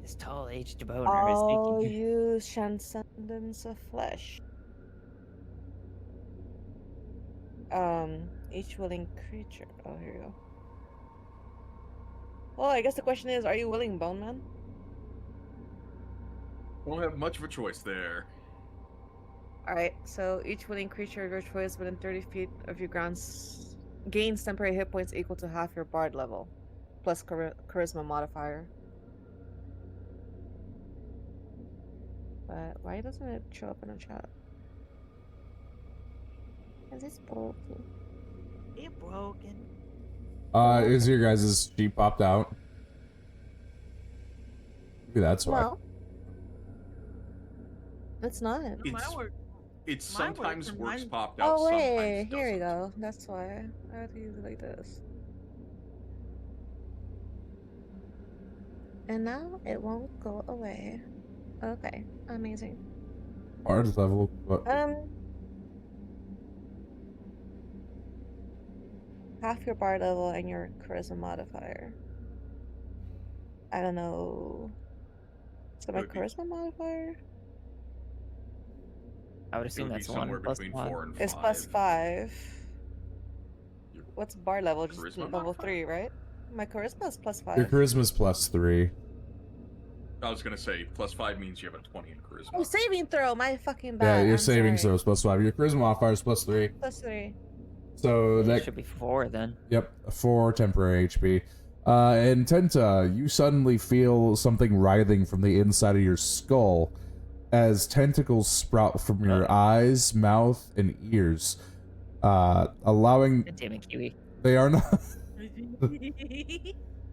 This tall aged boner is I'll thinking. use Transcendence of Flesh. Each willing creature. Oh, here you go. Well, I guess the question is, are you willing, Bone Man? Won't have much of a choice there. Alright, so each willing creature of your choice within 30 feet of you gains temporary hit points equal to half your bard level, plus charisma modifier. But why doesn't it show up in the chat? Is this broken? It broken. Is your guys' sheep popped out? Maybe that's why. No. It's not. No, mine It's work. it's Mine works sometimes and works mine- popped out, Oh wait, sometimes here we doesn't. go. That's why. I have to use it like this. And now it won't go away. Okay, amazing. Bard level. What? Half your bard level and your charisma modifier. I don't know. So my It would be- charisma modifier I would It assume would be that's one somewhere plus between one. 4 and 5. is +5. Your What's bard level? Just charisma level modifier? 3, right? My charisma is +5. Your charisma's +3. I was gonna say +5 means you have a 20 in charisma. Oh, saving throw! My fucking Yeah, bad. your I'm saving sorry. throw is +5. Your charisma modifier is +3. +3. So It that should be 4 then. Yep, 4 temporary HP. And Tenta, you suddenly feel something writhing from the inside of your skull as tentacles sprout from your eyes, mouth, and ears, allowing. God damn it, Kiwi. They are not.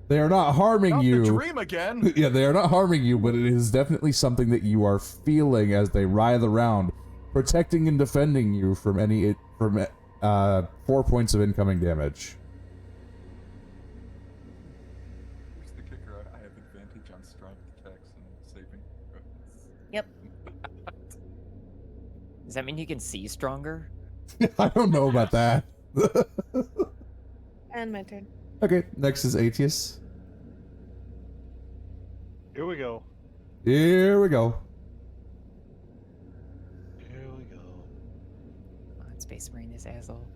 They are not harming Not you. the dream again. Yeah, they are not harming you, but it is definitely something that you are feeling as they writhe around, protecting and defending you from 4 points of incoming damage. Here's the kicker: I have advantage on strength checks and saving. Yep. Does that mean you can see stronger? I don't know about that. And my turn. Okay, next is Atius. Here we go. Here we go. Here we go. Come on, Space Marine, this asshole.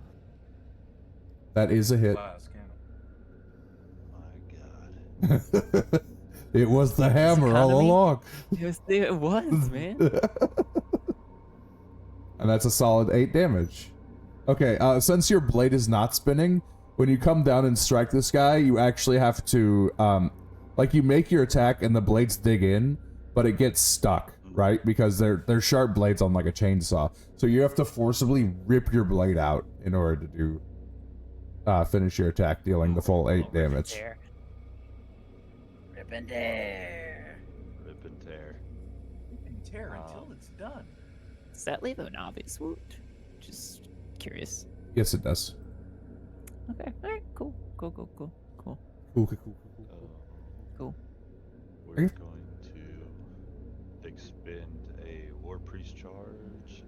That is a hit. Last cannon. My God. It was the hammer all economy? along. It was, man. And that's a solid 8 damage. Okay, since your blade is not spinning, when you come down and strike this guy, you actually have to, like, you make your attack and the blades dig in, but it gets stuck, right? Because they're sharp blades on, like, a chainsaw. So you have to forcibly rip your blade out in order to do, finish your attack, dealing the full 8 damage. Rip and tear. Rip and tear. And tear until it's done. Does that leave an obvious wound? Just curious. Yes, it does. Okay, alright, cool. Cool. Cool. Cool. We're going to expend a War Priest charge.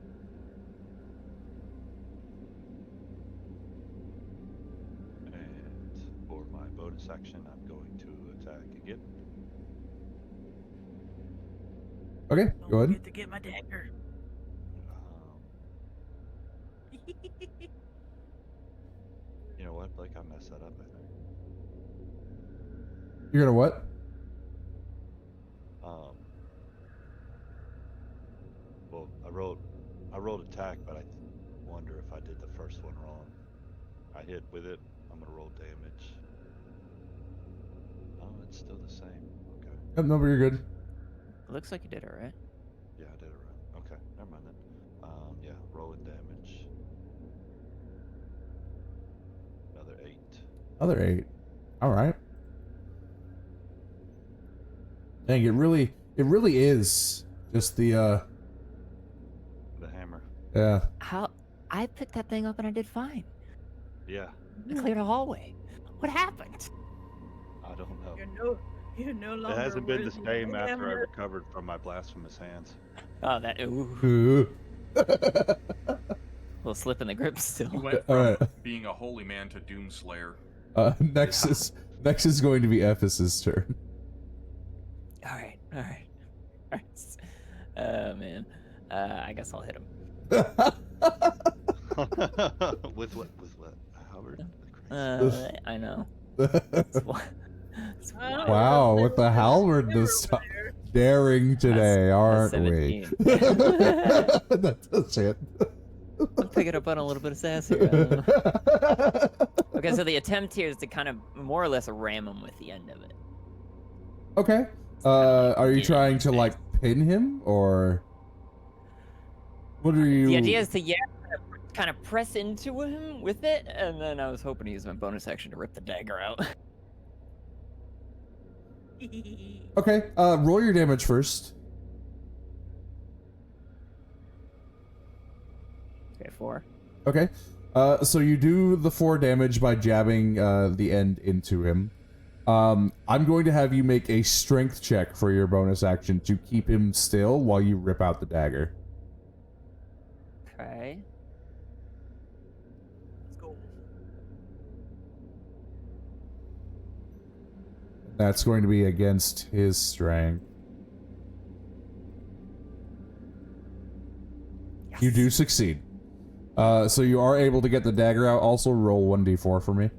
And for my bonus action, I'm going to attack again. Okay, go ahead. Get to get my dagger. You know what, Blake? I messed that up, I think. You're gonna what? Well, I rolled attack, but I wonder if I did the first one wrong. I hit with it. I'm gonna roll damage. Oh, it's still the same. Okay. Yep, no, but you're good. It looks like you did alright. Yeah, I did it right. Okay, never mind then. Yeah, rolling damage. Another 8. Other 8. Alright. Dang, it really is just the hammer. yeah. How? I picked that thing up and I did fine. Yeah, I cleared a hallway. What happened? I don't know. You're no longer. It hasn't been the worthy of same the after I hammer. recovered from my blasphemous hands. Oh, that ooh, little slip in the grip You still. went All from right. being a holy man to Doomslayer. Next is going to be Ephis's turn. All right. Man, I guess I'll hit him. With what? Howard? I know. It's why- Oh, Wow, there with the was a halberd hammer this over time. there. daring today, aren't we? 17. That's it. I'm picking up on a little bit of sass here. I don't know. Okay, so the attempt here is to kind of more or less ram him with the end of it. Okay. Are you trying to like pin him or what are you? The idea is to kind of press into him with it, and then I was hoping to use my bonus action to rip the dagger out. Okay. Roll your damage first. Okay, 4. Okay. So you do the 4 damage by jabbing the end into him. I'm going to have you make a strength check for your bonus action to keep him still while you rip out the dagger. Okay. Let's go. That's going to be against his strength. Yes. You do succeed. So you are able to get the dagger out. Also roll 1d4 for me.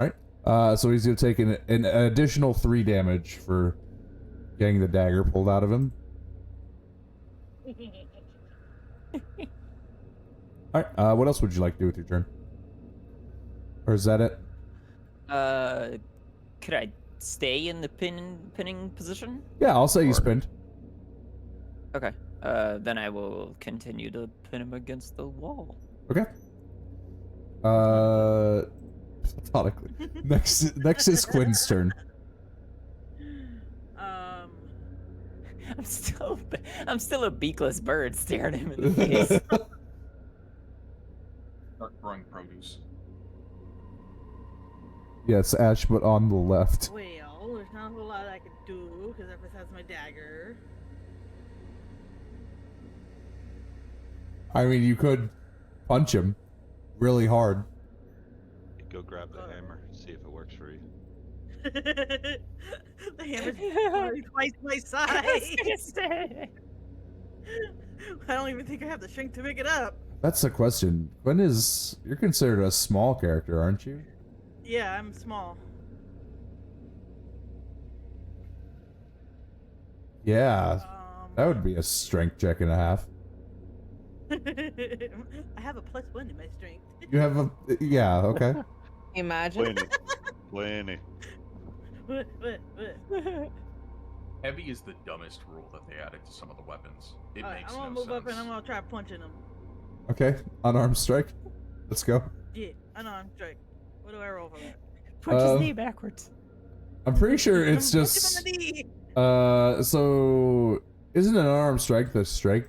Alright. So he's going to take an additional 3 damage for getting the dagger pulled out of him. Alright, what else would you like to do with your turn? Or is that it? Could I stay in the pinning position? Yeah, I'll say he's Or- pinned. Okay. Then I will continue to pin him against the wall. Okay. Methodically. Next is Quinn's turn. I'm still a beakless bird staring him in the face. Start growing produce. Yes, Ash, but on the left. Well, there's not a whole lot I could do because Ephraim has my dagger. I mean, you could punch him really hard. Go grab the hammer, see if it works for you. The hammer's literally twice my size. I don't even think I have the strength to pick it up. That's the question. Quinn you're considered a small character, aren't you? Yeah, I'm small. Yeah, that would be a strength check and a half. I have a +1 in my strength. You have a, yeah, okay. Imagine. Plenty. What? Heavy is the dumbest rule that they added to some of the weapons. It Alright, makes I'm gonna no move sense. up and I'm gonna try punching him. Okay, unarmed strike. Let's go. Yeah, unarmed strike. What do I roll for that? Punch his knee backwards. I'm pretty sure it's I'm punching just, him in the knee. so, isn't an unarmed strike the strike?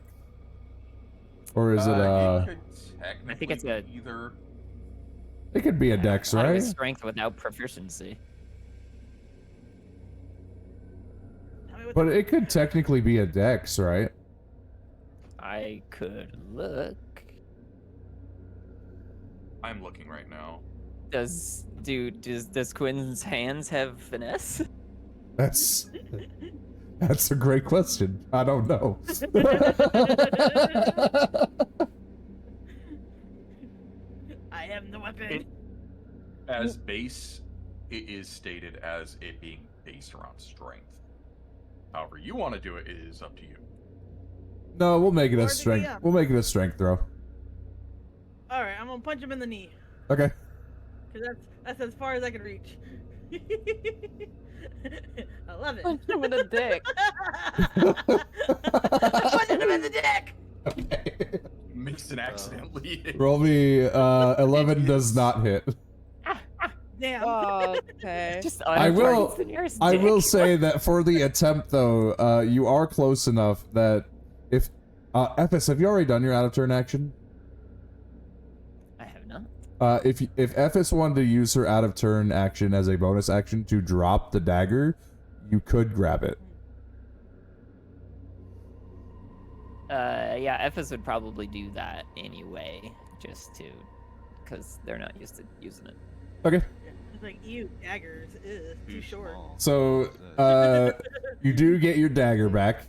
Or is it, could I think it's a- either. it could be a dex, I thought it right? was strength without proficiency. Tell me what But the- it could technically be a dex, right? I could look. I'm looking right now. Does Quinn's hands have finesse? That's a great question. I don't know. I am the weapon. As base, it is stated as it being based around strength. However you want to do it is up to you. No, we'll make it a Or the strength. DM. We'll make it a strength throw. Alright, I'm gonna punch him in the knee. Okay. Because that's as far as I can reach. 11. Punch him in the dick. I'm punching him in the dick! Okay. Mason accidentally. Roll me. 11 does not hit. Damn. Okay. Just I will. the nearest I will dick. say that for the attempt, though, you are close enough that if Ephes, have you already done your out of turn action? I have not. If Ephes wanted to use her out of turn action as a bonus action to drop the dagger, you could grab it. Yeah, Ephes would probably do that anyway, just to, because they're not used to using it. Okay. It's like, ew, daggers. Ugh, too short. So, you do get your dagger back,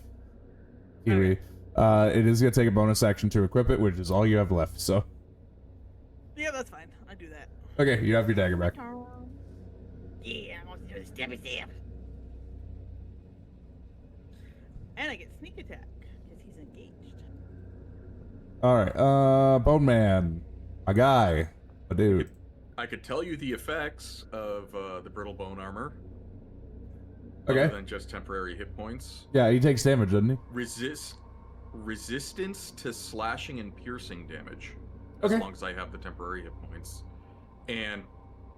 Kiwi. It is going to take a bonus action to equip it, which is all you have left, so. Yeah, that's fine. I do that. Okay, you have your dagger back. Yeah, I'm gonna do the stabby stab. And I get sneak attack because he's engaged. All right, Bone Man, a guy, a dude. I could tell you the effects of the brittle bone armor. Okay. Other than just temporary hit points. Yeah, he takes damage, doesn't he? Resistance to slashing and piercing damage. Okay. As long as I have the temporary hit points. And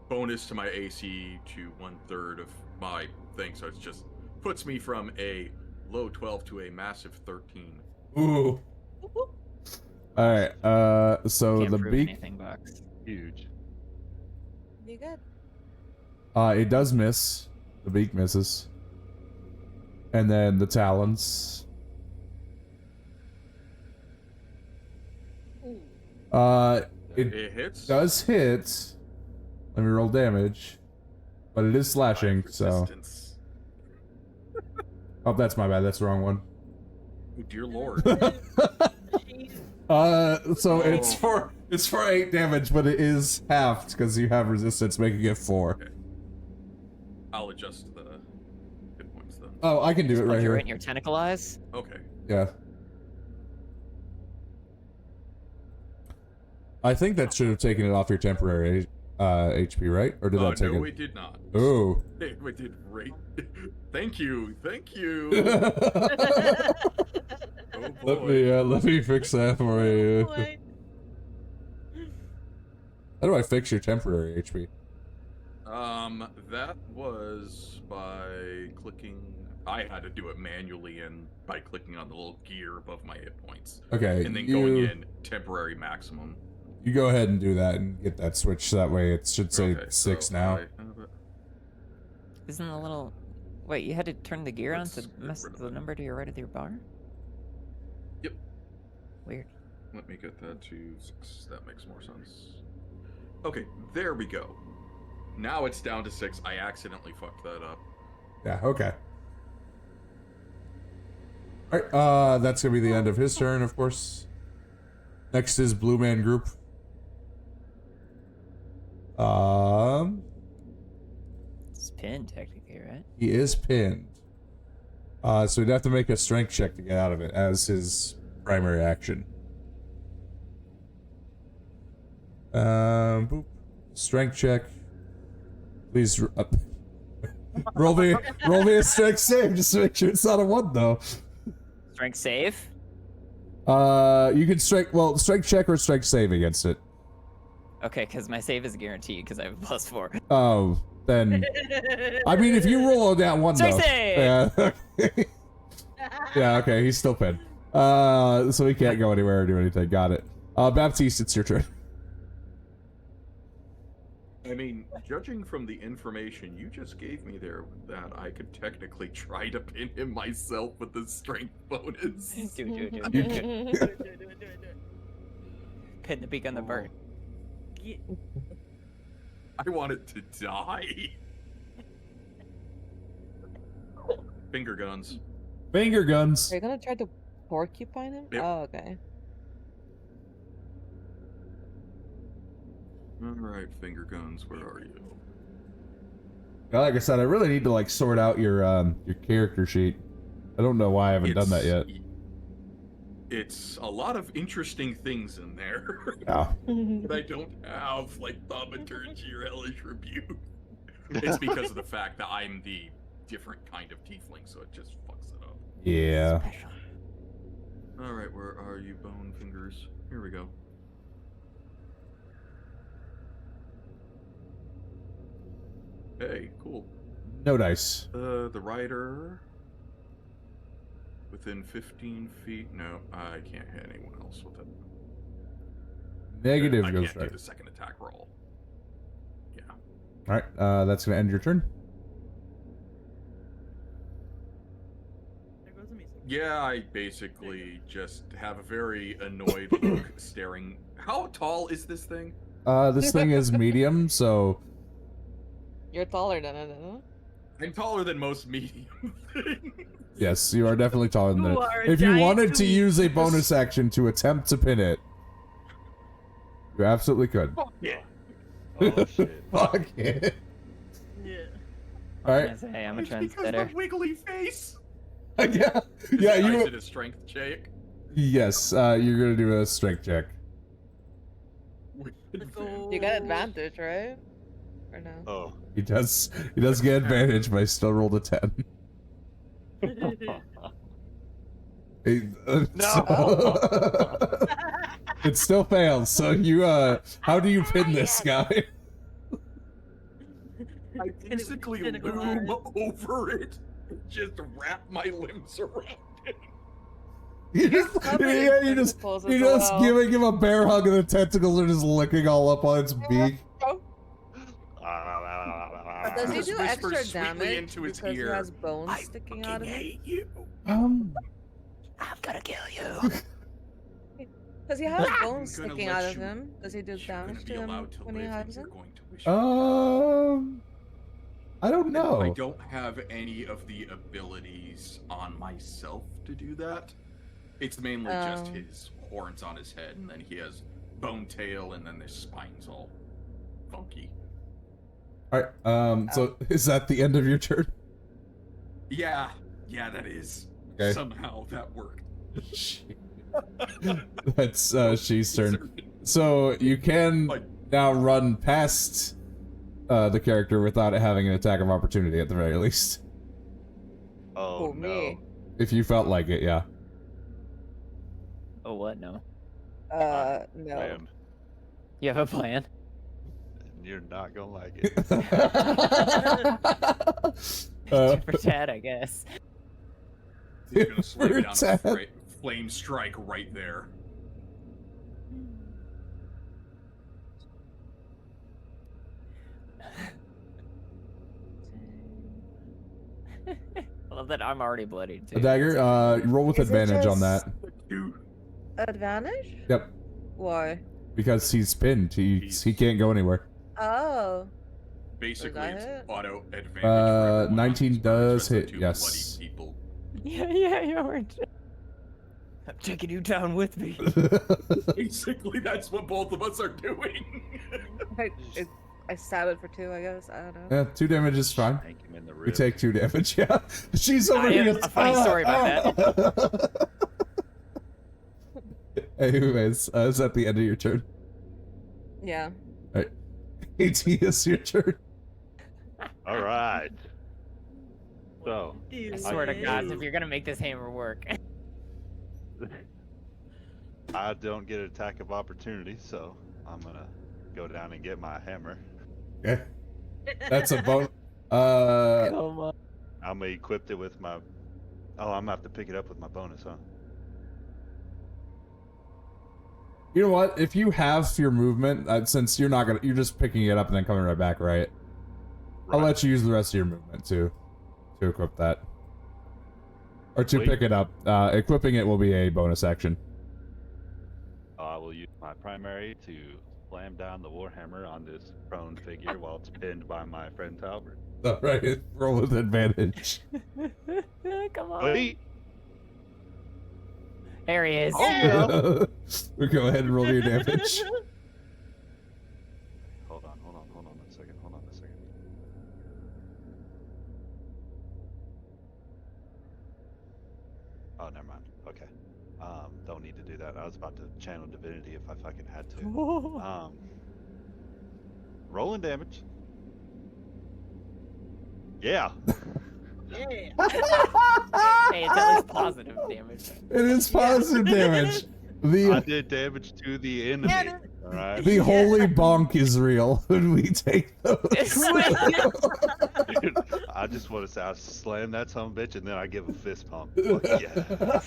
bonus to my AC to 1/3 of my thing, so it just puts me from a low 12 to a massive 13. Ooh. All right. So Can't the prove beak. anything, Box. Huge. You good? It does miss. The beak misses. And then the talons. Ooh. It It hits. does hit. Let me roll damage. But it is slashing, so. Resistance. Oh, that's my bad. That's the wrong one. Oh, dear lord. She's So it's Oh. for 8 damage, but it is halved because you have resistance, making it 4. Okay. I'll adjust the hit points then. Oh, I can do it right You're here. in your tentacle eyes. Okay. Yeah. I think that should have taken it off your temporary HP, right? Or did that take no, it? it did not. Oh. It did great. Thank you. Thank you. Oh boy. let me fix that for you. boy. How do I fix your temporary HP? That was by clicking. I had to do it manually and by clicking on the little gear above my hit points. Okay, And then going in temporary maximum. You go ahead and do that and get that switch. So that way it should say Okay, 6 so now. I have it. Isn't the little... Wait, you had to turn the gear on Let's to get mess rid of the it. number to your right of your bar? Yep. Weird. Let me get that to 6. That makes more sense. Okay, there we go. Now it's down to 6. I accidentally fucked that up. Yeah, okay. Alright, that's gonna be the end of his turn, of course. Next is Blue Man Group. It's pinned, technically, right? He is pinned. So he'd have to make a strength check to get out of it as his primary action. Boop. Strength check. Please roll me a strength save just to make sure it's not a 1 though. Strength save? You can strength check or strength save against it. Okay, because my save is guaranteed because I have a +4. Oh, then. I mean, if you roll on that 1 though. Strength save! Yeah. Okay. Yeah. Okay. He's still pinned. So he can't go anywhere or do anything. Got it. Baptiste, it's your turn. I mean, judging from the information you just gave me there, that I could technically try to pin him myself with the strength bonus. Do it. You Do it. Pin the beak on the bird. Yeah. I want it to die. Finger guns. Finger guns. Are you gonna try to porcupine him? Yep. Oh, okay. Alright, finger guns, where are you? Like I said, I really need to like sort out your character sheet. I don't know why I haven't done that yet. It's a lot of interesting things in there. Yeah. But I don't have, like, thaumaturgy or hellish rebuke. It's because of the fact that I'm the different kind of tiefling, so it just fucks it up. Yeah. Special. Alright, where are you, bone fingers? Here we go. Hey, cool. No dice. The rider... Within 15 feet? No, I can't hit anyone else with it. Negative I goes can't do right. the second attack roll. Yeah. All right. That's gonna end your turn. There goes the music. Yeah, I basically just have a very annoyed look staring. How tall is this thing? This thing is medium, so You're taller than it, huh? I'm taller than most medium things. yes, you are definitely taller than You it. are a If you giant wanted to dude. use a bonus action to attempt to pin it, You absolutely could. Yeah. Oh shit. Fuck it. Yeah. All I right. was gonna say, I'm a It's because trendsetter. my wiggly face. Yeah. Is Yeah. is You. it a strength check? Yes. You're gonna do a strength check. With So- You got advantage, right? Or no? Oh. He does. He does get advantage, but I still rolled a 10. No. It still fails. So you. How do you pin this guy? I basically loom over it and just wrap my limbs around it. You just, covered in yeah, you just, tentacles you as just well. giving him a bear hug and the tentacles are just licking all up on its beak. Does he Just do whisper extra sweetly damage into its because he ear, has bones I sticking fucking out of him? hate you. Um, I'm gonna kill you. Does he have I'm bones gonna sticking let out of you- him? Does he do You're gonna damage be to him allowed to when he live, and has you're him? going to wish. I don't know. I don't have any of the abilities on myself to do that. It's mainly just Oh. his horns on his head, and then he has bone tail, and then his spine's all funky. All right. So is that the end of your turn? Yeah, that is. Okay. Somehow that worked. That's she's turn. So you can Like, now run past the character without it having an attack of opportunity at the very least. Oh Oh, no. me. If you felt like it, yeah. Oh, what? No. No. Man, You have a plan? you're not gonna like it. For Chad, I guess. He's gonna slam down a Tad. flame strike right there. I love that I'm already bloodied too. A dagger. Roll with Is it advantage on just- that. Dude, Advantage? Yep. Why? Because he's pinned. He can't go anywhere. Oh. basically that it's hit? auto advantage. for everyone 19 on these does birds, but the hit, two yes. bloody people. Yeah, I'm taking you down with me. Basically, that's what both of us are doing. I stab it for 2, I guess. I don't know. Yeah, 2 damage is fine. Yank him in the We rib. take 2 damage, yeah. She's over I here. have a funny story about that. Anyways, is that the end of your turn? Yeah. AT, is your turn. All right. So, I swear to God, if you're gonna make this hammer work. I don't get an attack of opportunity, so I'm gonna go down and get my hammer. Okay. That's a bone. Come on. I'm gonna equip it with my. Oh, I'm gonna have to pick it up with my bonus, huh? You know what? If you have your movement, since you're not gonna, you're just picking it up and then coming right back, right? I'll let you use the rest of your movement to equip that, or to Wait. pick it up. Equipping it will be a bonus action. I will use my primary to slam down the warhammer on this prone figure while it's pinned by my friend Talbert. All right, roll with advantage. Come on. Wait. There he is. We go ahead and roll your damage. Hold on a second. Oh, never mind. Okay. Don't need to do that. I was about to channel divinity if I fucking had to. Rolling damage. Yeah. Yeah. Hey, it's at least positive damage. It is positive damage. I The did damage to the enemy. Yeah, All right. the holy bonk is real, and we take those. Dude, I just want to say I slam that son of a bitch and then I give a fist pump. Fuck yeah.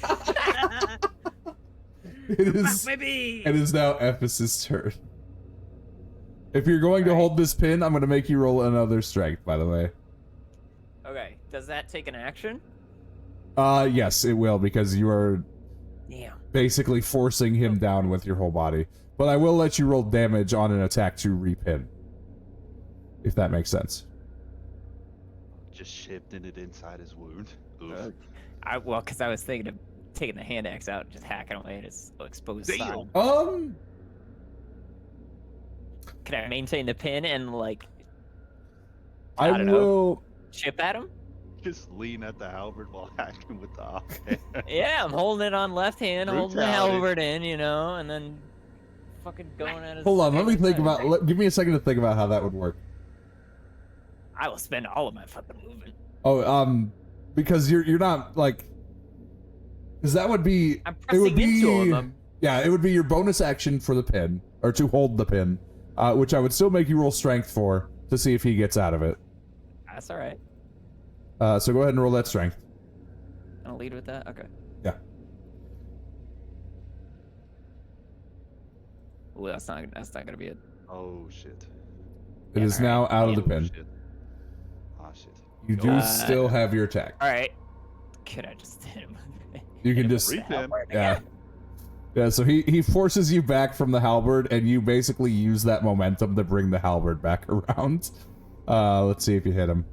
It is. Baby. It is now Ephesus' turn. If you're going to Alright. hold this pin, I'm going to make you roll another strength, by the way. Okay, does that take an action? Yes, it will, because you are Damn. basically forcing him down with your whole body. But I will let you roll damage on an attack to repin. If that makes sense. Just shifting it inside his wound. Oof. Well, because I was thinking of taking the hand axe out and just hacking away at his exposed side. Damn. Can I maintain the pin and like I don't know, will. chip at him? Just lean at the halberd while hacking with the offhand. Yeah, I'm holding it on left hand, holding the Brutality. halberd in, you know, and then fucking going at his. Hold on, let me think side. about. Give me a second to think about how that would work. I will spend all of my fucking movement. Oh, because you're not like, because that would be. I'm It would pressing be. into him. Yeah, it would be your bonus action for the pin, or to hold the pin, which I would still make you roll strength for to see if he gets out of it. That's all right. So go ahead and roll that strength. I'll lead with that. Okay. Yeah. Ooh, that's not gonna be it. Oh shit. It Yeah, is all right. now out of the Oh, pin. shit. Ah shit. You do Uh, still have your attack. All right. Could I just hit him? You can Hit him just- with the Repin. halberd Yeah. again? Yeah, so he forces you back from the halberd, and you basically use that momentum to bring the halberd back around. Let's see if you hit him.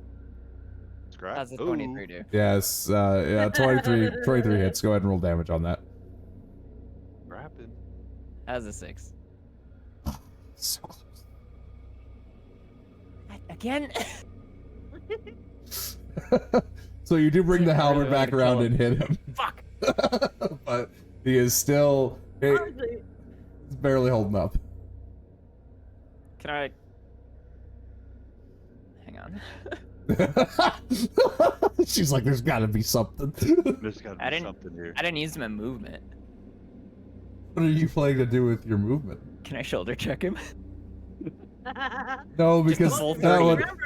Scrap. How's the Ooh. 23 do? Yes, yeah, 23 hits. Go ahead and roll damage on that. Scrapping. How's a 6? So close. Again? So you do bring the Yeah, I halberd really back wanted to around kill and hit him. Fuck. But he is still Honestly, he's barely holding up. Can I? Hang on. She's like, there's gotta be something. There's gotta I be didn't- something here. I didn't use my movement. What are you planning to do with your movement? Can I shoulder check him? No, Just because the full that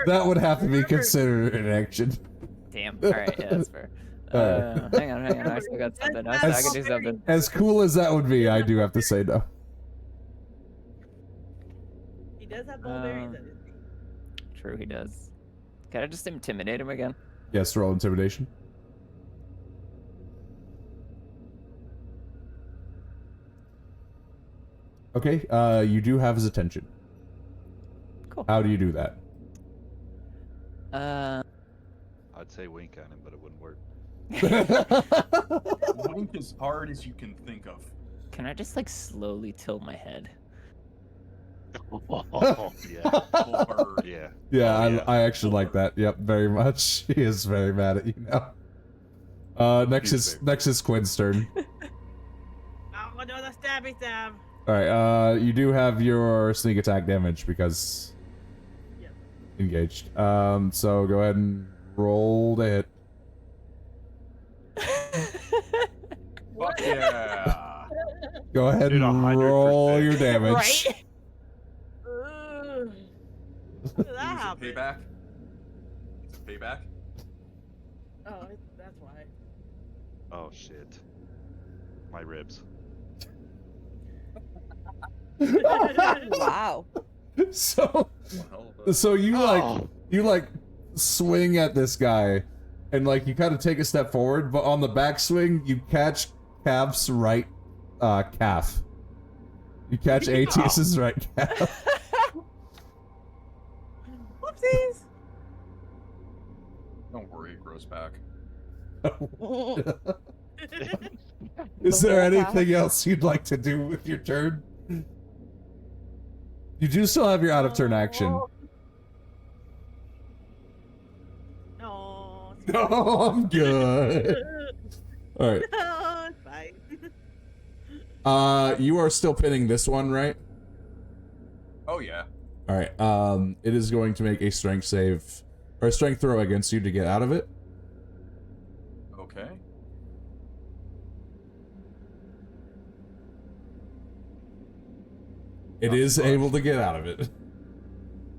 30. would have to be considered an action. Damn. All right. Yeah, that's fair. Hang on. I still got something. I can do something. As cool as that would be, I do have to say no. he does have mulberries in it. True, he does. Can I just intimidate him again? Yes, roll intimidation. Okay, you do have his attention. Cool. How do you do that? I'd say wink at him, but it wouldn't work. Wink as hard as you can think of. Can I just like slowly tilt my head? Oh, yeah. Full bird. Yeah. Yeah, Oh, yeah. I actually like that. Yep, very much. He is very mad at you now. Next He's is Quinn's turn. I'm gonna do the stabby stab. All right, you do have your sneak attack damage because Yep. engaged. So go ahead and roll to hit. Fuck yeah. Go ahead Dude, and 100%. roll your damage. Right? Ugh. How did that Is it happen? payback? Is it payback? Oh, that's why. Oh shit. My ribs. Wow. So Well, you like swing at this guy, and like you kind of take a step forward, but on the backswing you catch Cav's right calf. You catch Atius's right calf. Whoopsies. don't worry, it grows back. Is The there whole calf? anything else you'd like to do with your turn? You do still have your out of turn action. No. No, I'm good. All right. No, it's fine. You are still pinning this one, right? Oh yeah. All right. It is going to make a strength save or a strength throw against you to get out of it. Okay. It Not is surprised. able to get out of it.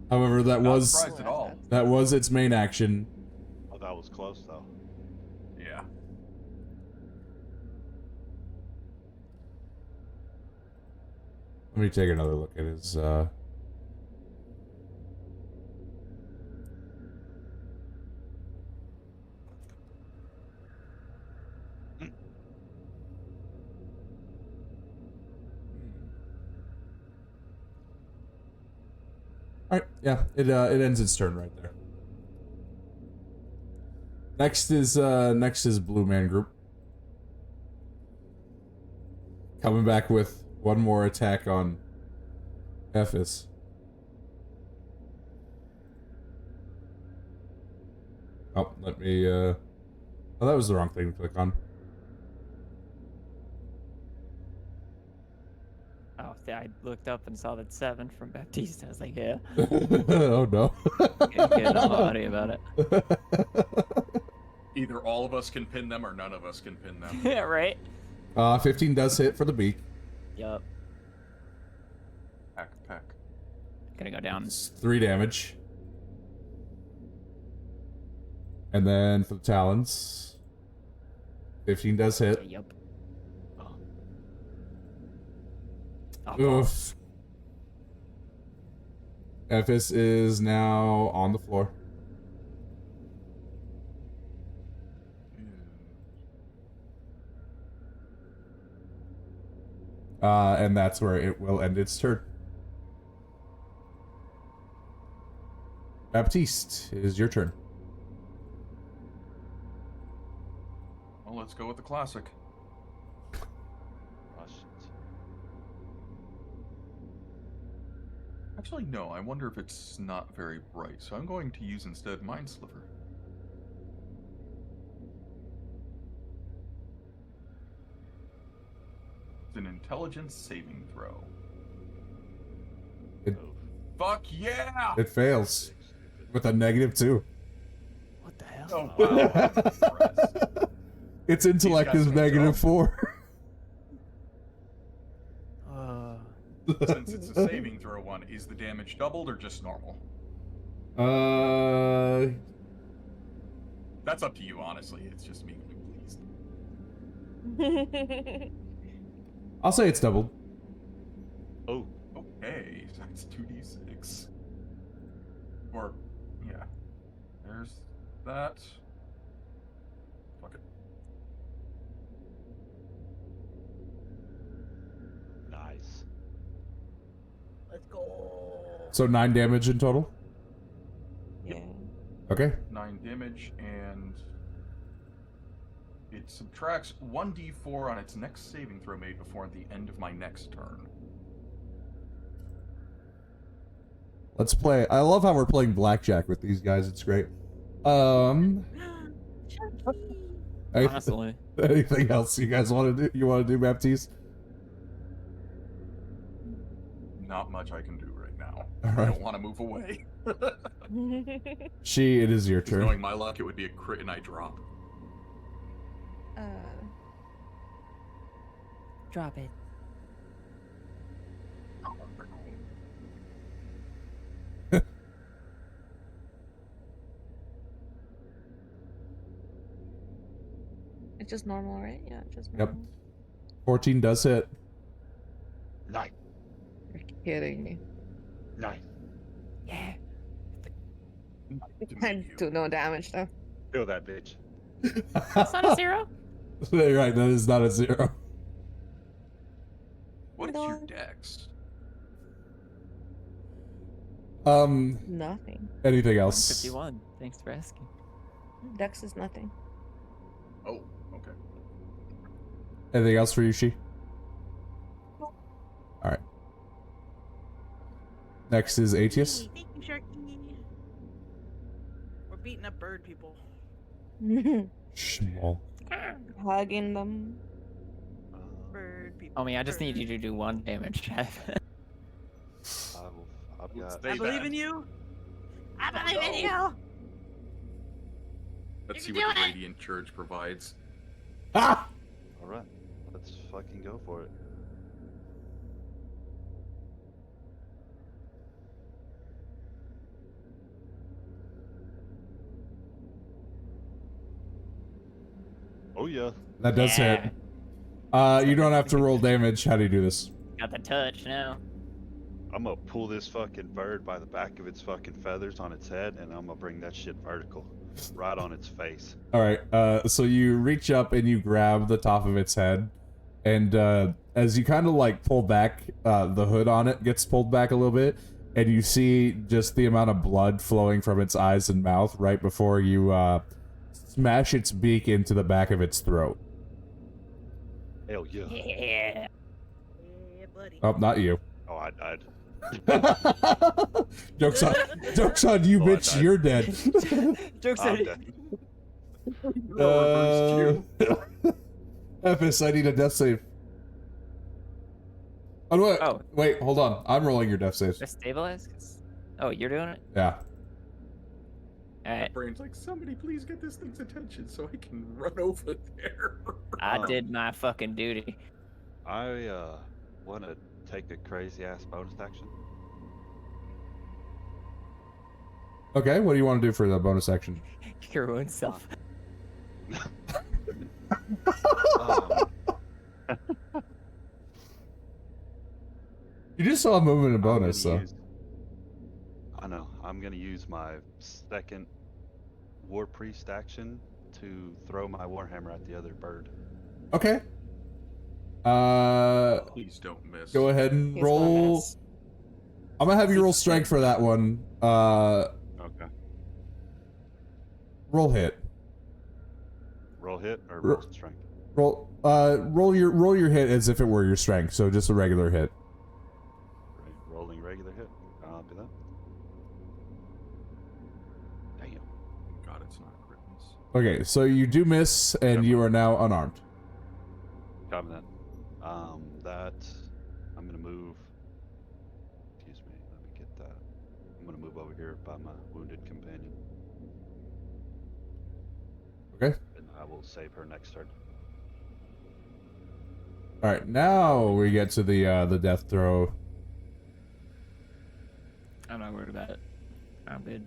However, that Not was surprised at all. its main action. Oh, that was close though. Yeah. Let me take another look at his. All right, yeah, it ends its turn right there. Next is Blue Man Group. Coming back with one more attack on Ephes. Oh, let me, oh, that was the wrong thing to click on. Oh, yeah, I looked up and saw that 7 from Baptiste. I was like, yeah. Oh, no. Getting all haughty about it. Either all of us can pin them or none of us can pin them. Yeah, right? 15 does hit for the beak. Yup. Peck, peck. Gonna go down. It's 3 damage. And then for the talons, 15 does hit. Yup. Oh. Oof. Ephes is now on the floor. And that's where it will end its turn. Baptiste, it is your turn. Well, let's go with the classic. Actually, no. I wonder if it's not very bright, so I'm going to use instead Mind Sliver. It's an intelligence saving throw. It, Fuck yeah! it fails with a -2. What the hell? Oh wow! I'm impressed. Its intellect These is guys can -4. Since it's a saving throw one, is the damage doubled or just normal? That's up to you, honestly. It's just me being pleased. I'll say it's doubled. Oh. Okay, so that's 2d6. Or, yeah. There's that. Fuck it. Nice. Let's go. So 9 damage in total? Yeah. Okay. 9 damage, and it subtracts 1d4 on its next saving throw made before the end of my next turn. Let's play. I love how we're playing blackjack with these guys. It's great. Chucky. Honestly. Anything else you guys want to do? You want to do, Baptiste? Not much I can do right now. All I right. don't want to move away. She, it is your Just turn. knowing my luck, it would be a crit and I drop. Drop it. It's just normal, right? Yeah, just Yep. normal. 14 does hit. Nice. You're kidding me. Nice. Yeah. I do no damage though. Kill that bitch. That's not a 0? You're right, that is not a 0. What is your dex? Nothing. Anything else? 51. Thanks for asking. Dex is nothing. Oh, okay. Anything else for you, She? Alright. Next is Atius. Thank you, Sharky. We're beating up bird people. Small. Hugging them. Bird people. Homie, I just need you to do 1 damage. I've got. Stay I believe bad. in you. I believe in you. Let's see You can what do the it. Radiant Church provides. Ah! All right, let's fucking go for it. Oh yeah. That does hit. You don't have to roll damage. How do you do this? Got the touch now. I'm gonna pull this fucking bird by the back of its fucking feathers on its head, and I'm gonna bring that shit vertical, right on its face. Alright, so you reach up and you grab the top of its head, and as you kind of like pull back, the hood on it gets pulled back a little bit, and you see just the amount of blood flowing from its eyes and mouth right before you smash its beak into the back of its throat. Hell yeah. Yeah. Yeah, buddy. Oh, not you. Oh, I died. Joke's on you, Oh, I bitch. died. You're dead. Joke's I'm on you. dead. reversed you. Epis, I need a death save. Oh, wait, Oh. wait, hold on. I'm rolling your death saves. Just stabilize? 'Cause- Oh, you're doing it? Yeah. Alright. Brain's like, somebody please get this thing's attention so I can run over there. I did my fucking duty. I want to take a crazy ass bonus action. Okay, what do you want to do for the bonus action? Your own self. You just saw a movement and I'm gonna bonus, so. I know. I'm gonna use my second War Priest action to throw my Warhammer at the other bird. Okay. Please don't miss. Go ahead and He's gonna roll. miss. I'm gonna have you roll He's strength for that one. Okay. Roll hit. Roll hit or Ro- roll strength? Roll your hit as if it were your strength, so just a regular hit. Right. Rolling regular hit. Copy that. Damn. God, it's not a crit miss. Okay, so you do miss, and Yep. you are now unarmed. Copy that. That I'm gonna move. Excuse me. Let me get that. I'm gonna move over here by my wounded companion, Okay. and I will save her next turn. All right, now we get to the death throw. I'm not worried about it. I'm good.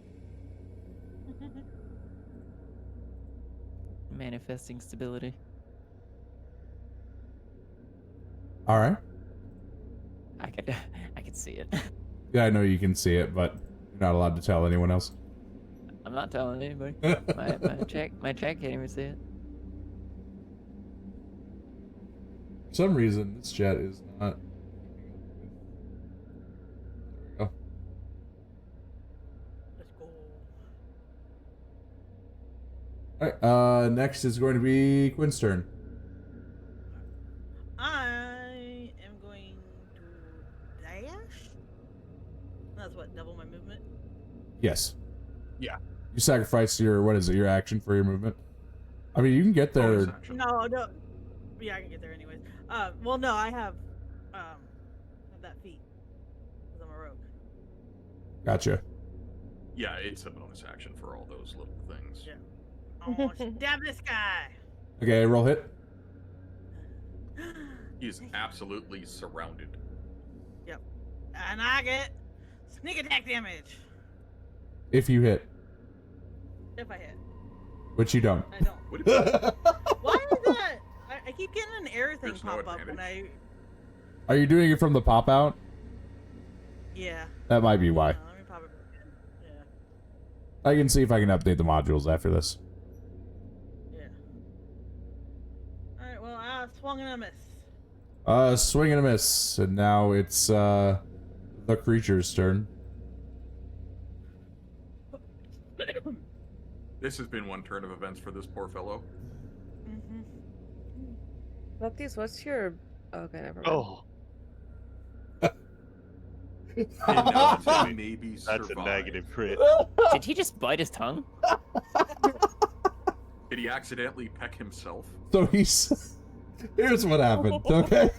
Manifesting stability. All right. I could see it. Yeah, I know you can see it, but you're not allowed to tell anyone else. I'm not telling anybody. my chat can't even see it. For some reason, this chat is not. There we go. Let's go. All right. Next is going to be Quinn's turn. I am going to dash. That's what, double my movement? Yes. Yeah. You sacrifice your your action for your movement. I mean, you can get there. Bonus action. No. Yeah, I can get there anyways. Well, no, I have that feat because I'm a rogue. Gotcha. Yeah, it's a bonus action for all those little things. Yeah. Oh, stab this guy! Okay, roll hit. He's absolutely surrounded. Yep. And I get sneak attack damage If you hit, if I hit. which you don't. I don't. Would it be- Why is that? I keep getting an error thing There's no pop up when I. advantage. Are you doing it from the pop out? Yeah. That might be why. Let me pop it back in. Yeah. I can see if I can update the modules after this. Yeah. Alright, well, I swung and a miss. Swing and a miss, and now it's the creature's turn. This has been one turn of events for this poor fellow. Mm-hmm. Baptiste, what's your... Okay, never mind. Oh, Enough to maybe that's survive. a negative crit. Did he just bite his tongue? Did he accidentally peck himself? So he's. Here's what happened, okay?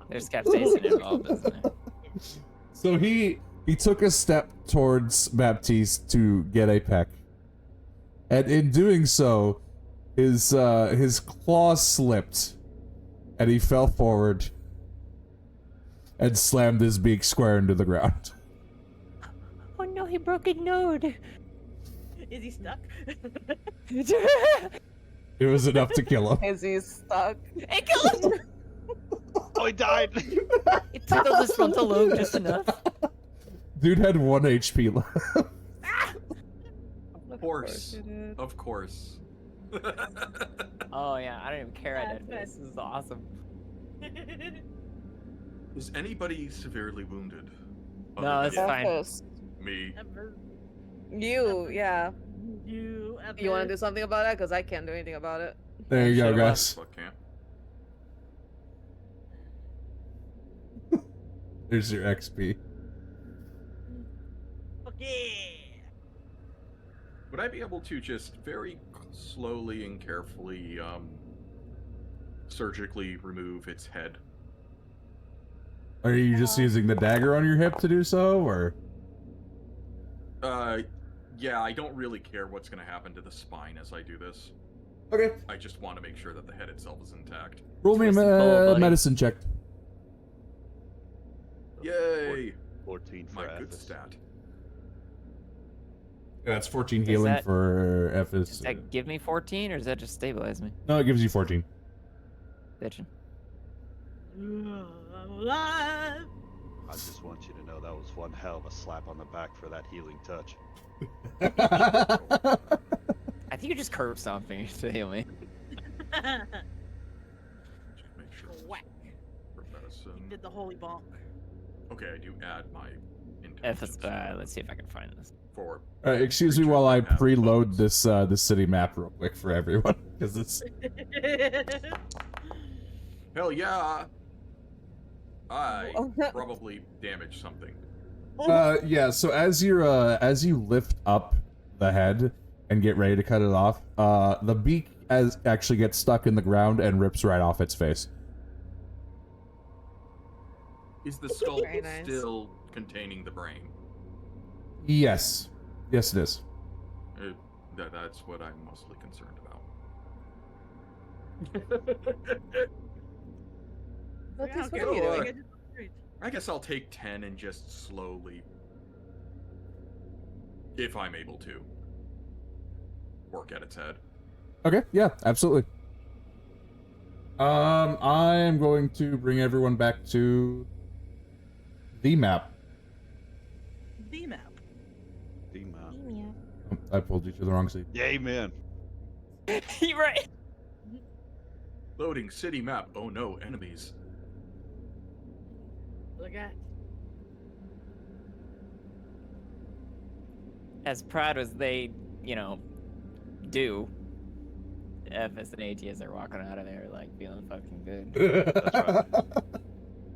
There's capsaicin involved, isn't there? So he took a step towards Baptiste to get a peck, and in doing so, his claw slipped, and he fell forward and slammed his beak square into the ground. Oh no, he broke a node. Is he stuck? It was enough to kill him. Is he stuck? It killed him! Oh, he died. It tickled his frontal lobe just enough. Dude had 1 HP left. Of course. Of course. Oh yeah, I don't even care I did That's this. This is awesome. Is anybody severely wounded? No, Other it's than fine. Marcus, Me. you, yeah. You. You want to do something about it? Because I can't do anything about it. There you go, Shut him up. guys. Fuck camp. There's your XP. Fuck yeah. Would I be able to just very slowly and carefully surgically remove its head? Are you just using the dagger on your hip to do so, or? Yeah, I don't really care what's going to happen to the spine as I do this. Okay. I just want to make sure that the head itself is intact. Roll me a Twist and pull, buddy. medicine check. Yay! 14 for My good Ephes. stat. Yeah, that's 14 Does healing that- for Ephes. Does that give me 14, or does that just stabilize me? No, it gives you 14. Bitchin'. I'm alive. I just want you to know that was one hell of a slap on the back for that healing touch. I think you just curb stomped me to heal me. Just make sure Whack. for He medicine. did the holy bonk. Okay, I do add my If intelligence let's see if I can find this. for. Excuse me creatures while I that have preload bones. this city map real quick for everyone, because it's Hell yeah! I probably damaged something. yeah. So as you lift up the head and get ready to cut it off, the beak actually gets stuck in the ground and rips right off its face. Is the skull Very nice. still containing the brain? Yes, yes, it is. That's what I'm mostly concerned about. Like, I don't What care are you what doing? I just straight. I guess I'll take 10 and just slowly, if I'm able to, work at its head. Okay, yeah, absolutely. I am going to bring everyone back to the map. The map. Oh, I pulled you to the wrong seat. Yay, man. You're right. Loading city map. Oh no, enemies. Look at. As proud as they, do, FS and ATS are walking out of there like feeling fucking good. That's right.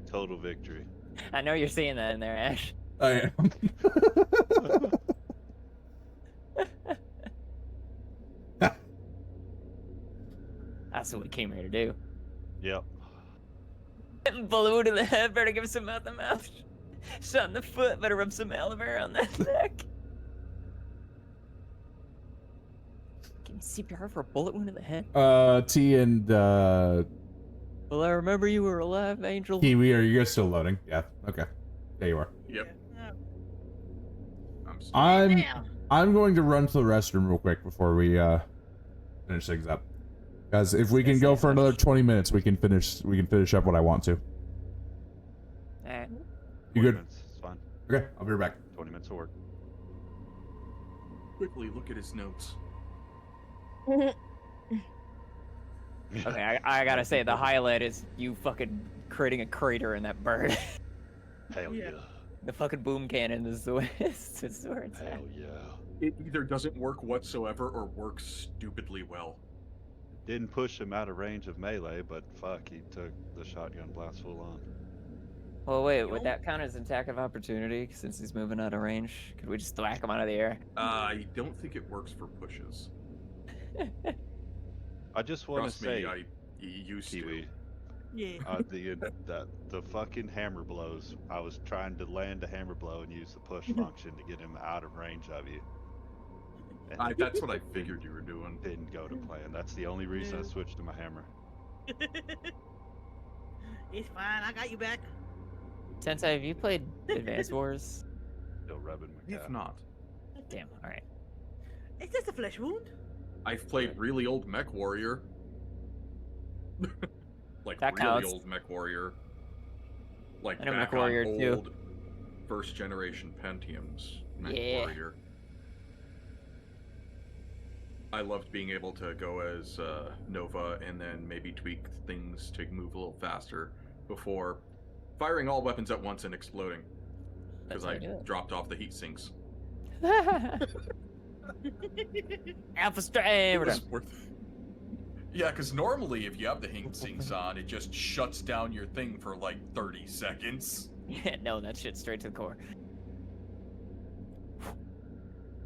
Total victory. I know you're seeing that in there, Ash. I am. That's what we came here to do. Yep. Balloon in the head, better give him some mouth to mouth. Shot in the foot, better rub some aloe vera on that neck. Give him CPR for a bullet wound in the head. T and Well, I remember you were alive, Angel. Kiwi, are you guys still loading? Yeah. Okay. There you are. Yep. Yeah. I'm still I'm going to run to the restroom real quick before we finish things up. Guys, if we can go for another 20 minutes, we can finish up what I want to. Alright. You 20 good? minutes, it's fine. Okay, I'll be right back. 20 minutes of work. quickly look at his notes. Okay, I gotta say, the highlight is you fucking creating a crater in that bird. Hell Yeah. yeah. The fucking boom cannon is the way it's where it's at. Hell yeah. It either doesn't work whatsoever or works stupidly well. Didn't push him out of range of melee, but fuck, he took the shotgun blast full on. Well, wait, would that count as an attack of opportunity since he's moving out of range? Could we just whack him out of the air? I don't think it works for pushes. I just want to Trust say, me, I used Kiwi, to. Yeah. the fucking hammer blows. I was trying to land a hammer blow and use the push function to get him out of range of you. And That's what I figured you were doing. didn't go to plan. That's the only reason I Yeah. switched to my hammer. It's fine. I got you back. Tensei, have you played Advanced Wars? Still rubbing my If calf. not, Damn, alright. It's just a flesh wound. I've played really old Mech Warrior. Like That really counts. old Mech Warrior. Like I know back Mech Warrior on too. old first generation Pentiums Mech Yeah. Warrior. I loved being able to go as Nova and then maybe tweak things to move a little faster before firing all weapons at once and exploding. That's Because how I you do it. dropped off the heat sinks. Alpha Strain! We're It was done. worth. Yeah, because normally if you have the heat sinks on, it just shuts down your thing for like 30 seconds. Yeah, no, that shit's straight to the core.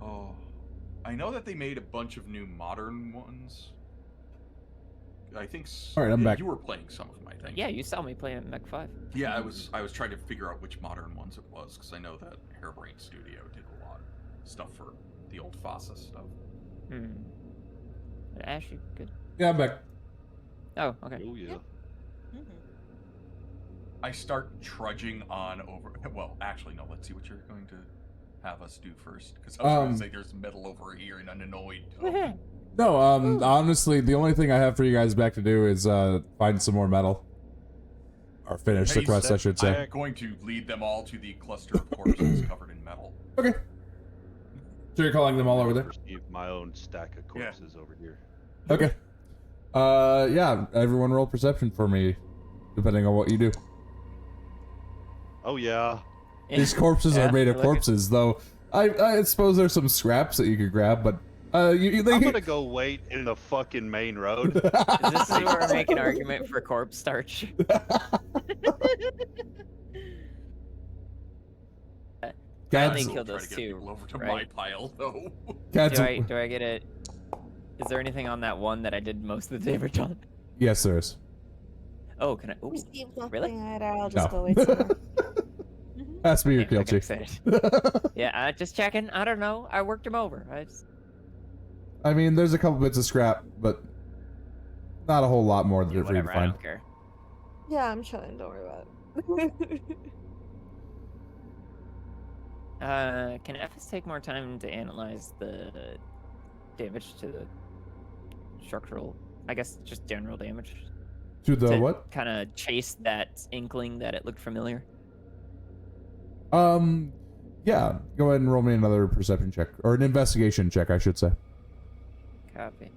Oh, I know that they made a bunch of new modern ones. I think. All right, I'm back. You were playing some of them, I think. Yeah, you saw me playing Mech 5. Yeah, I was trying to figure out which modern ones it was because I know that Hairbrain Studio did a lot of stuff for the old FASA stuff. Hmm. But Ash, you good? Yeah, I'm back. Oh, okay. Oh yeah. Mhm. I start trudging on over. Well, actually, no. Let's see what you're going to have us do first, because I was going to say there's metal over here and an annoyed. No, honestly, the only thing I have for you guys back to do is find some more metal. Or finish the quest, I should say. I'm going to lead them all to the cluster of corpses covered in metal. Okay. So you're calling them all over there? Receive my own stack of corpses over here. Okay. Yeah, everyone roll perception for me, depending on what you do. Oh yeah. These corpses are made of corpses, though. I suppose there's some scraps that you could grab, but I'm gonna go wait in the fucking main road. This is where we make an argument for corpse starch. I only Cats, killed us two, Over to right? my pile, though. cats. Do I get it? Is there anything on that one that I did most of the damage on? Yes, there is. Oh, can I? Ooh, Received nothing really? either. I'll just No. go wait some more. Has to be your Yeah, kill, I got chief. excited. Yeah, just checking. I don't know. I worked him over. I mean, there's a couple bits of scrap, but not a whole lot more for you to Whatever. I find. don't care. Yeah, I'm chilling. Don't worry about it. Can FS take more time to analyze the damage to the structural? I guess just general damage. To the what? Kind of chase that inkling that it looked familiar. Yeah. Go ahead and roll me another perception check, or an investigation check, I should say. Copy.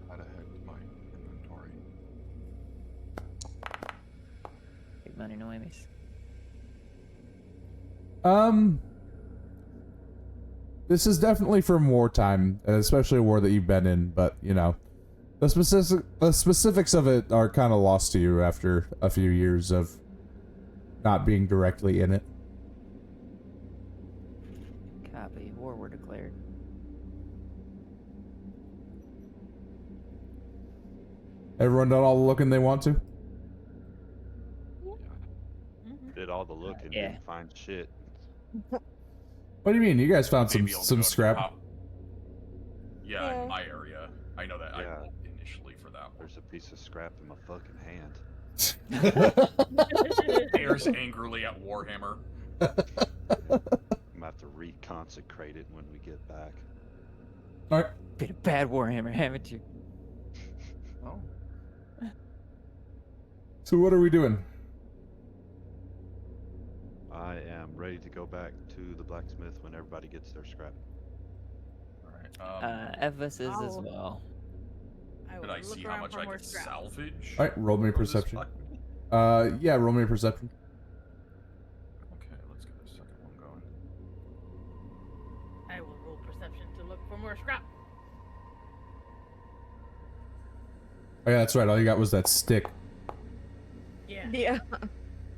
How the heck is my inventory? Big money, no enemies. This is definitely from wartime, especially a war that you've been in, but, you know, the specifics of it are kind of lost to you after a few years of not being directly in it. Copy. War were declared. Everyone done all the looking they want to? Did all the looking, Yeah. didn't find shit. What do you mean? You guys found Maybe I'll do some it. scrap. Yeah, Yeah. in my area. I know that Yeah. I looked initially for that one. There's a piece of scrap in my fucking hand. Stares angrily at Warhammer. I'm gonna have to reconsecrate it when we get back. All right. Been a bad Warhammer, haven't you? Oh. So what are we doing? I am ready to go back to the blacksmith when everybody gets their scrap. Alright. Evis is as I'll- well. I Could will I see look how around much for I more could scraps. salvage? All right, roll me for this perception. black- Yeah, roll me perception. Okay, let's get the second one going. I will roll perception to look for more scrap. Oh yeah, that's right. All you got was that stick. Yeah. Yeah.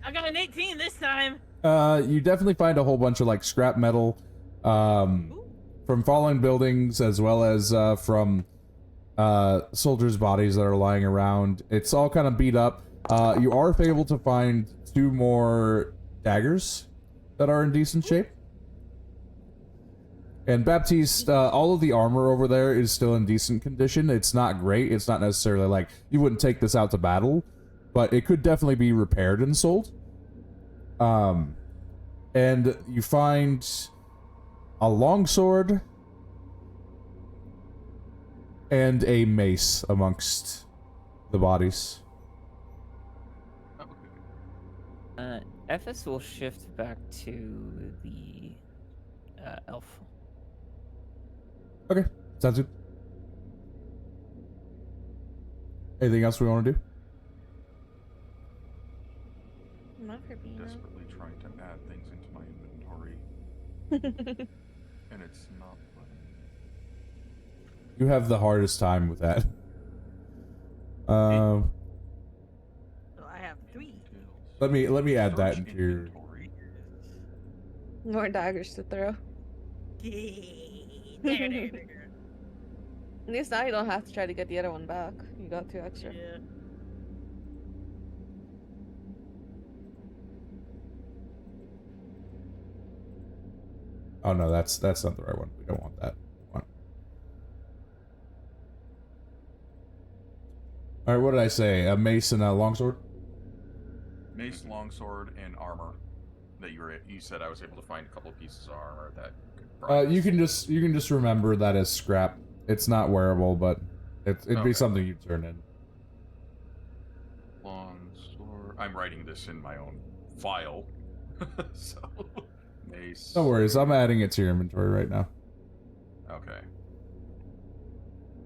I got an 18 this time. You definitely find a whole bunch of like scrap metal, Ooh. from fallen buildings as well as from soldiers' bodies that are lying around. It's all kind of beat up. You are able to find 2 more daggers that are in decent shape. And Baptiste, all of the armor over there is still in decent condition. It's not great. It's not necessarily like you wouldn't take this out to battle, but it could definitely be repaired and sold. And you find a longsword and a mace amongst the bodies. Okay. Evis will shift back to the elf. Okay, sounds good. Anything else we want to do? Not for being Desperately trying to add things into my inventory, and it's not letting me. You have the hardest time with that. So I have 3. Let me add that Search into your. inventory. More daggers to throw. Yay. There. At least now you don't have to try to get the other one back. You got 2 extra. Yeah. Oh no, that's not the right one. We don't want that one. All right, what did I say? A mace and a longsword. Mace, longsword, and armor. That you said I was able to find a couple of pieces of armor that. You can just remember that as scrap. It's not wearable, but it'd be something you turn in. Longsword. I'm writing this in my own file. So, mace. No worries, I'm adding it to your inventory right now. Okay.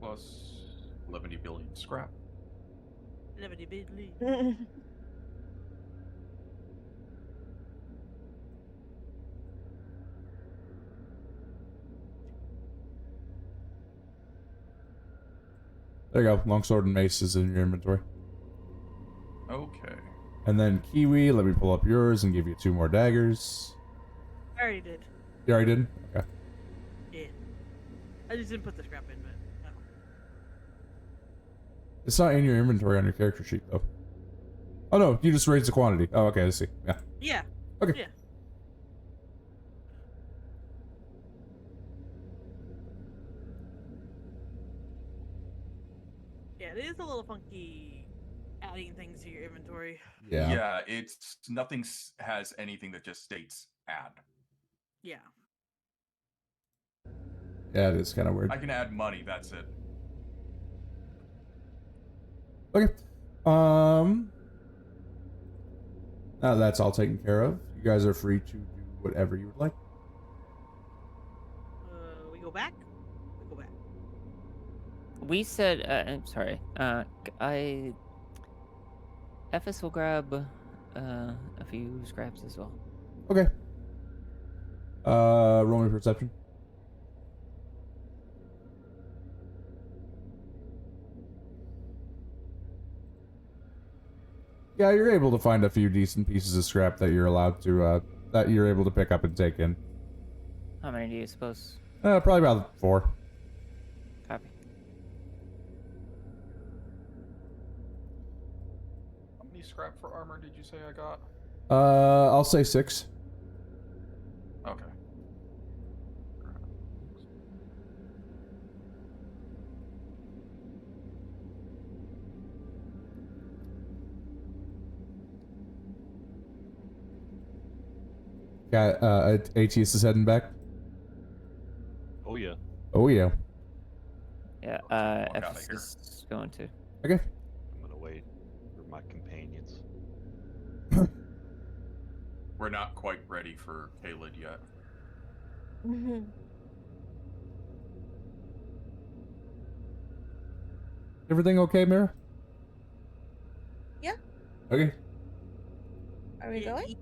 Plus 11 billion scrap. 11 billion. There you go. Longsword and mace is in your inventory. Okay. And then Kiwi, let me pull up yours and give you 2 more daggers. I already did. You already did? Okay. Yeah. I just didn't put the scrap in, but no. It's not in your inventory on your character sheet, though. Oh no, you just raised the quantity. Oh, okay, I see. Yeah. Yeah. Okay. Yeah. Yeah, it is a little funky adding things to your inventory. Yeah. Yeah, it's nothing has anything that just states add. Yeah. Yeah, it is kind of weird. I can add money. That's it. Okay. Now that's all taken care of. You guys are free to do whatever you would like. We go back? We go back. We said, I'm sorry. Ephes will grab a few scraps as well. Okay. Roll me perception. Yeah, you're able to find a few decent pieces of scrap that you're allowed to, that you're able to pick up and take in. How many do you suppose? Probably about 4. Copy. How many scrap for armor did you say I got? I'll say 6. Okay. Got, ATS is heading back. Oh yeah. Oh, yeah. Yeah, Walk outta Ephes here. is going to. Okay. I'm gonna wait for my companions. We're not quite ready for Kaled yet. Everything okay, Mira? Yeah. Okay. Are we going?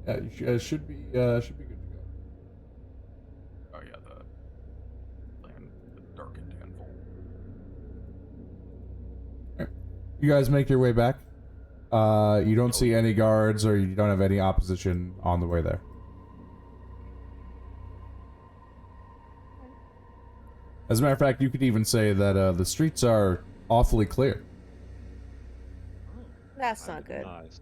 Yeah, you should be good to go. Oh yeah, the darkened anvil. You guys make your way back. You don't see any guards or you don't have any opposition on the way there. As a matter of fact, you could even say that the streets are awfully clear. That's not good. Nice.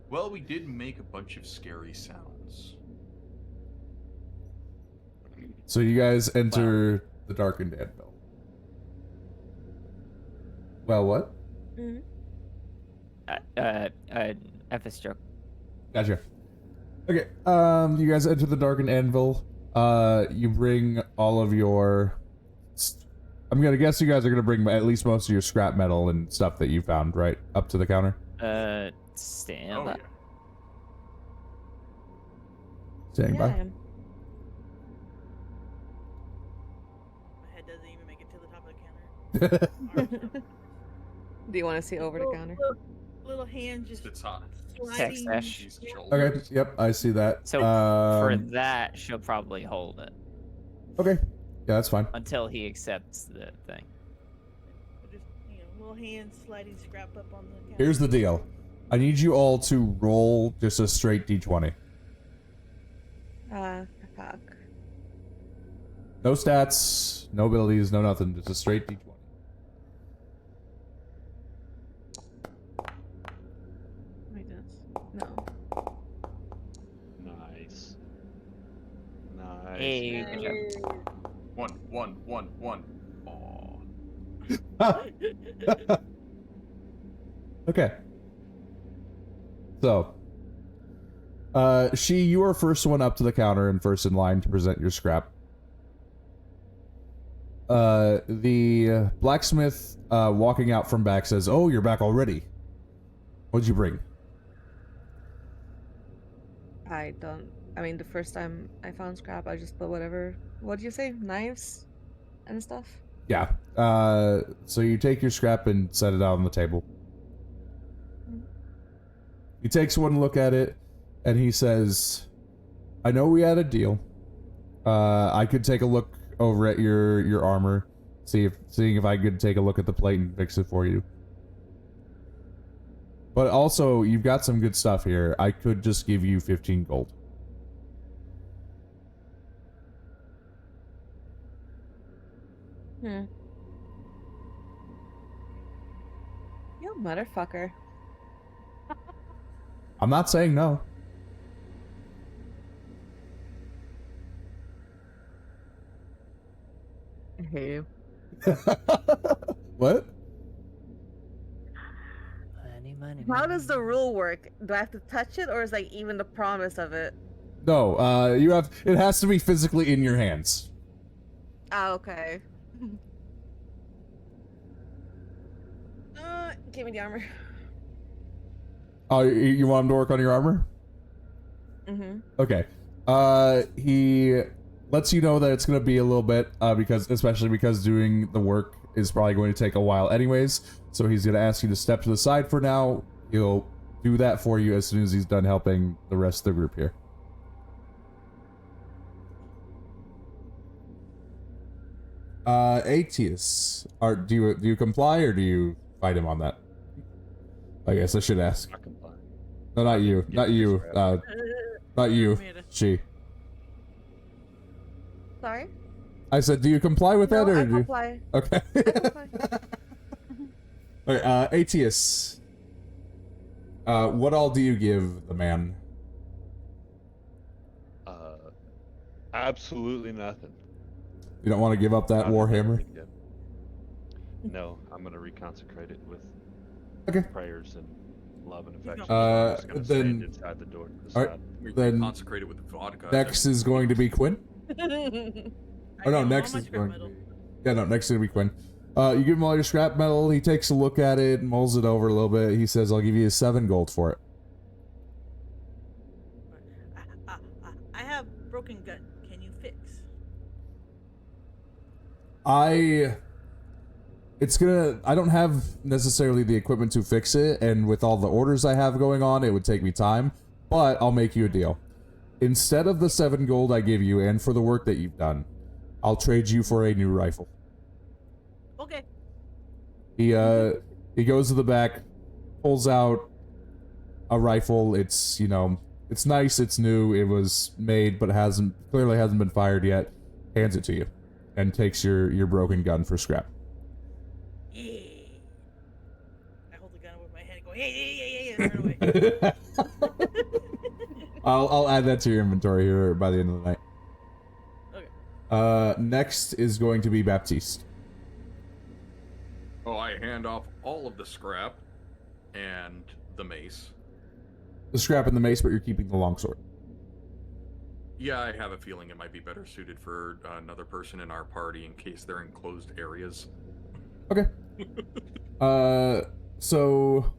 Well, we did make a bunch of scary sounds. So you guys enter the darkened anvil. Well, what? Ephes joke. Gotcha. Okay, you guys enter the darkened anvil. You bring all of your... I'm gonna guess you guys are gonna bring at least most of your scrap metal and stuff that you found, right? Up to the counter? Stand Oh up. yeah. Standing by. My head doesn't even make it to the top of the counter. Do you want to see over the counter? Little hand just It's hot. sliding. Text She's Yeah. Okay, yep, I see that. So for Um, that, she'll probably hold it okay, yeah, that's fine. until he accepts the thing. Just, little hand sliding scrap up on the counter. Here's the deal. I need you all to roll just a straight d20. Fuck. No stats, no abilities, no nothing. Just a straight d20. Wait, no. Nice. Nice. Hey, man. good job. One. Aw. Okay. So, you are first one up to the counter and first in line to present your scrap. The blacksmith, walking out from back says, "Oh, you're back already. What'd you bring?" I mean, the first time I found scrap, I just put whatever. What'd you say? Knives and stuff? Yeah. So you take your scrap and set it out on the table. He takes one look at it, and he says, "I know we had a deal. I could take a look over at your armor, seeing if I could take a look at the plate and fix it for you. But also, you've got some good stuff here. I could just give you 15 gold." You motherfucker. I'm not saying no. I hate you. What? Money. How does the rule work? Do I have to touch it, or is like even the promise of it? No, it has to be physically in your hands. Ah, okay. Give me the armor. Oh, you want him to work on your armor? Mm-hmm. Okay. He lets you know that it's going to be a little bit, especially because doing the work is probably going to take a while anyways. So he's going to ask you to step to the side for now. He'll do that for you as soon as he's done helping the rest of the group here. Aetius, do you comply or do you fight him on that? I guess I should ask. I comply. No, not you. Not you. Not you. She. Sorry? I said, do you comply with No, that, or I do you... comply. Okay. I comply. Alright, Aetius. What all do you give the man? Absolutely nothing. You don't want to give up that Not warhammer? anything yet. No, I'm gonna reconsecrate it with Okay. prayers and love and affection. Uh, I'm just gonna then- stand inside the door. The Alright. side. Then Consecrated with vodka. Next is going to be Quinn. Oh no, next is going to be... Yeah, no, next is going to be Quinn. You give him all your scrap metal, he takes a look at it, mulls it over a little bit, he says, "I'll give you 7 gold for it." I have broken gun. Can you fix? I don't have necessarily the equipment to fix it, and with all the orders I have going on, it would take me time, but I'll make you a deal. Instead of the 7 gold I give you, and for the work that you've done, I'll trade you for a new rifle. Okay. He goes to the back, pulls out a rifle. It's, it's nice, it's new, it was made, but clearly hasn't been fired yet. Hands it to you, and takes your broken gun for scrap. Yeah. I hold the gun over my head and go, yeah, and run away. I'll add that to your inventory here by the end of the night. Okay. Next is going to be Baptiste. Oh, I hand off all of the scrap and the mace. The scrap and the mace, but you're keeping the longsword. Yeah, I have a feeling it might be better suited for another person in our party in case they're in closed areas. Okay. So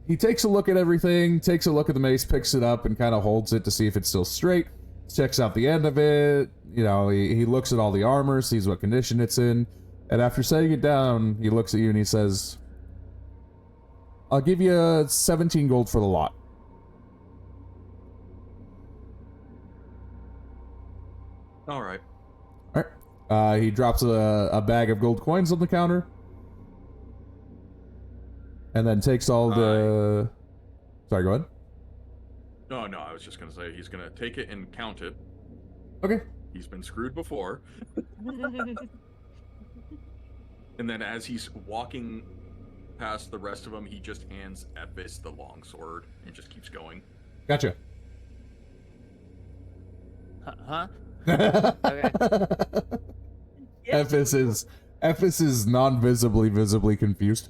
he takes a look at everything, takes a look at the mace, picks it up, and kind of holds it to see if it's still straight. Checks out the end of it. He looks at all the armor, sees what condition it's in, and after setting it down, he looks at you and he says, "I'll give you 17 gold for the lot." All right. He drops a bag of gold coins on the counter, and then takes all the. Sorry, go ahead. No, I was just gonna say he's gonna take it and count it. Okay. He's been screwed before. And then as he's walking past the rest of them, he just hands Epis the longsword and just keeps going. Gotcha. Huh? Okay. Epis is non-visibly visibly confused.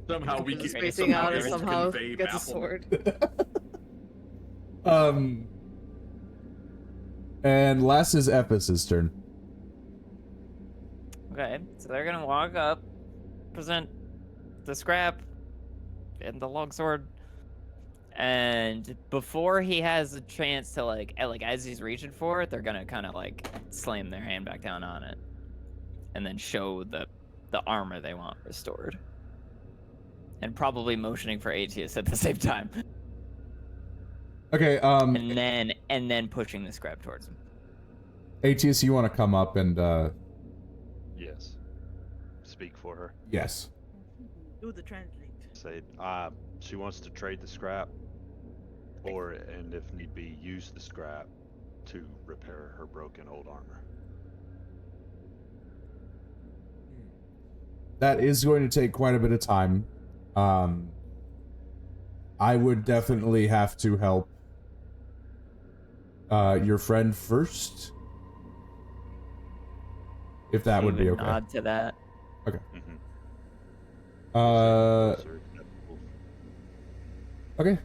Somehow we Just can spacing out and able to somehow convey gets a bafflement. sword. And last is Epis' turn. Okay, so they're gonna walk up, present the scrap and the longsword, and before he has a chance to like as he's reaching for it, they're gonna kind of like slam their hand back down on it, and then show the armor they want restored, and probably motioning for Aetius at the same time. Okay. And then pushing the scrap towards him. Aetius, you want to come up and Yes. Speak for her. yes. Do the translate. Say, she wants to trade the scrap, and if need be, use the scrap to repair her broken old armor. That is going to take quite a bit of time. I would definitely have to help your friend first. If that would be okay. Nod to that. Okay. Mm-hmm. Okay.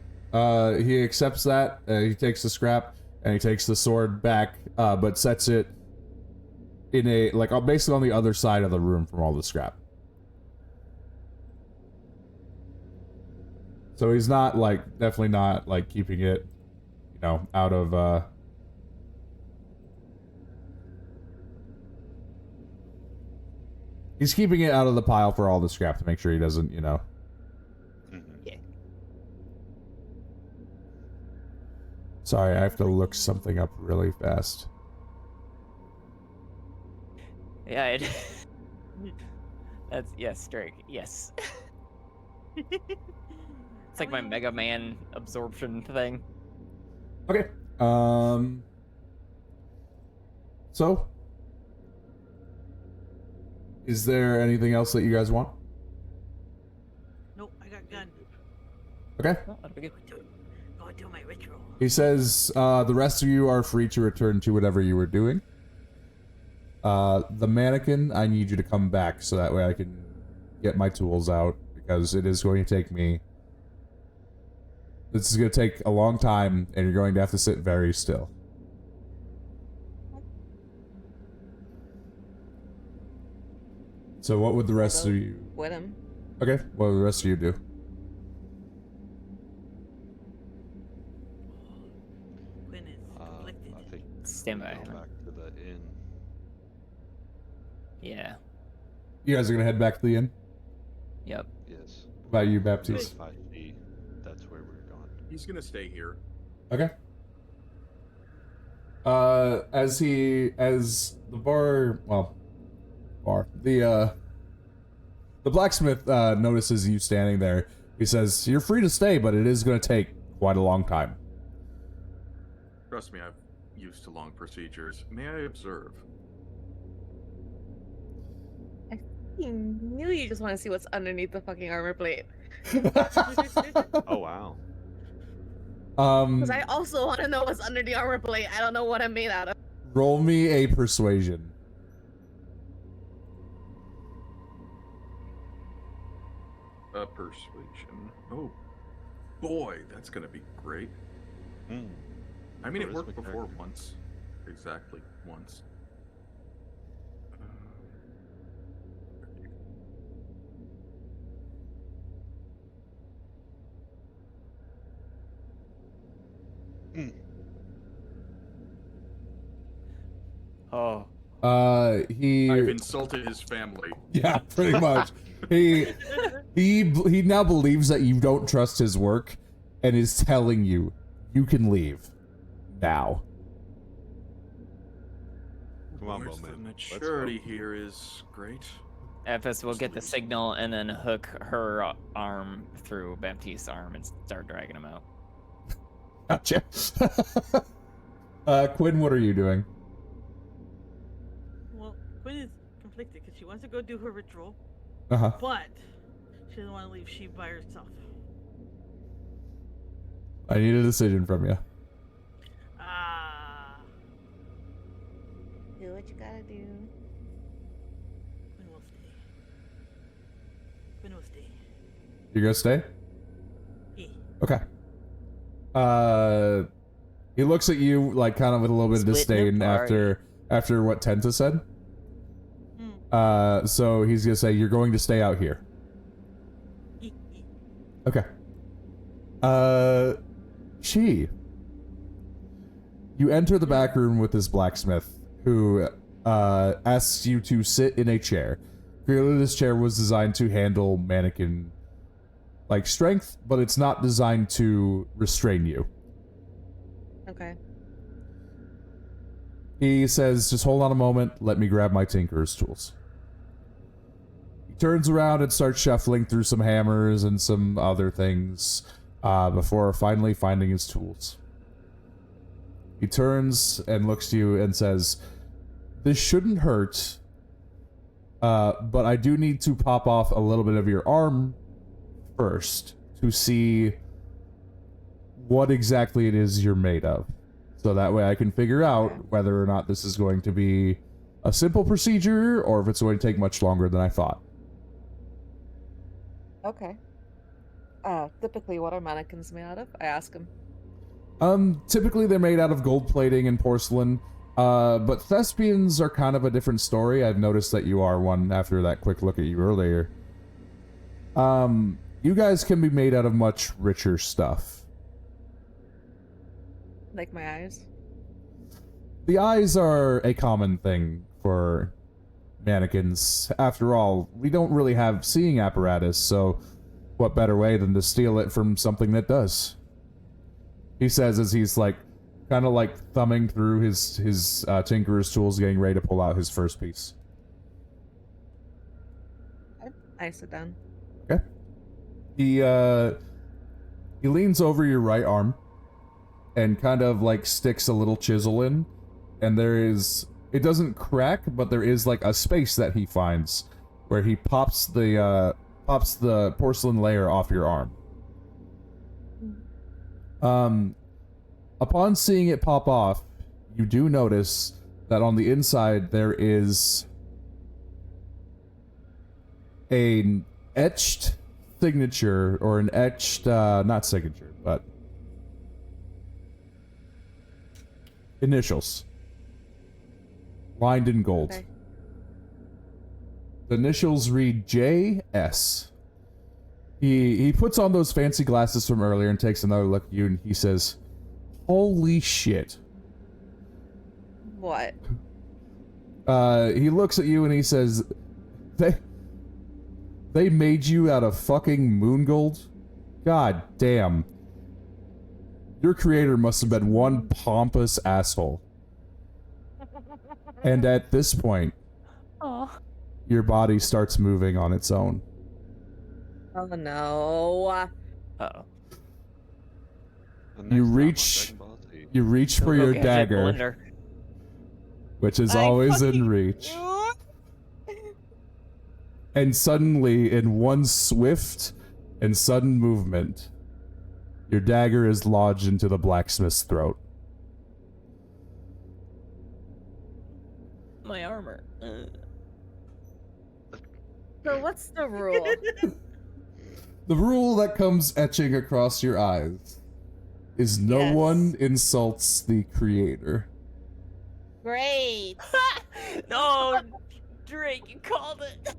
He accepts that. He takes the scrap and he takes the sword back, but sets it in a basically on the other side of the room from all the scrap. So he's not definitely not keeping it, out of he's keeping it out of the pile for all the scrap to make sure he doesn't, Yeah. Sorry, I have to look something up really fast. Yeah, that's yes, Drake. Yes. It's like my Mega Man absorption thing. Okay. So, is there anything else that you guys want? Nope, I got gun. Okay. Oh, that'll be good. Go do my ritual. He says, the rest of you are free to return to whatever you were doing. The mannequin, I need you to come back so that way I can get my tools out, because it is going to take me... This is going to take a long time, and you're going to have to sit very still. So what would the rest of you... With him. Okay, what would the rest of you do? Quinn is conflicted. I think Stand by. go back to the inn. Yeah. You guys are going to head back to the inn? Yep. Yes. What about you, Baptiste? If I see that's where we're going. He's gonna stay here. Okay. As the blacksmith notices you standing there, he says, "You're free to stay, but it is going to take quite a long time." Trust me, I'm used to long procedures. May I observe? You knew you just want to see what's underneath the fucking armor plate. Oh wow. Because I also want to know what's under the armor plate. I don't know what I'm made out of. Roll me a persuasion. A persuasion. Oh, boy, that's gonna be great. Hmm. I mean, it Charisma worked before character. once. Exactly once. Oh. I've He insulted his family. yeah, pretty much. he now believes that you don't trust his work, and is telling you can leave now. Come on, Where's the Bowman. Let's maturity here is great. Epis will get the signal and then hook her arm through Baptiste's arm and start dragging him out. Gotcha. Quinn, what are you doing? Well, Quinn is conflicted because she wants to go do her ritual, Uh-huh. but she doesn't want to leave Sheep by herself. I need a decision from you. Do what you gotta do. Quinn will stay. Quinn will stay. You gonna stay? Yeah. Okay. He looks at you like kind of with a little bit of Splitting disdain apart. after what Tenta said. Hmm. So he's gonna say you're going to stay out here. Okay. You enter the back room with this blacksmith who asks you to sit in a chair. Clearly this chair was designed to handle mannequin like strength, but it's not designed to restrain you. Okay. He says, just hold on a moment, let me grab my tinker's tools. He turns around and starts shuffling through some hammers and some other things before finally finding his tools. He turns and looks to you and says, this shouldn't hurt, but I do need to pop off a little bit of your arm first to see what exactly it is you're made of. So that way I can figure out whether or not this is going to be a simple procedure or if it's going to take much longer than I thought. Okay. Typically, what are mannequins made out of? I ask him. Typically they're made out of gold plating and porcelain, but thespians are kind of a different story. I've noticed that you are one after that quick look at you earlier. You guys can be made out of much richer stuff. Like my eyes. The eyes are a common thing for mannequins. After all, we don't really have seeing apparatus, so what better way than to steal it from something that does? He says as he's like, kind of like thumbing through his tinkerer's tools, getting ready to pull out his first piece. I sit down. Okay. He leans over your right arm and kind of like sticks a little chisel in, and it doesn't crack, but there is like a space that he finds where he pops the porcelain layer off your arm. Upon seeing it pop off, you do notice that on the inside there is an etched signature, or an etched, not signature, but initials. Lined in gold. Okay. The initials read J.S. He puts on those fancy glasses from earlier and takes another look at you, and he says, holy shit. What? He looks at you and he says, They made you out of fucking moon gold? God damn. Your creator must have been one pompous asshole. And at this point, your body starts moving on its own. Oh no. Uh-oh. The You next time on reach Dragon Ball Z. You reach for your Gadget dagger, Blender. which is I always in fucking- reach. And suddenly, in one swift and sudden movement, your dagger is lodged into the blacksmith's throat. My armor. So what's the rule? The rule that comes etching across your eyes is no Yes. one insults the creator. Great. No, Drake, you called it.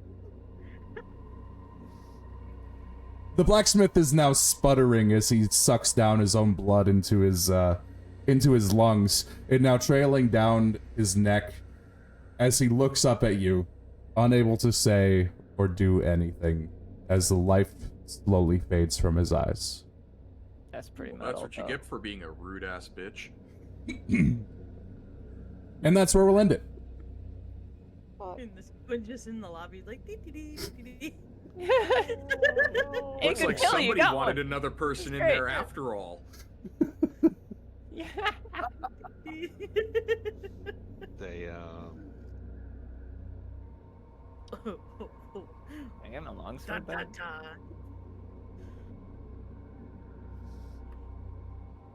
The blacksmith is now sputtering as he sucks down his own blood into his lungs, and now trailing down his neck as he looks up at you, unable to say or do anything, as the life slowly fades from his eyes. That's pretty Well, metal. that's what you though. get for being a rude ass bitch. And that's where we'll end it. In this When just in the lobby, like dee dee dee dee dee. It Looks could like kill you, somebody got wanted one. another person in great. there after all. Yeah. dee. They I got my long Da sword da back. da.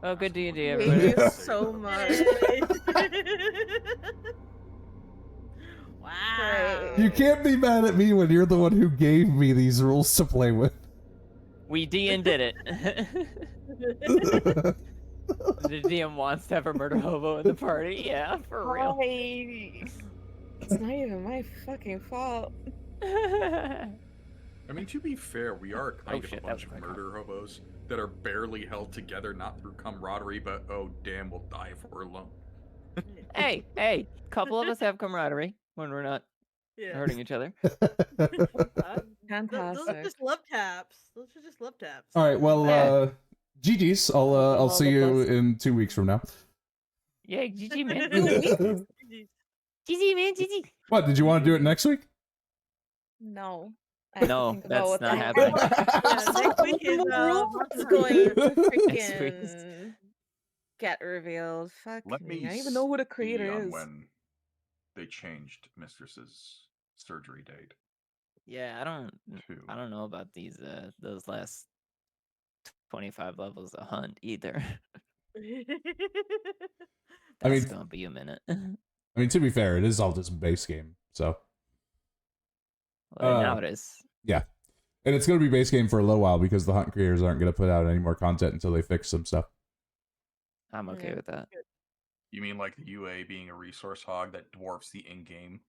Oh, good D&D, Thank everybody. you Yeah. so much. Yay. Wow. Great. You can't be mad at me when you're the one who gave me these rules to play with. We D&D did it. The DM wants to have a murder hobo in the party. Yeah, for real. It's not even my fucking fault. I mean, to be fair, we are kind of shit, a that bunch was of my murder hobos that are barely held together, not through camaraderie, but oh damn, we'll die if we're alone. hey, couple of us have camaraderie when we're not Yeah. hurting each other. Those are Fantastic. just love taps. Those are just love taps. All right, well, Yeah. GG's. I'll All see the you plus. in 2 weeks from now. Yeah, GG, man. GG. GG, man, GG. What, did you want to do it next week? No. I have to No, think about that's what the not heck. happening. Yeah, next week is Rules Monster is Hunter. going to Next week. freaking get revealed. Fuck Let me. me I don't even know who the see creator on is. when they changed Mistress's surgery date. Yeah, to. I don't know about those last 25 levels of hunt either. I That's mean- gonna be a minute. I mean, to be fair, it is all just base game, so. Well, now it is. Yeah. And it's going to be base game for a little while because the hunt creators aren't going to put out any more content until they fix some stuff. I'm okay Yeah. with that. You mean like the UA being a resource hog that dwarfs the in-game?